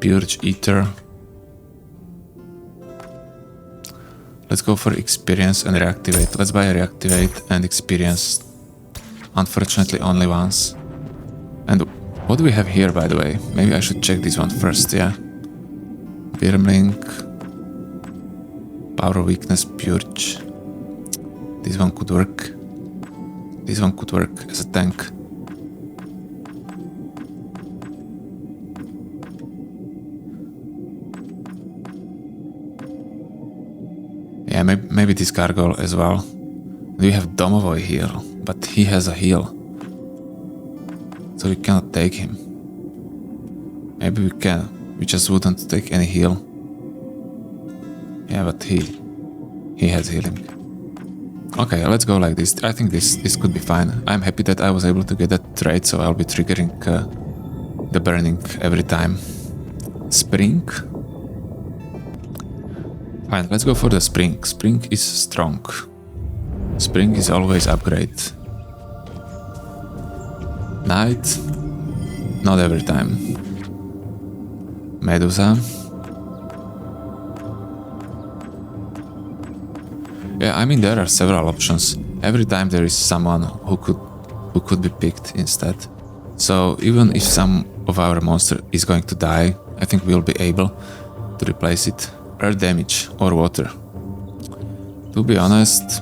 Purge Ether. Let's go for experience and reactivate. Let's buy a reactivate and experience. Unfortunately only once. And what do we have here, by the way? Maybe I should check this one first, yeah? Birmlink. Power weakness, purge. This one could work. This one could work as a tank. Yeah, maybe this gargoyle as well. We have Domovoy here, but he has a heal. So we cannot take him. Maybe we can. We just wouldn't take any heal. Yeah, but he has healing. Okay, let's go like this. I think this could be fine. I'm happy that I was able to get that trait, so I'll be triggering the burning every time. Spring. Fine, let's go for the spring. Spring is strong. Spring is always upgrade. Night. Not every time. Medusa. Yeah, I mean there are several options. Every time there is someone who could be picked instead. So even if some of our monster is going to die, I think we'll be able to replace it. Earth damage or water. To be honest,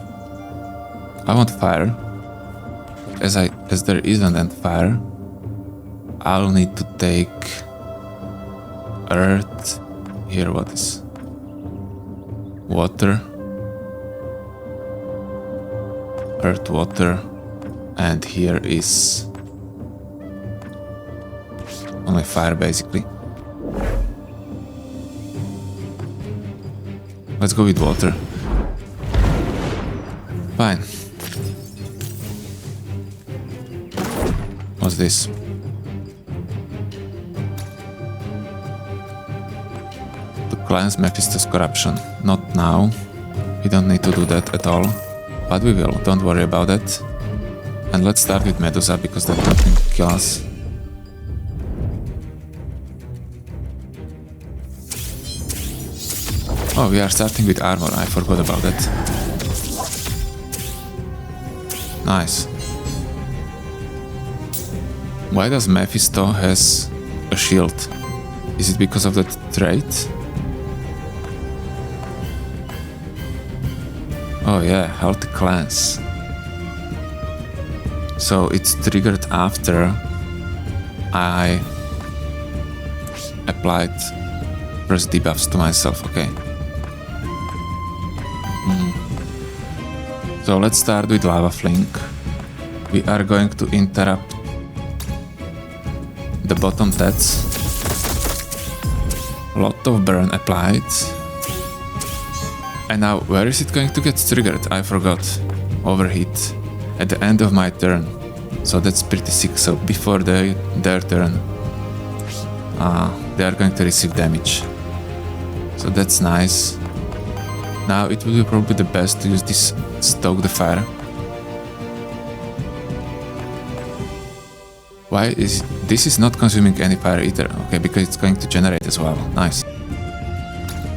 I want fire. As there isn't any fire, I'll need to take earth. Here, what is water? Earth, water, and here is only fire basically. Let's go with water. Fine. What's this? To cleanse Mephisto's corruption. Not now. We don't need to do that at all. But we will, don't worry about that. And let's start with Medusa, because that can kill us. Oh, we are starting with armor, I forgot about that. Nice. Why does Mephisto has a shield? Is it because of that trait? Oh yeah, healthy cleanse. So it's triggered after I applied first debuffs to myself, okay. So let's start with Lava Fling. We are going to interrupt the bottom tats. Lot of burn applied. And now, where is it going to get triggered? I forgot. Overheat. At the end of my turn. So that's pretty sick. So before their turn, they are going to receive damage. So that's nice. Now it will be probably the best to use this Stoke the Fire. Why is this is not consuming any fire either? Okay, because it's going to generate as well. Nice.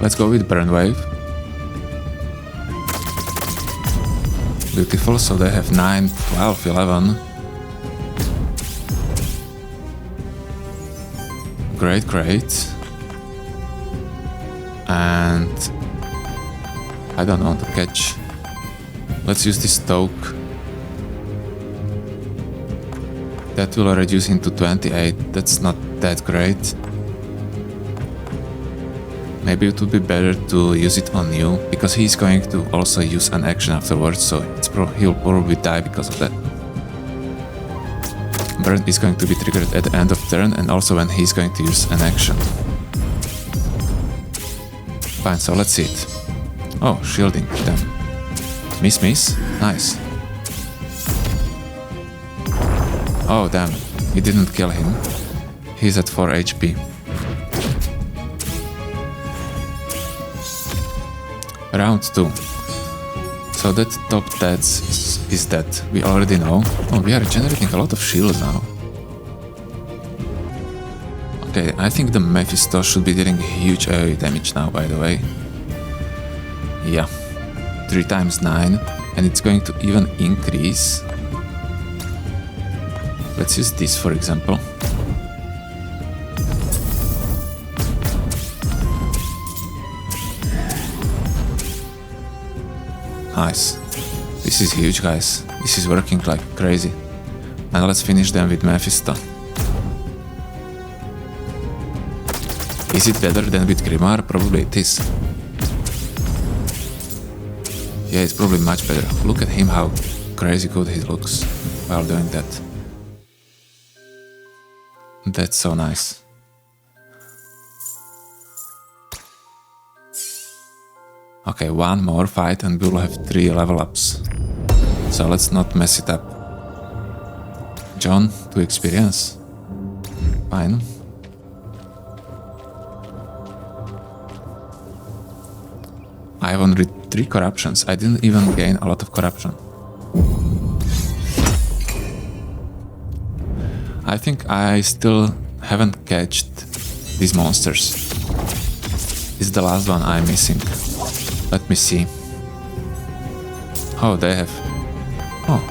Let's go with Burn Wave. Beautiful, so they have 9, 12, 11. Great, great. And I don't want to catch. Let's use this Stoke. That will reduce into 28. That's not that great. Maybe it would be better to use it on you, because he's going to also use an action afterwards, so he'll probably die because of that. Burn is going to be triggered at the end of turn, and also when he's going to use an action. Fine, so let's see it. Oh, shielding them. Miss, miss. Nice. Oh, damn. It didn't kill him. He's at 4 HP. Round 2. So that top tats is dead. We already know. Oh, we are generating a lot of shields now. Okay, I think the Mephisto should be dealing huge AoE damage now, by the way. Yeah. 3 times 9. And it's going to even increase. Let's use this, for example. Nice. This is huge, guys. This is working like crazy. And let's finish them with Mephisto. Is it better than with Grimoire? Probably it is. Yeah, it's probably much better. Look at him, how crazy good he looks while doing that. That's so nice. Okay, one more fight and we'll have 3 level ups. So let's not mess it up. John, to experience. Fine. I have only 3 corruptions. I didn't even gain a lot of corruption. I think I still haven't catched these monsters. This is the last one I'm missing. Let me see. Oh, they have... Oh,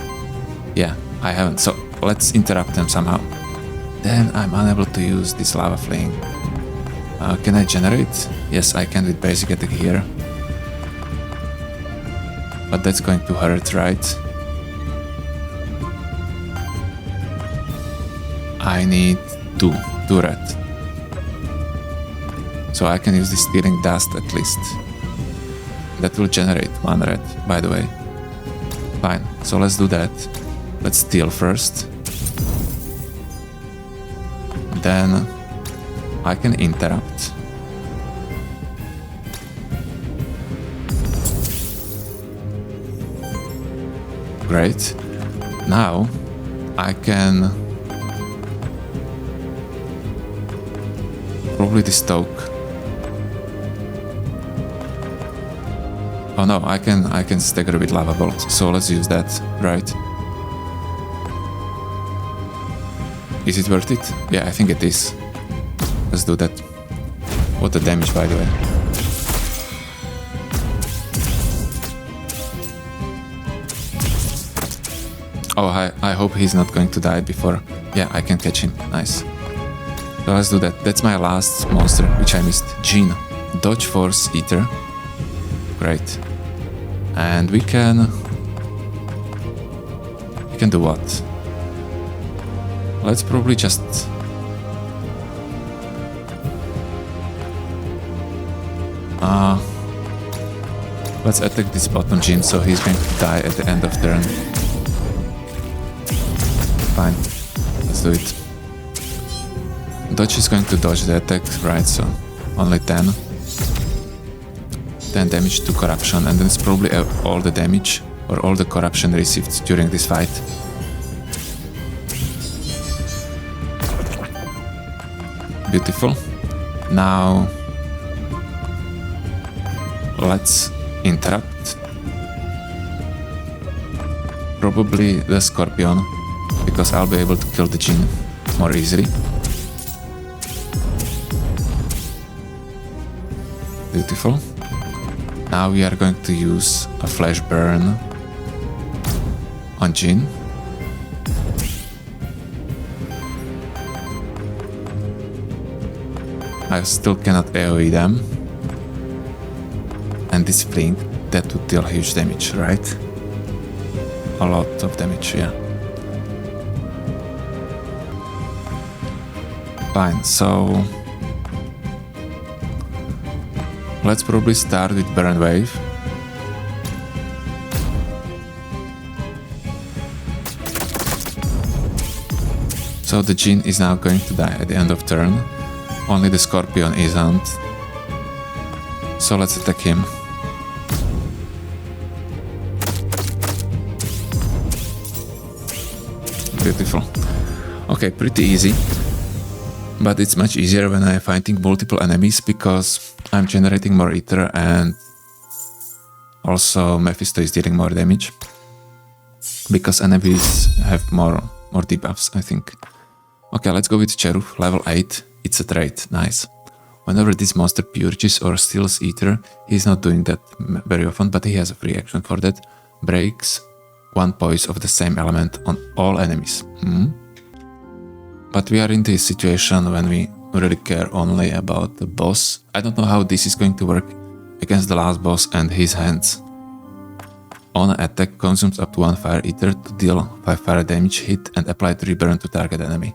yeah, I haven't. So let's interrupt them somehow. Then I'm unable to use this lava flame. Can I generate? Yes, I can with basic attack here. But that's going to hurt, right? I need 2 red. So I can use this stealing dust at least. That will generate 1 red, by the way. Fine, so let's do that. Let's steal first. Then I can interrupt. Great. Now I can probably the stoke. Oh no, I can stagger with lava bolt, so let's use that, right? Is it worth it? Yeah, I think it is. Let's do that. What a damage, by the way. Oh, I hope he's not going to die before. Yeah, I can catch him. Nice. So let's do that. That's my last monster, which I missed. Jean. Dodge Force Aether. Great. And we can do what? Let's probably just... let's attack this bottom Jean, so he's going to die at the end of turn. Fine. Let's do it. Dodge is going to dodge the attack, right, so only 10. 10 damage to corruption, and then it's probably all the damage or all the corruption received during this fight. Beautiful. Now let's interrupt. Probably the Scorpion, because I'll be able to kill the Jinn more easily. Beautiful. Now we are going to use a flash burn on Jinn. I still cannot AoE them. And this fling, that would deal huge damage, right? A lot of damage, yeah. Fine, so... let's probably start with Burn Wave. So the Jinn is now going to die at the end of turn. Only the Scorpion isn't. So let's attack him. Beautiful. Okay, pretty easy. But it's much easier when I'm fighting multiple enemies, because I'm generating more Aether and also Mephisto is dealing more damage. Because enemies have more debuffs, I think. Okay, let's go with Cherufe, level 8. It's a trait, nice. Whenever this monster purges or steals Aether, he's not doing that very often, but he has a free action for that. Breaks 1 poise of the same element on all enemies. But we are in this situation when we really care only about the boss. I don't know how this is going to work against the last boss and his hands. On attack, consumes up to 1 fire Aether to deal 5 fire damage, hit and apply the reburn to target enemy.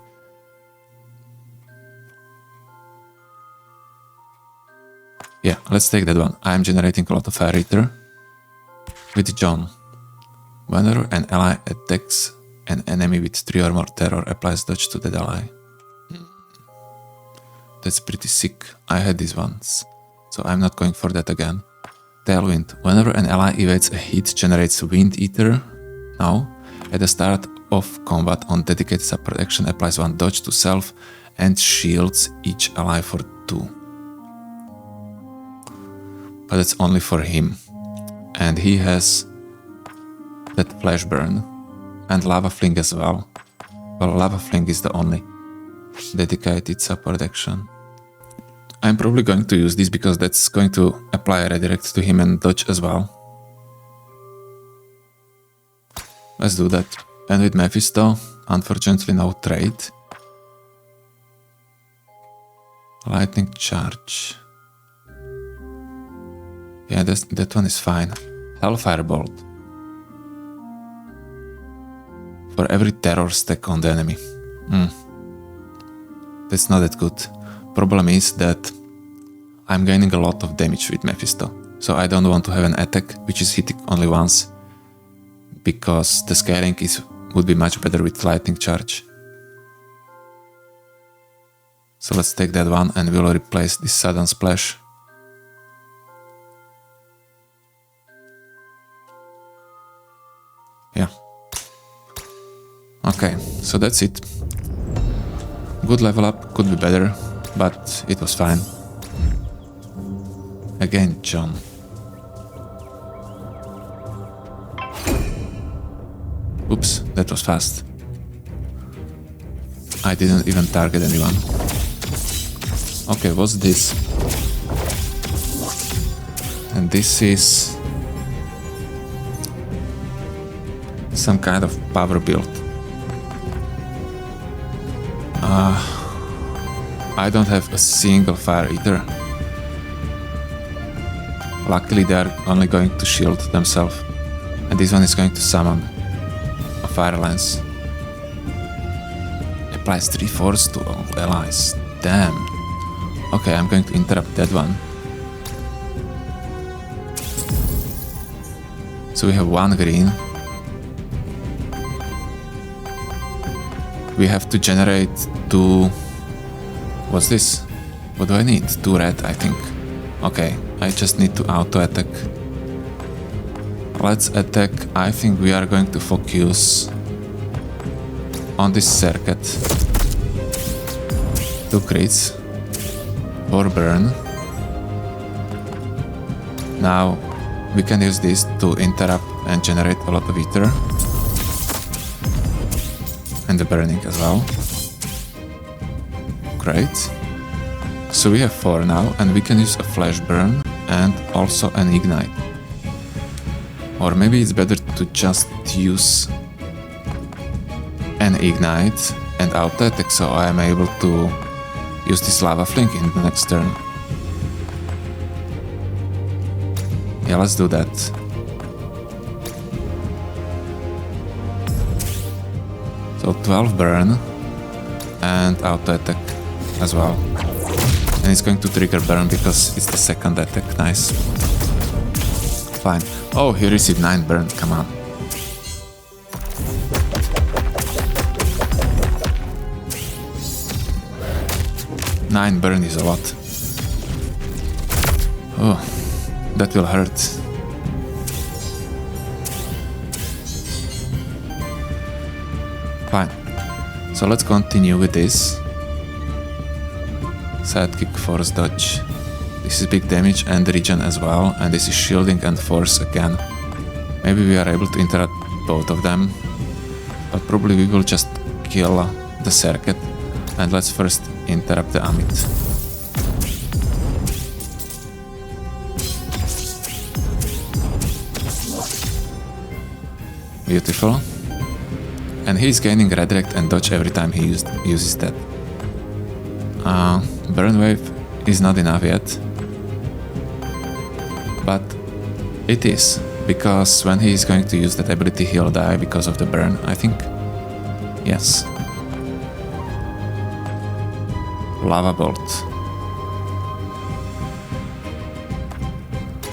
Yeah, let's take that one. I'm generating a lot of fire Aether. With John. Whenever an ally attacks an enemy with 3 or more terror, applies dodge to that ally. That's pretty sick. I had these once, so I'm not going for that again. Tailwind. Whenever an ally evades a hit, generates wind Aether. Now, at the start of combat on dedicated support action, applies 1 dodge to self and shields each ally for 2. But it's only for him. And he has that flash burn. And Lava Fling as well. Well, Lava Fling is the only dedicated support action. I'm probably going to use this because that's going to apply a redirect to him and dodge as well. Let's do that. And with Mephisto, unfortunately no trait. Lightning Charge. Yeah, that one is fine. Hellfire Bolt. For every terror stack on the enemy. That's not that good. Problem is that I'm gaining a lot of damage with Mephisto. So I don't want to have an attack which is hitting only once. Because the scaling would be much better with Lightning Charge. So let's take that one and we'll replace this Sudden Splash. Yeah. Okay, so that's it. Good level up, could be better. but it was fine. Again, John. Oops, that was fast. I didn't even target anyone. Okay, what's this? And this is some kind of power build. I don't have a single fire either. Luckily they are only going to shield themselves. And this one is going to summon a fire lance. Applies 3 force to all allies. Damn. Okay, I'm going to interrupt that one. So we have 1 green. We have to generate 2... What's this? What do I need? 2 red, I think. Okay, I just need to auto-attack. Let's attack. I think we are going to focus on this circuit. 2 crits. 4 burn. Now we can use this to interrupt and generate a lot of ether. And the burning as well. Great. So we have 4 now, and we can use a flash burn and also an ignite. Or maybe it's better to just use an ignite and auto attack, so I am able to use this lava fling in the next turn. Yeah, let's do that. So 12 burn and auto attack as well. And it's going to trigger burn because it's the second attack. Nice. Fine. Oh, he received 9 burn. Come on. Nine burn is a lot. Oh, that will hurt. Fine. So let's continue with this. Sidekick, force dodge. This is big damage and regen as well, and this is shielding and force again. Maybe we are able to interrupt both of them, but probably we will just kill the circuit. And let's first interrupt the Amit. Beautiful. And he's gaining redirect and dodge every time he uses that. Burn wave is not enough yet. But it is, because when he is going to use that ability he'll die because of the burn, I think. Yes. Lava bolt.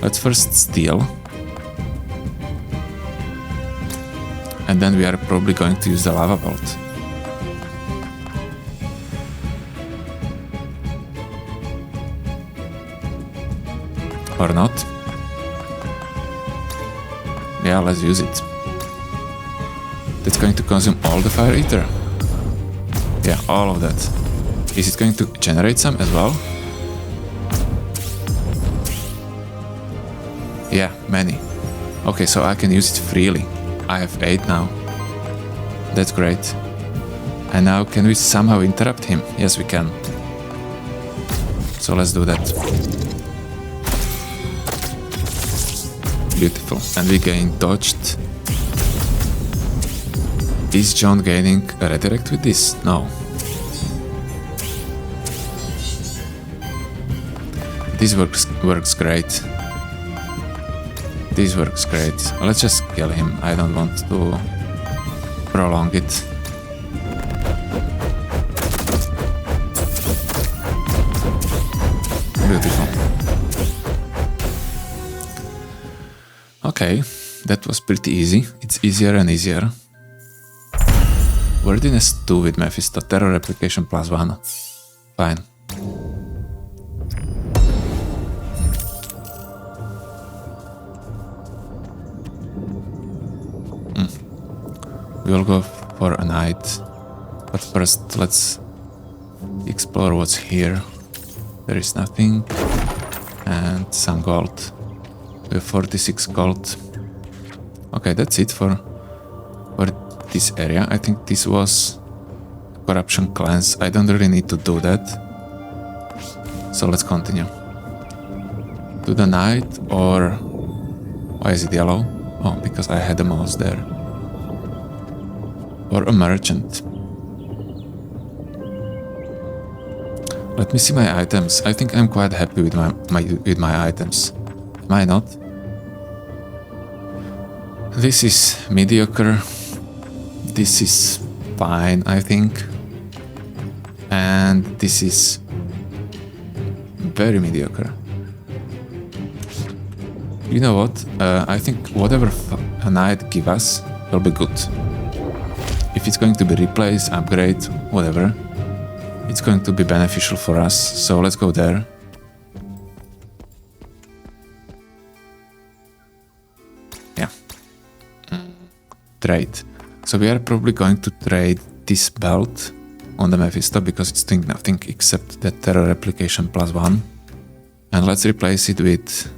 Let's first steal. And then we are probably going to use the lava bolt. Or not. Yeah, let's use it. That's going to consume all the fire ether. Yeah, all of that. Is it going to generate some as well? Yeah, many. Okay, so I can use it freely. I have 8 now. That's great. And now can we somehow interrupt him? Yes, we can. So let's do that. Beautiful. And we gain dodged. Is John gaining a redirect with this? No. This works great. This works great. Let's just kill him. I don't want to prolong it. Beautiful. Okay, that was pretty easy. It's easier and easier. Wordiness 2 with Mephisto. Terror replication +1. Fine. We'll go for a night, but first let's explore what's here. There is nothing. And some gold. We have 46 gold. Okay, that's it for this area. I think this was corruption cleanse. I don't really need to do that. So let's continue. To the knight, or why is it yellow? Oh, because I had a mouse there. Or a merchant. Let me see my items. I think I'm quite happy with my items. Am I not? This is mediocre. This is fine, I think. And this is very mediocre. You know what? I think whatever a knight give us will be good. If it's going to be replaced, upgrade, whatever, it's going to be beneficial for us. So let's go there. Yeah. Trade. So we are probably going to trade this belt on the Mephisto because it's doing nothing except the terror replication +1. And let's replace it with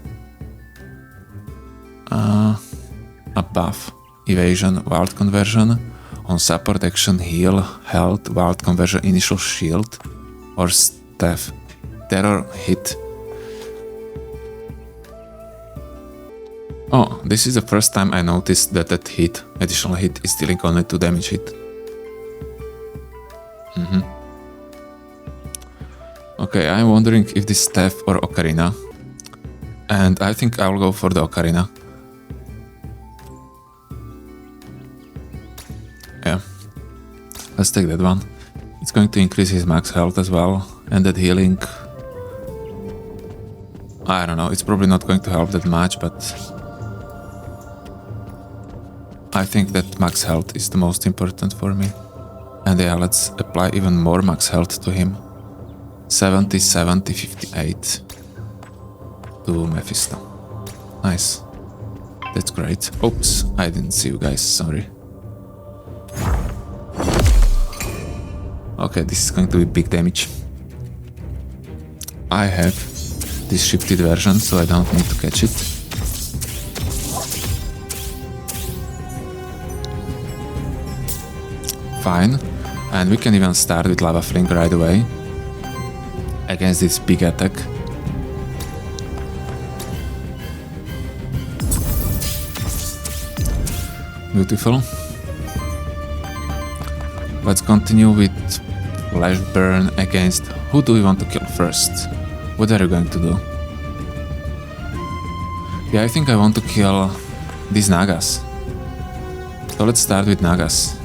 a buff. Evasion, wild conversion, on support action, heal, health, wild conversion, initial shield, or staff. Terror hit. Oh, this is the first time I noticed that hit, additional hit, is dealing only 2 damage hit. Okay, I'm wondering if this staff or ocarina. And I think I'll go for the ocarina. Yeah. Let's take that one. It's going to increase his max health as well. And that healing... I don't know, it's probably not going to help that much, but... I think that max health is the most important for me. And yeah, let's apply even more max health to him. 70, 70, 58 to Mephisto. Nice. That's great. Oops, I didn't see you guys, sorry. Okay, this is going to be big damage. I have this shifted version, so I don't need to catch it. Fine. And we can even start with Lava Fling right away. Against this big attack. Beautiful. Let's continue with Flash Burn against... Who do we want to kill first? What are you going to do? Yeah, I think I want to kill these Nagas. So let's start with Nagas.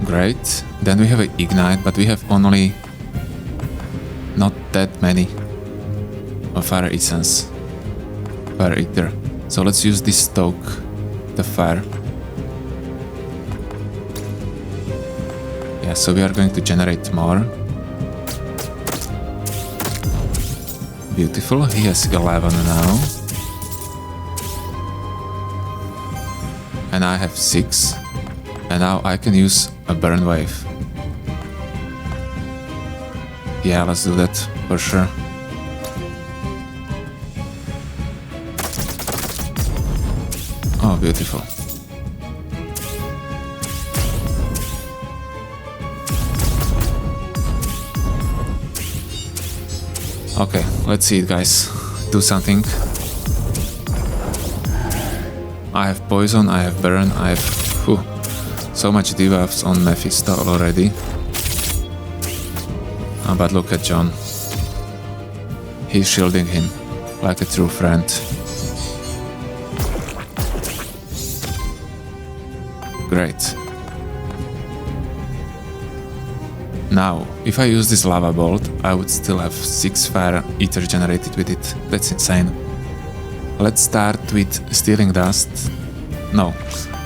Great. Then we have an Ignite, but we have only not that many of Fire Essence. Fire Ether. So let's use this stoke, the fire. Yeah, so we are going to generate more. Beautiful. He has 11 now. And I have 6. And now I can use a burn wave. Yeah, let's do that for sure. Oh, beautiful. Okay, let's see it, guys. Do something. I have poison, I have burn, I have... Whew, so much debuffs on Mephisto already. Oh, but look at John. He's shielding him like a true friend. Great. Now, if I use this lava bolt, I would still have 6 fire ether generated with it. That's insane. Let's start with stealing dust. No,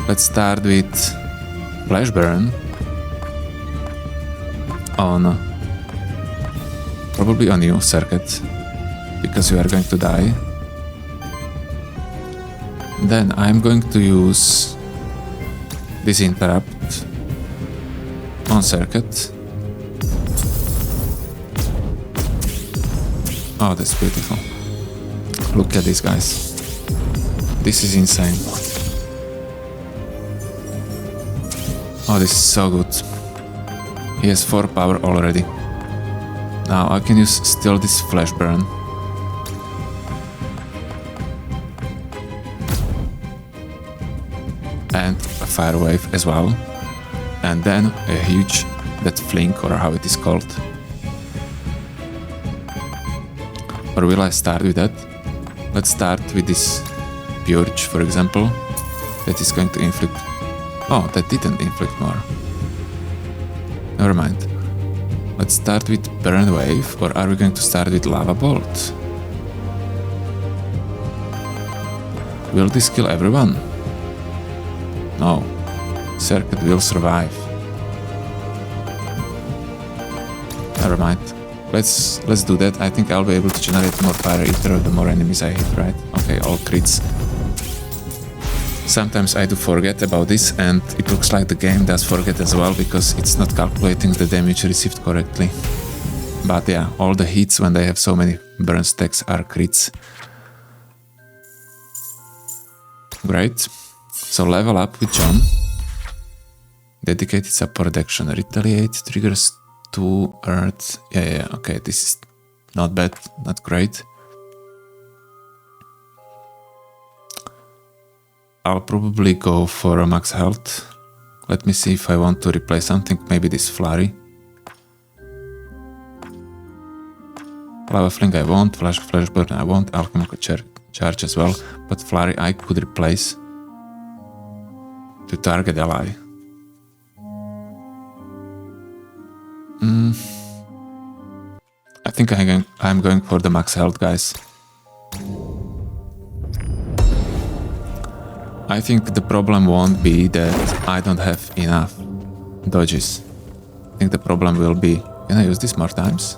let's start with flash burn on probably on you, circuit, because you are going to die. Then I'm going to use this interrupt on circuit. Oh, that's beautiful. Look at this, guys. This is insane. Oh, this is so good. He has 4 power already. Now I can use still this flash burn. And a fire wave as well. And then a huge that flink, or how it is called. Or will I start with that? Let's start with this Purge, for example. That is going to inflict... Oh, that didn't inflict more. Never mind. Let's start with Burn Wave, or are we going to start with Lava Bolt? Will this kill everyone? No. Circuit will survive. Never mind. Let's do that. I think I'll be able to generate more Fire Aether the more enemies I hit, right? Okay, all crits. Sometimes I do forget about this, and it looks like the game does forget as well, because it's not calculating the damage received correctly. But yeah, all the hits when they have so many burn stacks are crits. Great. So level up with John. Dedicated support action. Retaliate triggers 2 earth. Yeah, okay, this is not bad, not great. I'll probably go for a max health. Let me see if I want to replace something, maybe this flurry. Lava Fling I want, Flash Burn I want, Alchemical Charge as well, but flurry I could replace to target ally. I think I'm going for the max health, guys. I think the problem won't be that I don't have enough dodges. I think the problem will be... Can I use this more times?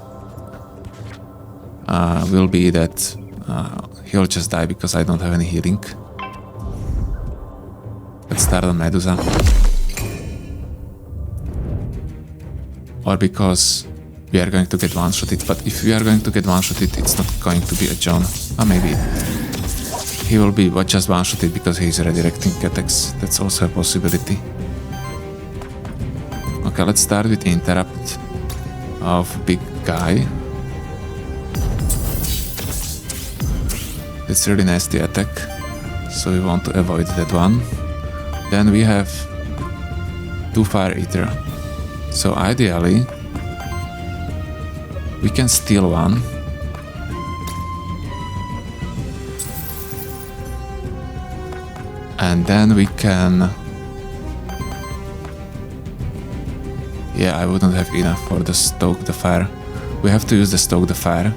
Will be that he'll just die because I don't have any healing. Let's start on Medusa. Or because we are going to get one-shotted, but if we are going to get one-shotted, it's not going to be a John. Or maybe he will be just one-shotted because he is redirecting attacks. That's also a possibility. Okay, let's start with interrupt of big guy. That's really nasty attack, so we want to avoid that one. Then we have 2 Fire Aether. So ideally, we can steal one. And then we can... Yeah, I wouldn't have enough for the Stoke the Fire. We have to use the Stoke the Fire.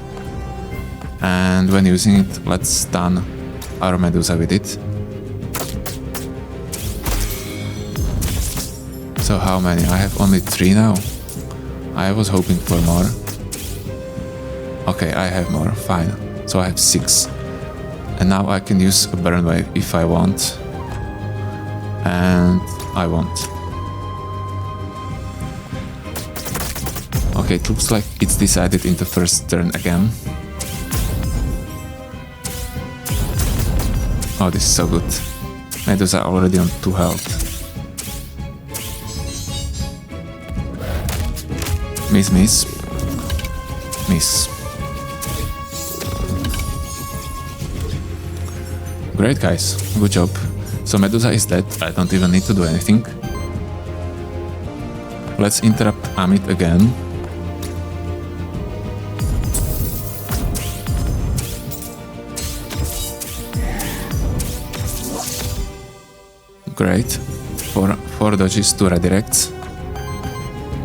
And when using it, let's stun our Medusa with it. So how many? I have only 3 now. I was hoping for more. Okay, I have more, fine. So I have 6. And now I can use a Burn Wave if I want. And I won't. Okay, it looks like it's decided in the first turn again. Oh, this is so good. Medusa already on 2 health. Miss, miss. Miss. Great, guys. Good job. So Medusa is dead. I don't even need to do anything. Let's interrupt Amit again. Great. 4 dodges, 2 redirects.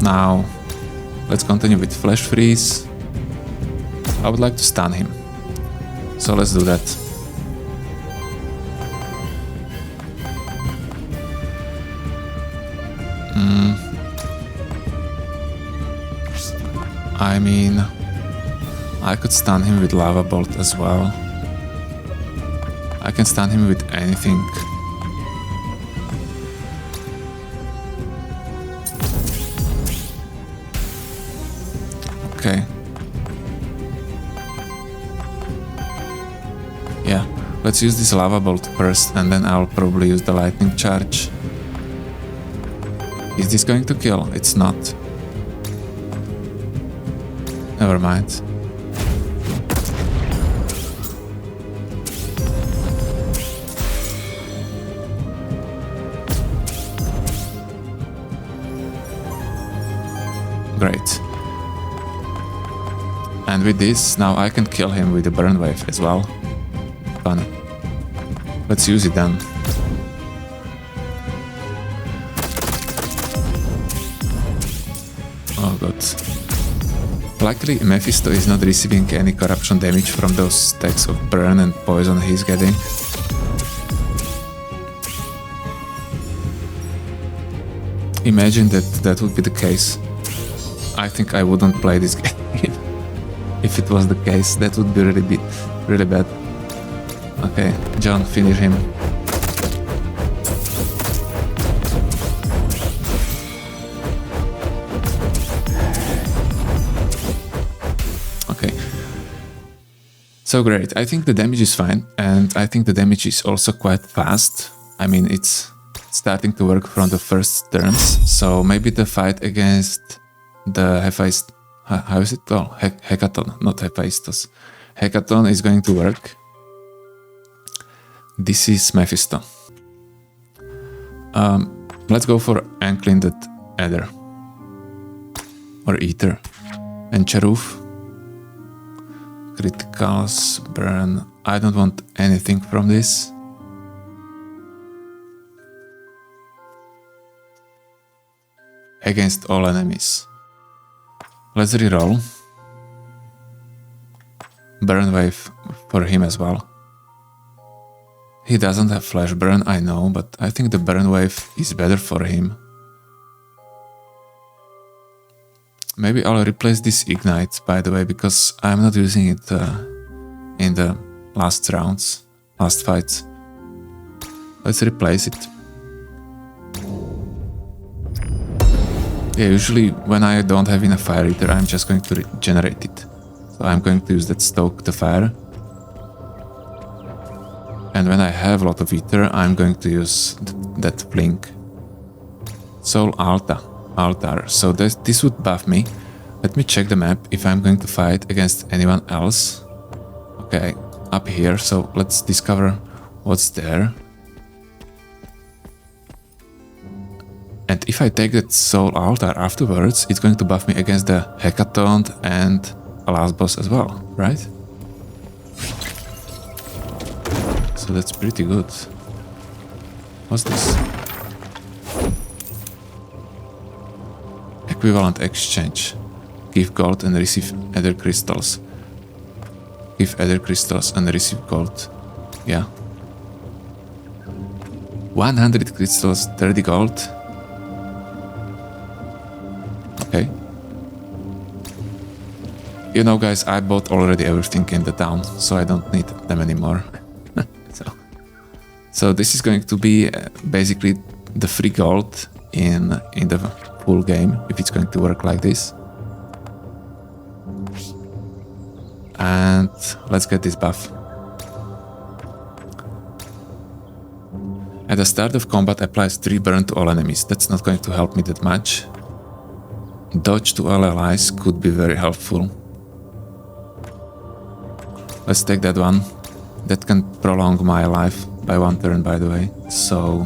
Now, let's continue with Flash Freeze. I would like to stun him. So let's do that. I mean, I could stun him with Lava Bolt as well. I can stun him with anything. Yeah, let's use this lava bolt first, and then I'll probably use the lightning charge. Is this going to kill? It's not. Never mind. Great. And with this, now I can kill him with the burn wave as well. Fun. Let's use it then. Oh god. Luckily, Mephisto is not receiving any corruption damage from those stacks of burn and poison he's getting. Imagine that would be the case. I think I wouldn't play this game. If it was the case, that would be really bad. Okay, John, finish him. Okay. So great, I think the damage is fine, and I think the damage is also quite fast. I mean, it's starting to work from the first turns, so maybe the fight against the Hephaist, how is it called? Hecaton, not Hephaistos. Hecaton is going to work. This is Mephisto. Let's go for Uncleaned Aether. Or Aether. And Cherufe. Criticals, burn. I don't want anything from this. Against all enemies. Let's reroll. Burn wave for him as well. He doesn't have flash burn, I know, but I think the burn wave is better for him. Maybe I'll replace this ignite, by the way, because I'm not using it in the last rounds, last fights. Let's replace it. Yeah, usually when I don't have enough fire eater, I'm just going to regenerate it. So I'm going to use that stoke the fire. And when I have a lot of ether, I'm going to use that blink. Soul altar. So this would buff me. Let me check the map if I'm going to fight against anyone else. Okay, up here, so let's discover what's there. And if I take that soul altar afterwards, it's going to buff me against the Hecaton and a last boss as well, right? So that's pretty good. What's this? Equivalent exchange. Give gold and receive Aether crystals. Give Aether crystals and receive gold. Yeah. 100 crystals, 30 gold. Okay. You know, guys, I bought already everything in the town, so I don't need them anymore. So this is going to be basically the free gold in the full game, if it's going to work like this. And let's get this buff. At the start of combat, applies 3 burn to all enemies. That's not going to help me that much. Dodge to all allies could be very helpful. Let's take that one. That can prolong my life by 1 turn, by the way. So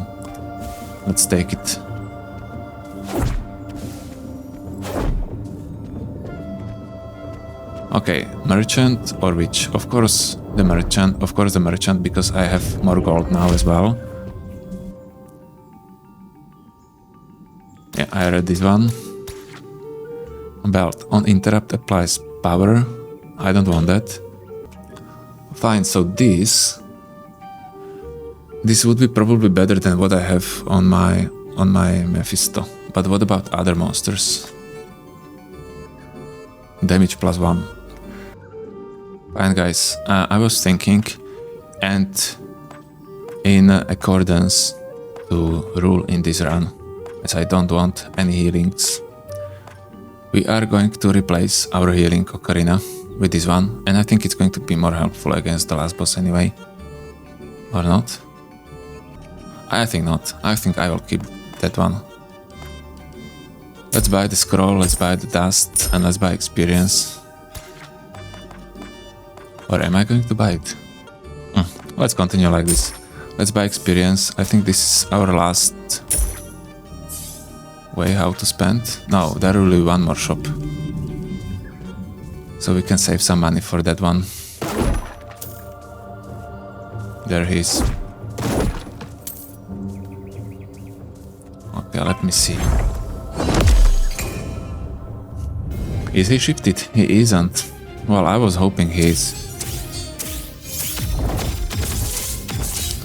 let's take it. Okay, merchant or witch? Of course the merchant, because I have more gold now as well. Yeah, I read this one. Belt. On interrupt applies power. I don't want that. Fine, so this would be probably better than what I have on my Mephisto. But what about other monsters? Damage +1. Fine, guys. I was thinking, and in accordance to rule in this run, as I don't want any healings, we are going to replace our healing Ocarina with this one, and I think it's going to be more helpful against the last boss anyway. Or not? I think not. I think I will keep that one. Let's buy the scroll, let's buy the dust, and let's buy experience. Or am I going to buy it? Let's continue like this. Let's buy experience. I think this is our last way how to spend. No, there will be one more shop. So we can save some money for that one. There he is. Okay, let me see. Is he shifted? He isn't. Well, I was hoping he is.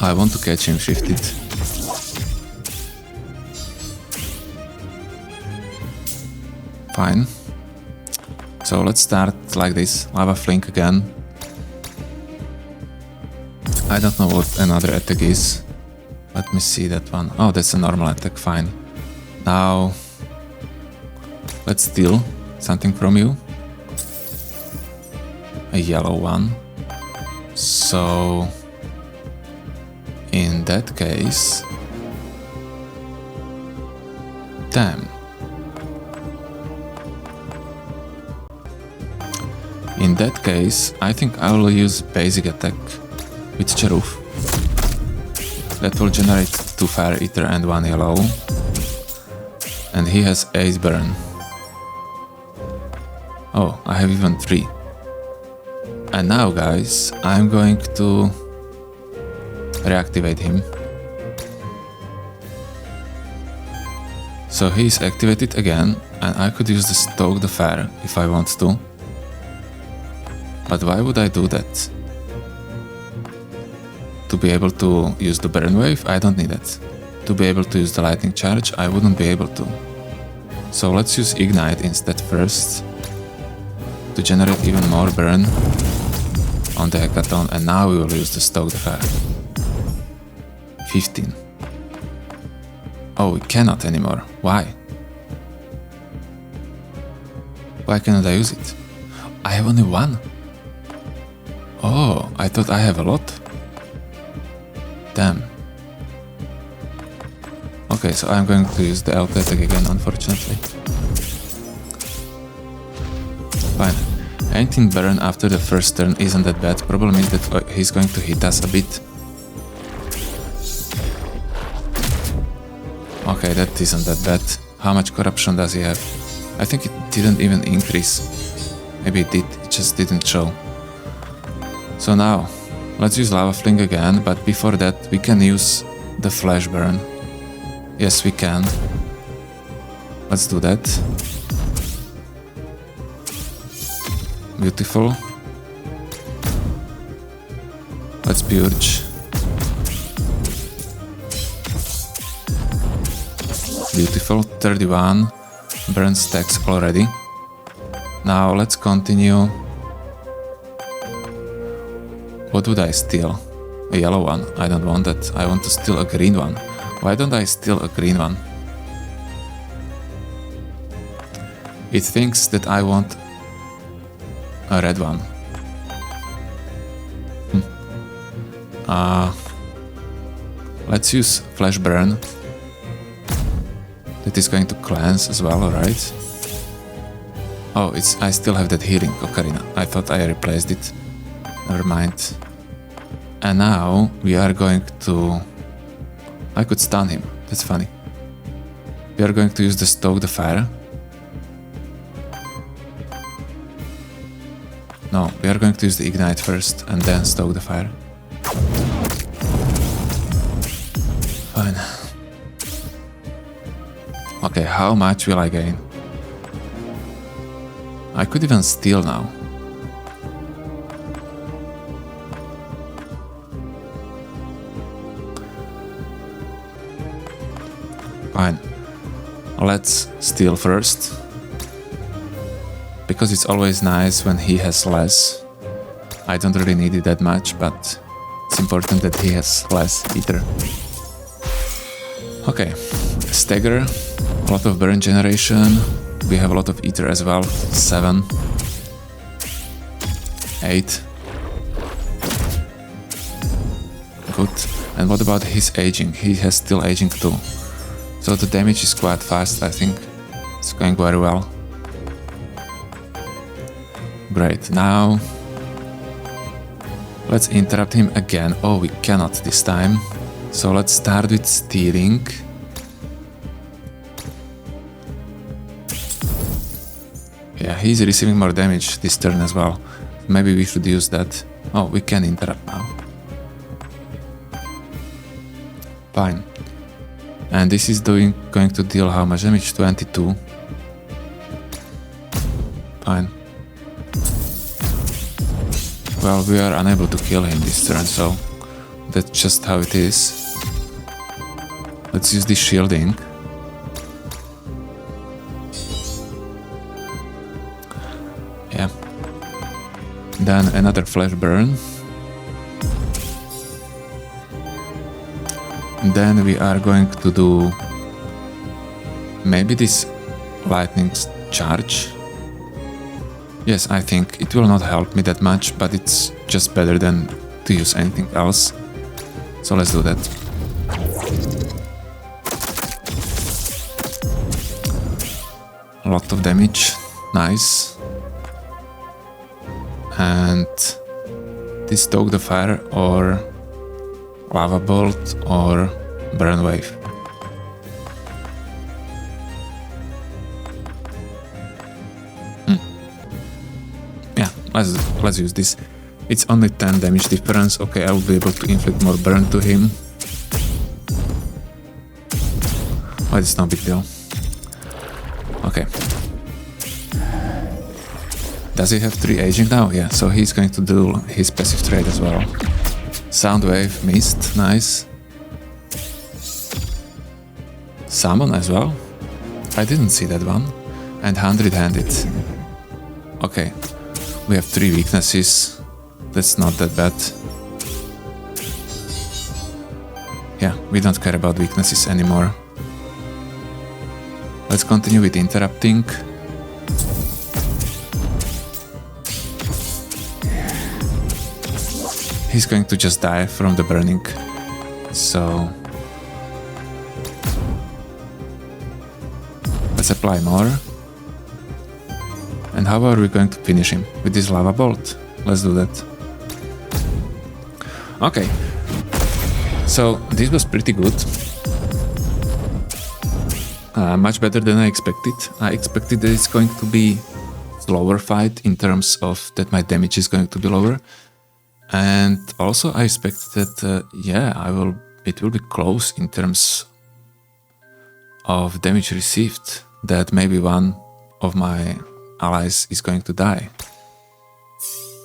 I want to catch him shifted. Fine. So let's start like this. Lava Flink again. I don't know what another attack is. Let me see that one. Oh, that's a normal attack, fine. Now, let's steal something from you. A yellow one. So, in that case... Damn. In that case, I think I will use basic attack with Cherufe. That will generate 2 fire ether and 1 yellow. And he has Ace Burn. Oh, I have even 3. And now, guys, I'm going to reactivate him. So he's activated again, and I could use the Stoke the Fire if I want to. But why would I do that? To be able to use the Burn Wave, I don't need it. To be able to use the Lightning Charge, I wouldn't be able to. So let's use Ignite instead first, to generate even more burn on the Hackathon, and now we will use the Stoke the Fire. 15. Oh, we cannot anymore. Why? Why cannot I use it? I have only 1. Oh, I thought I have a lot. Damn. Okay, so I'm going to use the auto attack again, unfortunately. Fine. 18 burn after the first turn isn't that bad. Problem is that he's going to hit us a bit. Okay, that isn't that bad. How much corruption does he have? I think it didn't even increase. Maybe it did, it just didn't show. So now, let's use Lava Fling again, but before that we can use the Flash Burn. Yes, we can. Let's do that. Beautiful. Let's purge. Beautiful. 31 burn stacks already. Now let's continue. What would I steal? A yellow one. I don't want that. I want to steal a green one. Why don't I steal a green one? It thinks that I want a red one. Let's use Flash Burn. That is going to cleanse as well, alright? Oh, I still have that healing Ocarina. I thought I replaced it. Never mind. And now we are going to... I could stun him. That's funny. We are going to use the Stoke the Fire. No, we are going to use the Ignite first and then Stoke the Fire. Fine. Okay, how much will I gain? I could even steal now. Fine. Let's steal first. Because it's always nice when he has less. I don't really need it that much, but it's important that he has less ether. Okay, stagger, a lot of burn generation, we have a lot of ether as well, 7, 8, good. And what about his aging? He has still aging too. So the damage is quite fast, I think. It's going very well. Great, now let's interrupt him again. Oh, we cannot this time. So let's start with stealing. Yeah, he's receiving more damage this turn as well. Maybe we should use that. Oh, we can interrupt now. Fine. And this is going to deal how much damage? 22. Fine. Well, we are unable to kill him this turn, so that's just how it is. Let's use this shielding. Yeah. Then another flash burn. Then we are going to do maybe this lightning charge. Yes, I think it will not help me that much, but it's just better than to use anything else. So let's do that. A lot of damage, nice. And this stoke the fire or lava bolt or burn wave. Yeah, let's use this. It's only 10 damage difference. Okay, I will be able to inflict more burn to him. But it's no big deal. Okay. Does he have 3 aging now? Yeah, so he's going to do his passive trait as well. Sound wave, mist, nice. Summon as well. I didn't see that one. And 100-handed. Okay, we have 3 weaknesses. That's not that bad. Yeah, we don't care about weaknesses anymore. Let's continue with interrupting. He's going to just die from the burning. So let's apply more. And how are we going to finish him? With this lava bolt. Let's do that. Okay. So this was pretty good. Much better than I expected. I expected that it's going to be slower fight in terms of that my damage is going to be lower. And also I expected that, yeah, it will be close in terms of damage received, that maybe one of my allies is going to die.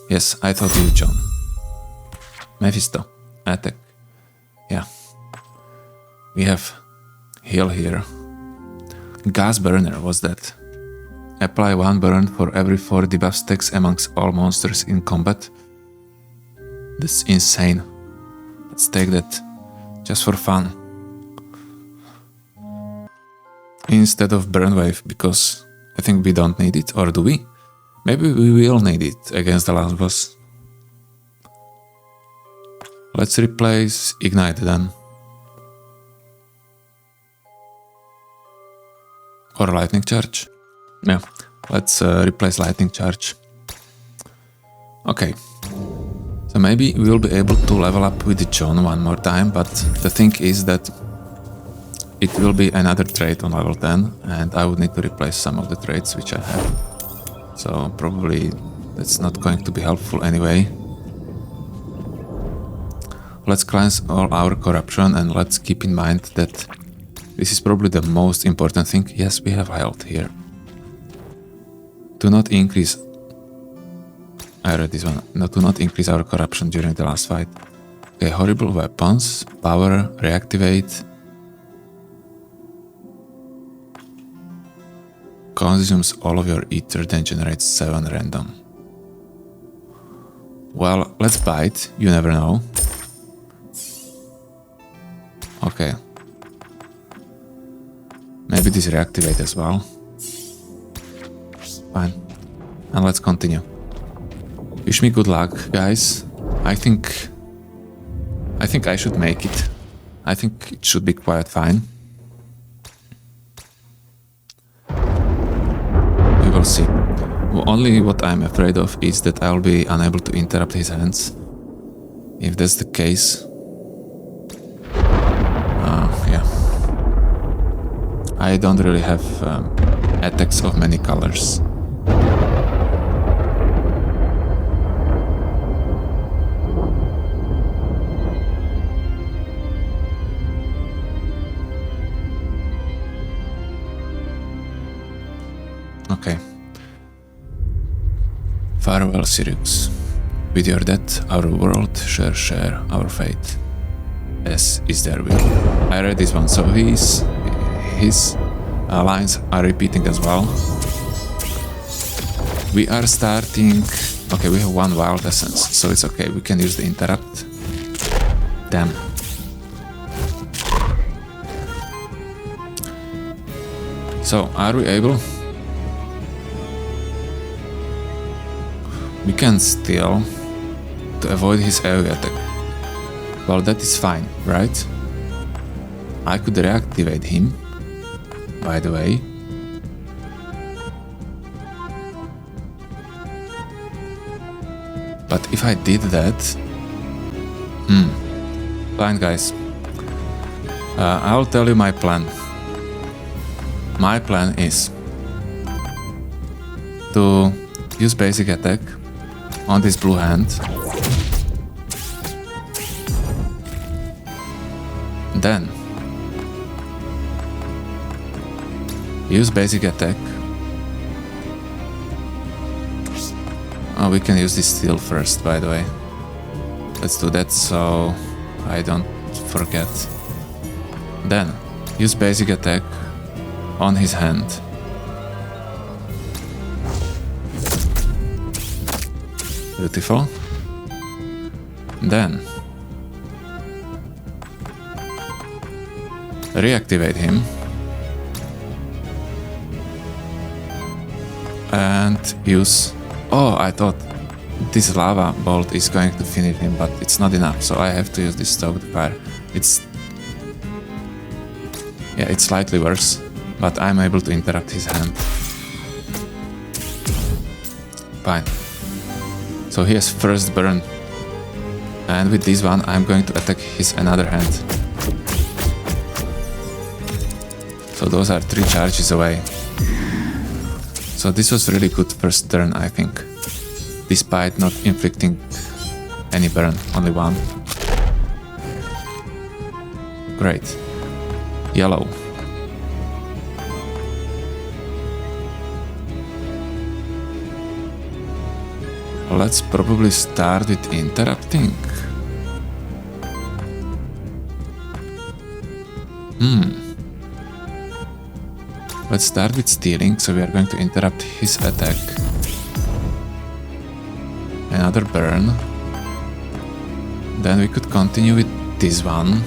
Yes, I thought you, John. Mephisto, attack. Yeah. We have heal here. Gas burner, what's that? Apply 1 burn for every 4 debuff stacks amongst all monsters in combat. That's insane. Let's take that just for fun. Instead of burn wave, because I think we don't need it, or do we? Maybe we will need it against the last boss. Let's replace ignite then. Or lightning charge. Yeah, let's replace lightning charge. Okay. So maybe we will be able to level up with John one more time, but the thing is that it will be another trait on level 10, and I would need to replace some of the traits which I have. So probably that's not going to be helpful anyway. Let's cleanse all our corruption, and let's keep in mind that this is probably the most important thing. Yes, we have health here. Do not increase... I read this one. No, do not increase our corruption during the last fight. Okay, horrible weapons. Power, reactivate. Consumes all of your ether, then generates 7 random. Well, let's buy it. You never know. Okay. Maybe this reactivate as well. Fine. And let's continue. Wish me good luck, guys. I think I think I should make it. I think it should be quite fine. We will see. Only what I'm afraid of is that I'll be unable to interrupt his hands. If that's the case... yeah. I don't really have attacks of many colors. Okay. Farewell, Sirius. With your death, our world shall share our fate, as is their will. I read this one, so his lines are repeating as well. We are starting... Okay, we have one wild essence, so it's okay, we can use the interrupt. Damn. So, are we able? We can steal to avoid his AoE attack. Well, that is fine, right? I could reactivate him, by the way. But if I did that... Fine, guys. I'll tell you my plan. My plan is to use basic attack on this blue hand. Then use basic attack. Oh, we can use this steel first, by the way. Let's do that so I don't forget. Then use basic attack on his hand. Beautiful. Then reactivate him and use... Oh, I thought this lava bolt is going to finish him, but it's not enough, so I have to use this stoked fire. It's... yeah, it's slightly worse, but I'm able to interrupt his hand. Fine. So he has first burn, and with this one I'm going to attack his another hand. So those are 3 charges away. So this was really good first turn, I think, despite not inflicting any burn, only one. Great. Yellow. Let's probably start with interrupting. Let's start with stealing, so we are going to interrupt his attack. Another burn. Then we could continue with this one.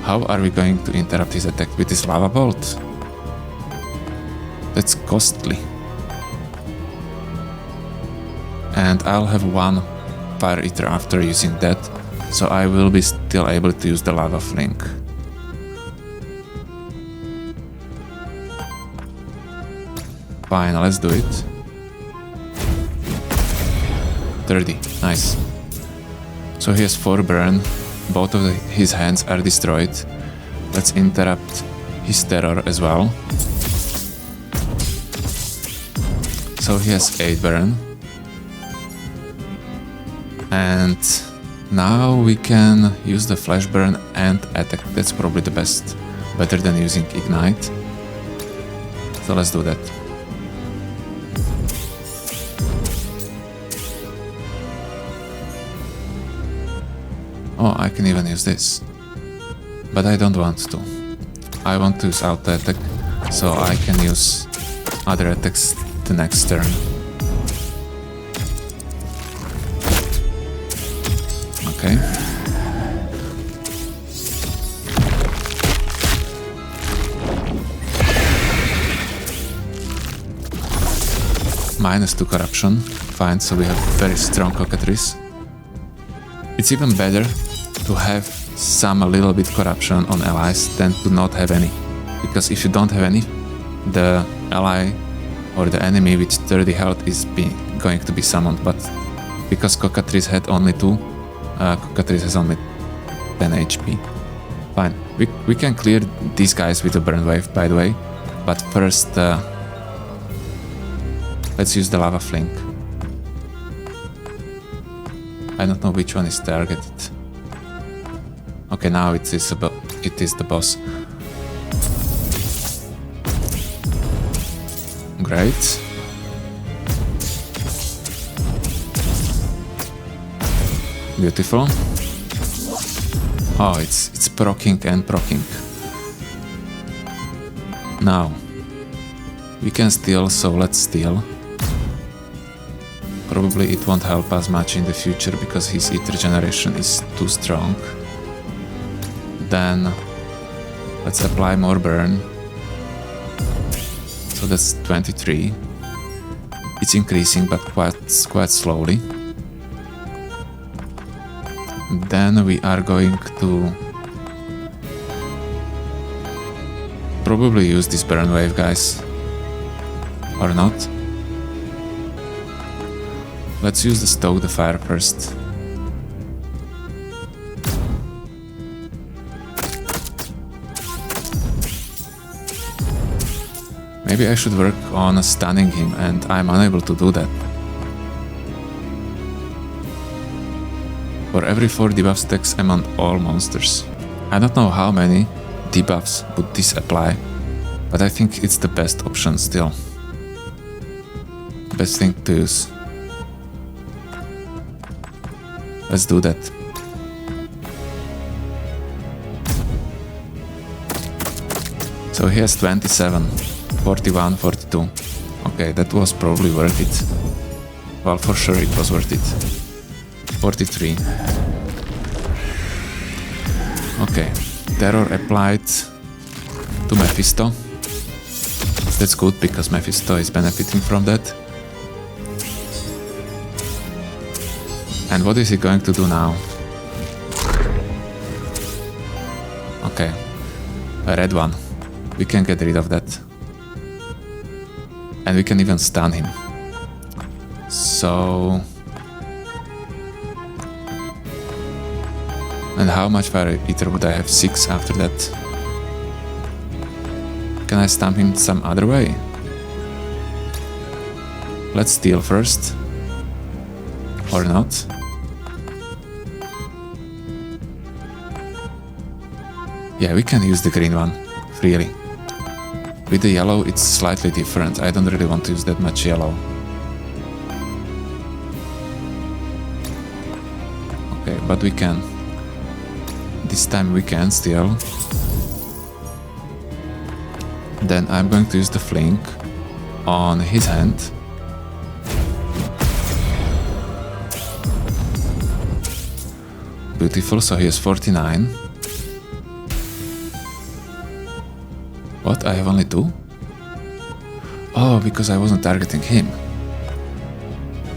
How are we going to interrupt his attack? With this lava bolt? That's costly. And I'll have one fire eater after using that, so I will be still able to use the lava fling. Fine, let's do it. 30, nice. So he has 4 burn, both of his hands are destroyed. Let's interrupt his terror as well. So he has 8 burn. And now we can use the flash burn and attack. That's probably the best, better than using ignite. So let's do that. Oh, I can even use this. But I don't want to. I want to use auto attack, so I can use other attacks the next turn. Okay. -2 corruption. Fine, so we have very strong Cockatrice. It's even better to have some a little bit corruption on allies than to not have any. Because if you don't have any, the ally or the enemy with 30 health is going to be summoned, but because Cockatrice had only 2, Cockatrice has only 10 HP. Fine, we can clear these guys with a burn wave, by the way, but first let's use the lava fling. I don't know which one is targeted. Okay, now it is the boss. Great. Beautiful. Oh, it's proccing and proccing. Now we can steal, so let's steal. Probably it won't help us much in the future because his Aether generation is too strong. Then let's apply more burn. So that's 23. It's increasing, but quite slowly. Then we are going to probably use this burn wave, guys. Or not. Let's use the stoke the fire first. Maybe I should work on stunning him, and I'm unable to do that. For every 4 debuff stacks among all monsters. I don't know how many debuffs would this apply, but I think it's the best option still. Best thing to use. Let's do that. So he has 27, 41, 42. Okay, that was probably worth it. Well, for sure it was worth it. 43. Okay, terror applied to Mephisto. That's good because Mephisto is benefiting from that. And what is he going to do now? Okay, a red one. We can get rid of that. And we can even stun him. So... And how much fire Aether would I have? 6 after that. Can I stamp him some other way? Let's steal first. Or not. Yeah, we can use the green one, freely. With the yellow it's slightly different, I don't really want to use that much yellow. Okay, but we can. This time we can steal. Then I'm going to use the fling on his hand. Beautiful, so he has 49. What? I have only 2? Oh, because I wasn't targeting him.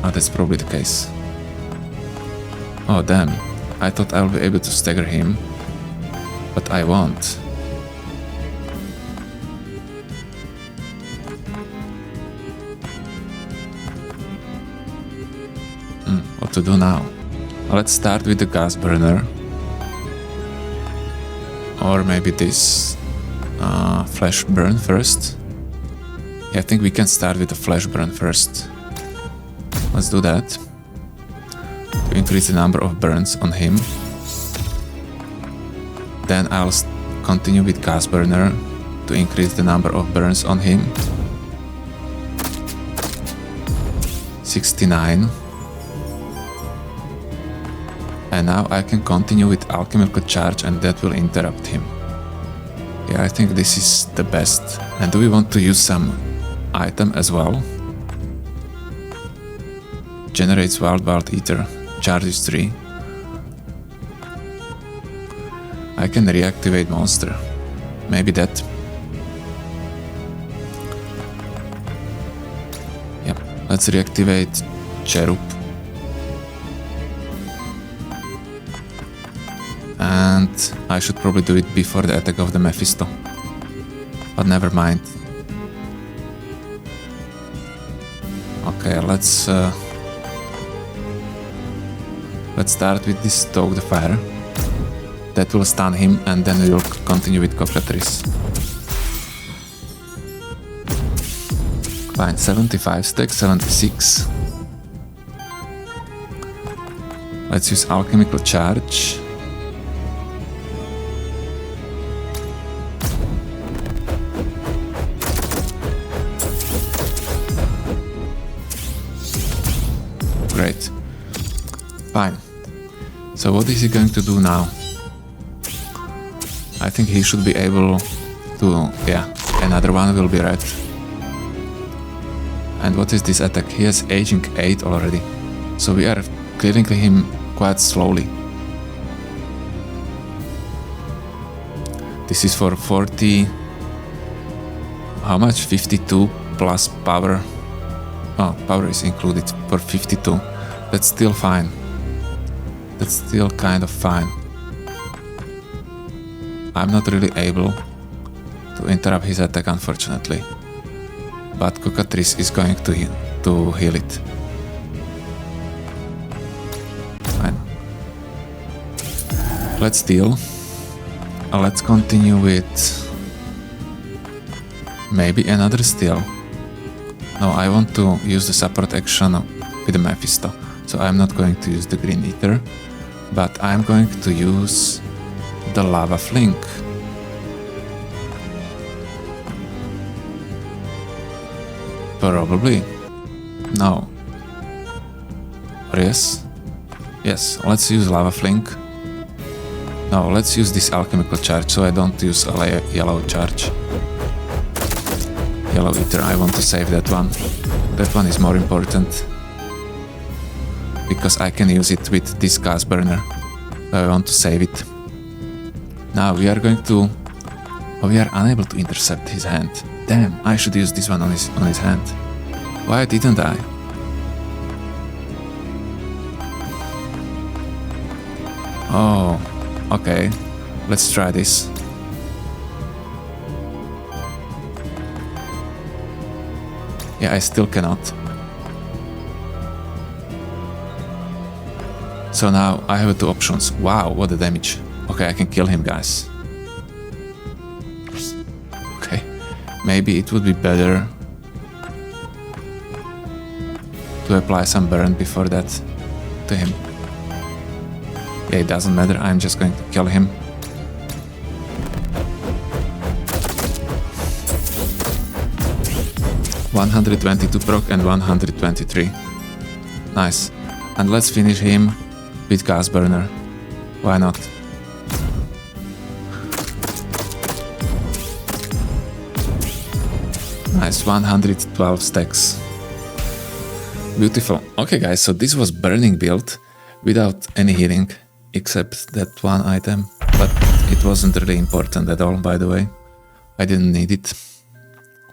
Oh, that's probably the case. Oh, damn. I thought I'll be able to stagger him, but I won't. What to do now? Let's start with the gas burner. Or maybe this flash burn first. Yeah, I think we can start with the flash burn first. Let's do that. To increase the number of burns on him. Then I'll continue with gas burner to increase the number of burns on him. 69. And now I can continue with alchemical charge and that will interrupt him. Yeah, I think this is the best. And do we want to use some item as well? Generates wild Aether, charges 3. I can reactivate monster. Maybe that. Yep, let's reactivate Cherufe. and I should probably do it before the attack of the Mephisto. But never mind. Okay, let's start with this Stoke the Fire. That will stun him, and then we will continue with Cockatrice. Fine, 75 stacks, 76. Let's use Alchemical Charge. Great. Fine. So what is he going to do now? I think he should be able to... yeah, another one will be red. And what is this attack? He has aging 8 already. So we are clearing him quite slowly. This is for 40... how much? 52 plus power. Oh, power is included for 52. That's still fine. That's still kind of fine. I'm not really able to interrupt his attack, unfortunately. But Cockatrice is going to heal it. Fine. Let's deal. Let's continue with maybe another steal. No, I want to use the support action with the Mephisto. So I'm not going to use the Green Ether, but I'm going to use the Lava Flink. Probably. No. Or yes? Yes, let's use Lava Flink. No, let's use this Alchemical Charge, so I don't use a yellow charge. Yellow Ether, I want to save that one. That one is more important. Because I can use it with this Gas Burner. So I want to save it. Now we are going to... oh, we are unable to intercept his hand. Damn, I should use this one on his hand. Why didn't I? Oh, okay. Let's try this. Yeah, I still cannot. So now I have two options. Wow, what a damage. Okay, I can kill him, guys. Okay, maybe it would be better to apply some burn before that to him. Yeah, it doesn't matter, I'm just going to kill him. ...122 proc and 123. Nice. And let's finish him with Gas Burner. Why not? Nice, 112 stacks. Beautiful. Okay guys, so this was burning build without any healing except that one item, but it wasn't really important at all, by the way. I didn't need it.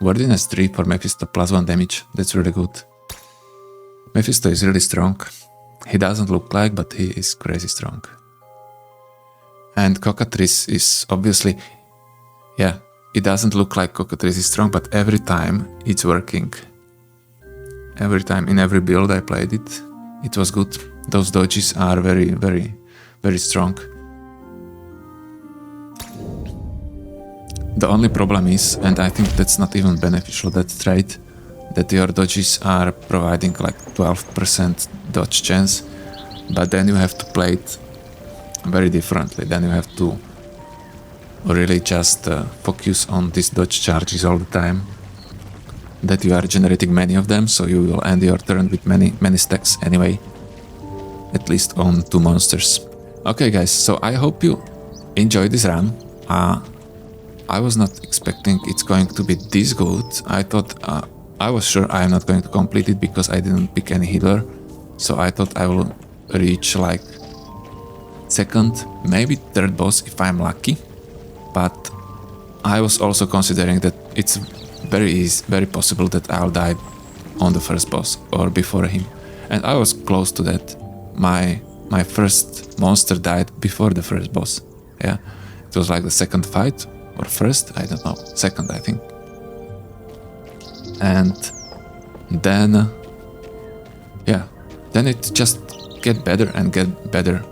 Wordiness 3 for Mephisto plus 1 damage, that's really good. Mephisto is really strong. He doesn't look like, but he is crazy strong. And Cockatrice is obviously... yeah, it doesn't look like Cockatrice is strong, but every time it's working. Every time, in every build I played it, it was good. Those dodges are very, very, very strong. The only problem is, and I think that's not even beneficial, that trait, that your dodges are providing like 12% dodge chance, but then you have to play it very differently. Then you have to really just focus on these dodge charges all the time. That you are generating many of them, so you will end your turn with many stacks anyway. At least on 2 monsters. Okay guys, so I hope you enjoyed this run. I was not expecting it's going to be this good. I thought, I was sure I am not going to complete it because I didn't pick any healer. So I thought I will reach like second, maybe third boss if I'm lucky. But I was also considering that it's very possible that I'll die on the first boss or before him. And I was close to that. My my first monster died before the first boss. Yeah, it was like the second fight, or first, I don't know, second I think. And then, yeah, then it just get better and get better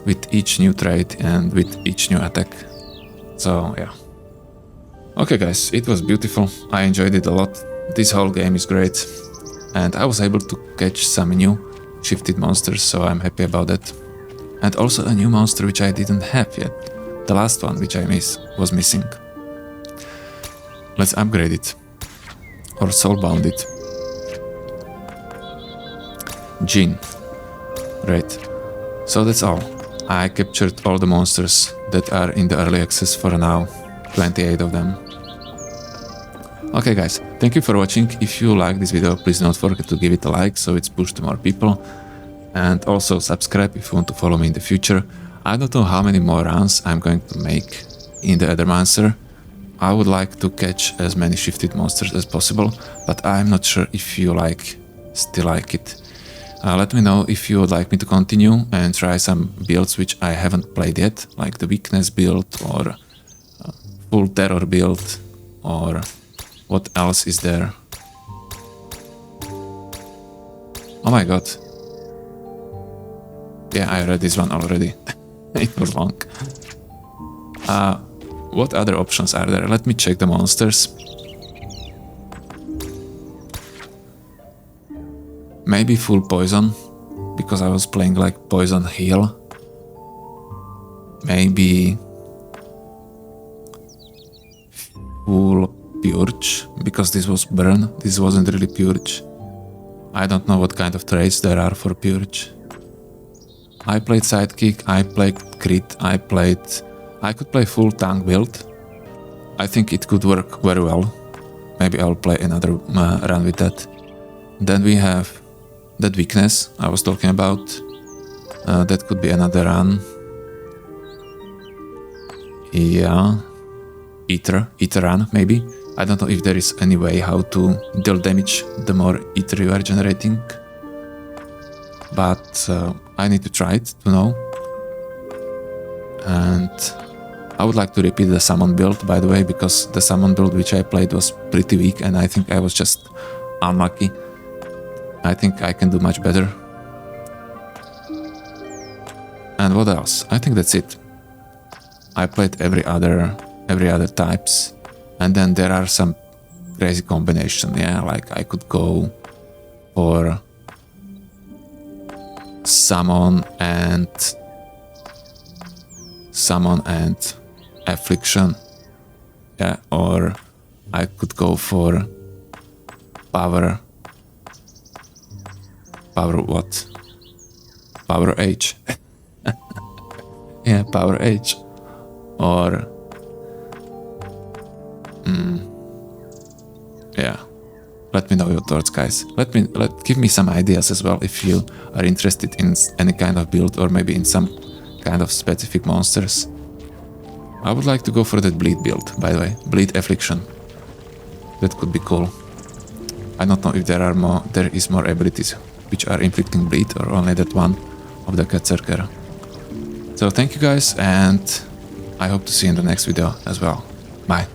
with each new trait and with each new attack. So yeah. Okay guys, it was beautiful, I enjoyed it a lot, this whole game is great, and I was able to catch some new shifted monsters, so I'm happy about that. And also a new monster which I didn't have yet, the last one which I was missing. Let's upgrade it, or soulbound it. Jin. Great. So that's all. I captured all the monsters that are in the early access for now, 28 of them. Okay guys, thank you for watching. If you like this video, please don't forget to give it a like so it's pushed to more people. And also subscribe if you want to follow me in the future. I don't know how many more runs I'm going to make in the Aethermancer. I would like to catch as many shifted monsters as possible, but I'm not sure if you still like it. Let me know if you would like me to continue and try some builds which I haven't played yet, like the weakness build or full terror build, or what else is there? Oh my god. Yeah, I read this one already. It was long. What other options are there? Let me check the monsters. Maybe full poison, because I was playing like poison heal. Maybe full purge, because this was burn, this wasn't really purge. I don't know what kind of traits there are for purge. I played sidekick, I played crit, I could play full tank build. I think it could work very well. Maybe I'll play another run with that. Then we have that weakness I was talking about. That could be another run. Yeah. Aether run, maybe. I don't know if there is any way how to deal damage the more Aether you are generating. But I need to try it to know. And I would like to repeat the summon build, by the way, because the summon build which I played was pretty weak and I think I was just unlucky. I think I can do much better. And what else? I think that's it. I played every other types, and then there are some crazy combination. Yeah, like I could go for summon and affliction. Yeah, or I could go for power. Power what? Power H. Yeah, power H. Or yeah. Let me know your thoughts, guys. Give me some ideas as well if you are interested in any kind of build or maybe in some kind of specific monsters. I would like to go for that bleed build, by the way. Bleed affliction. That could be cool. I don't know if there is more abilities which are inflicting bleed or only that one of the Berserker. So thank you guys, and I hope to see you in the next video as well. Bye.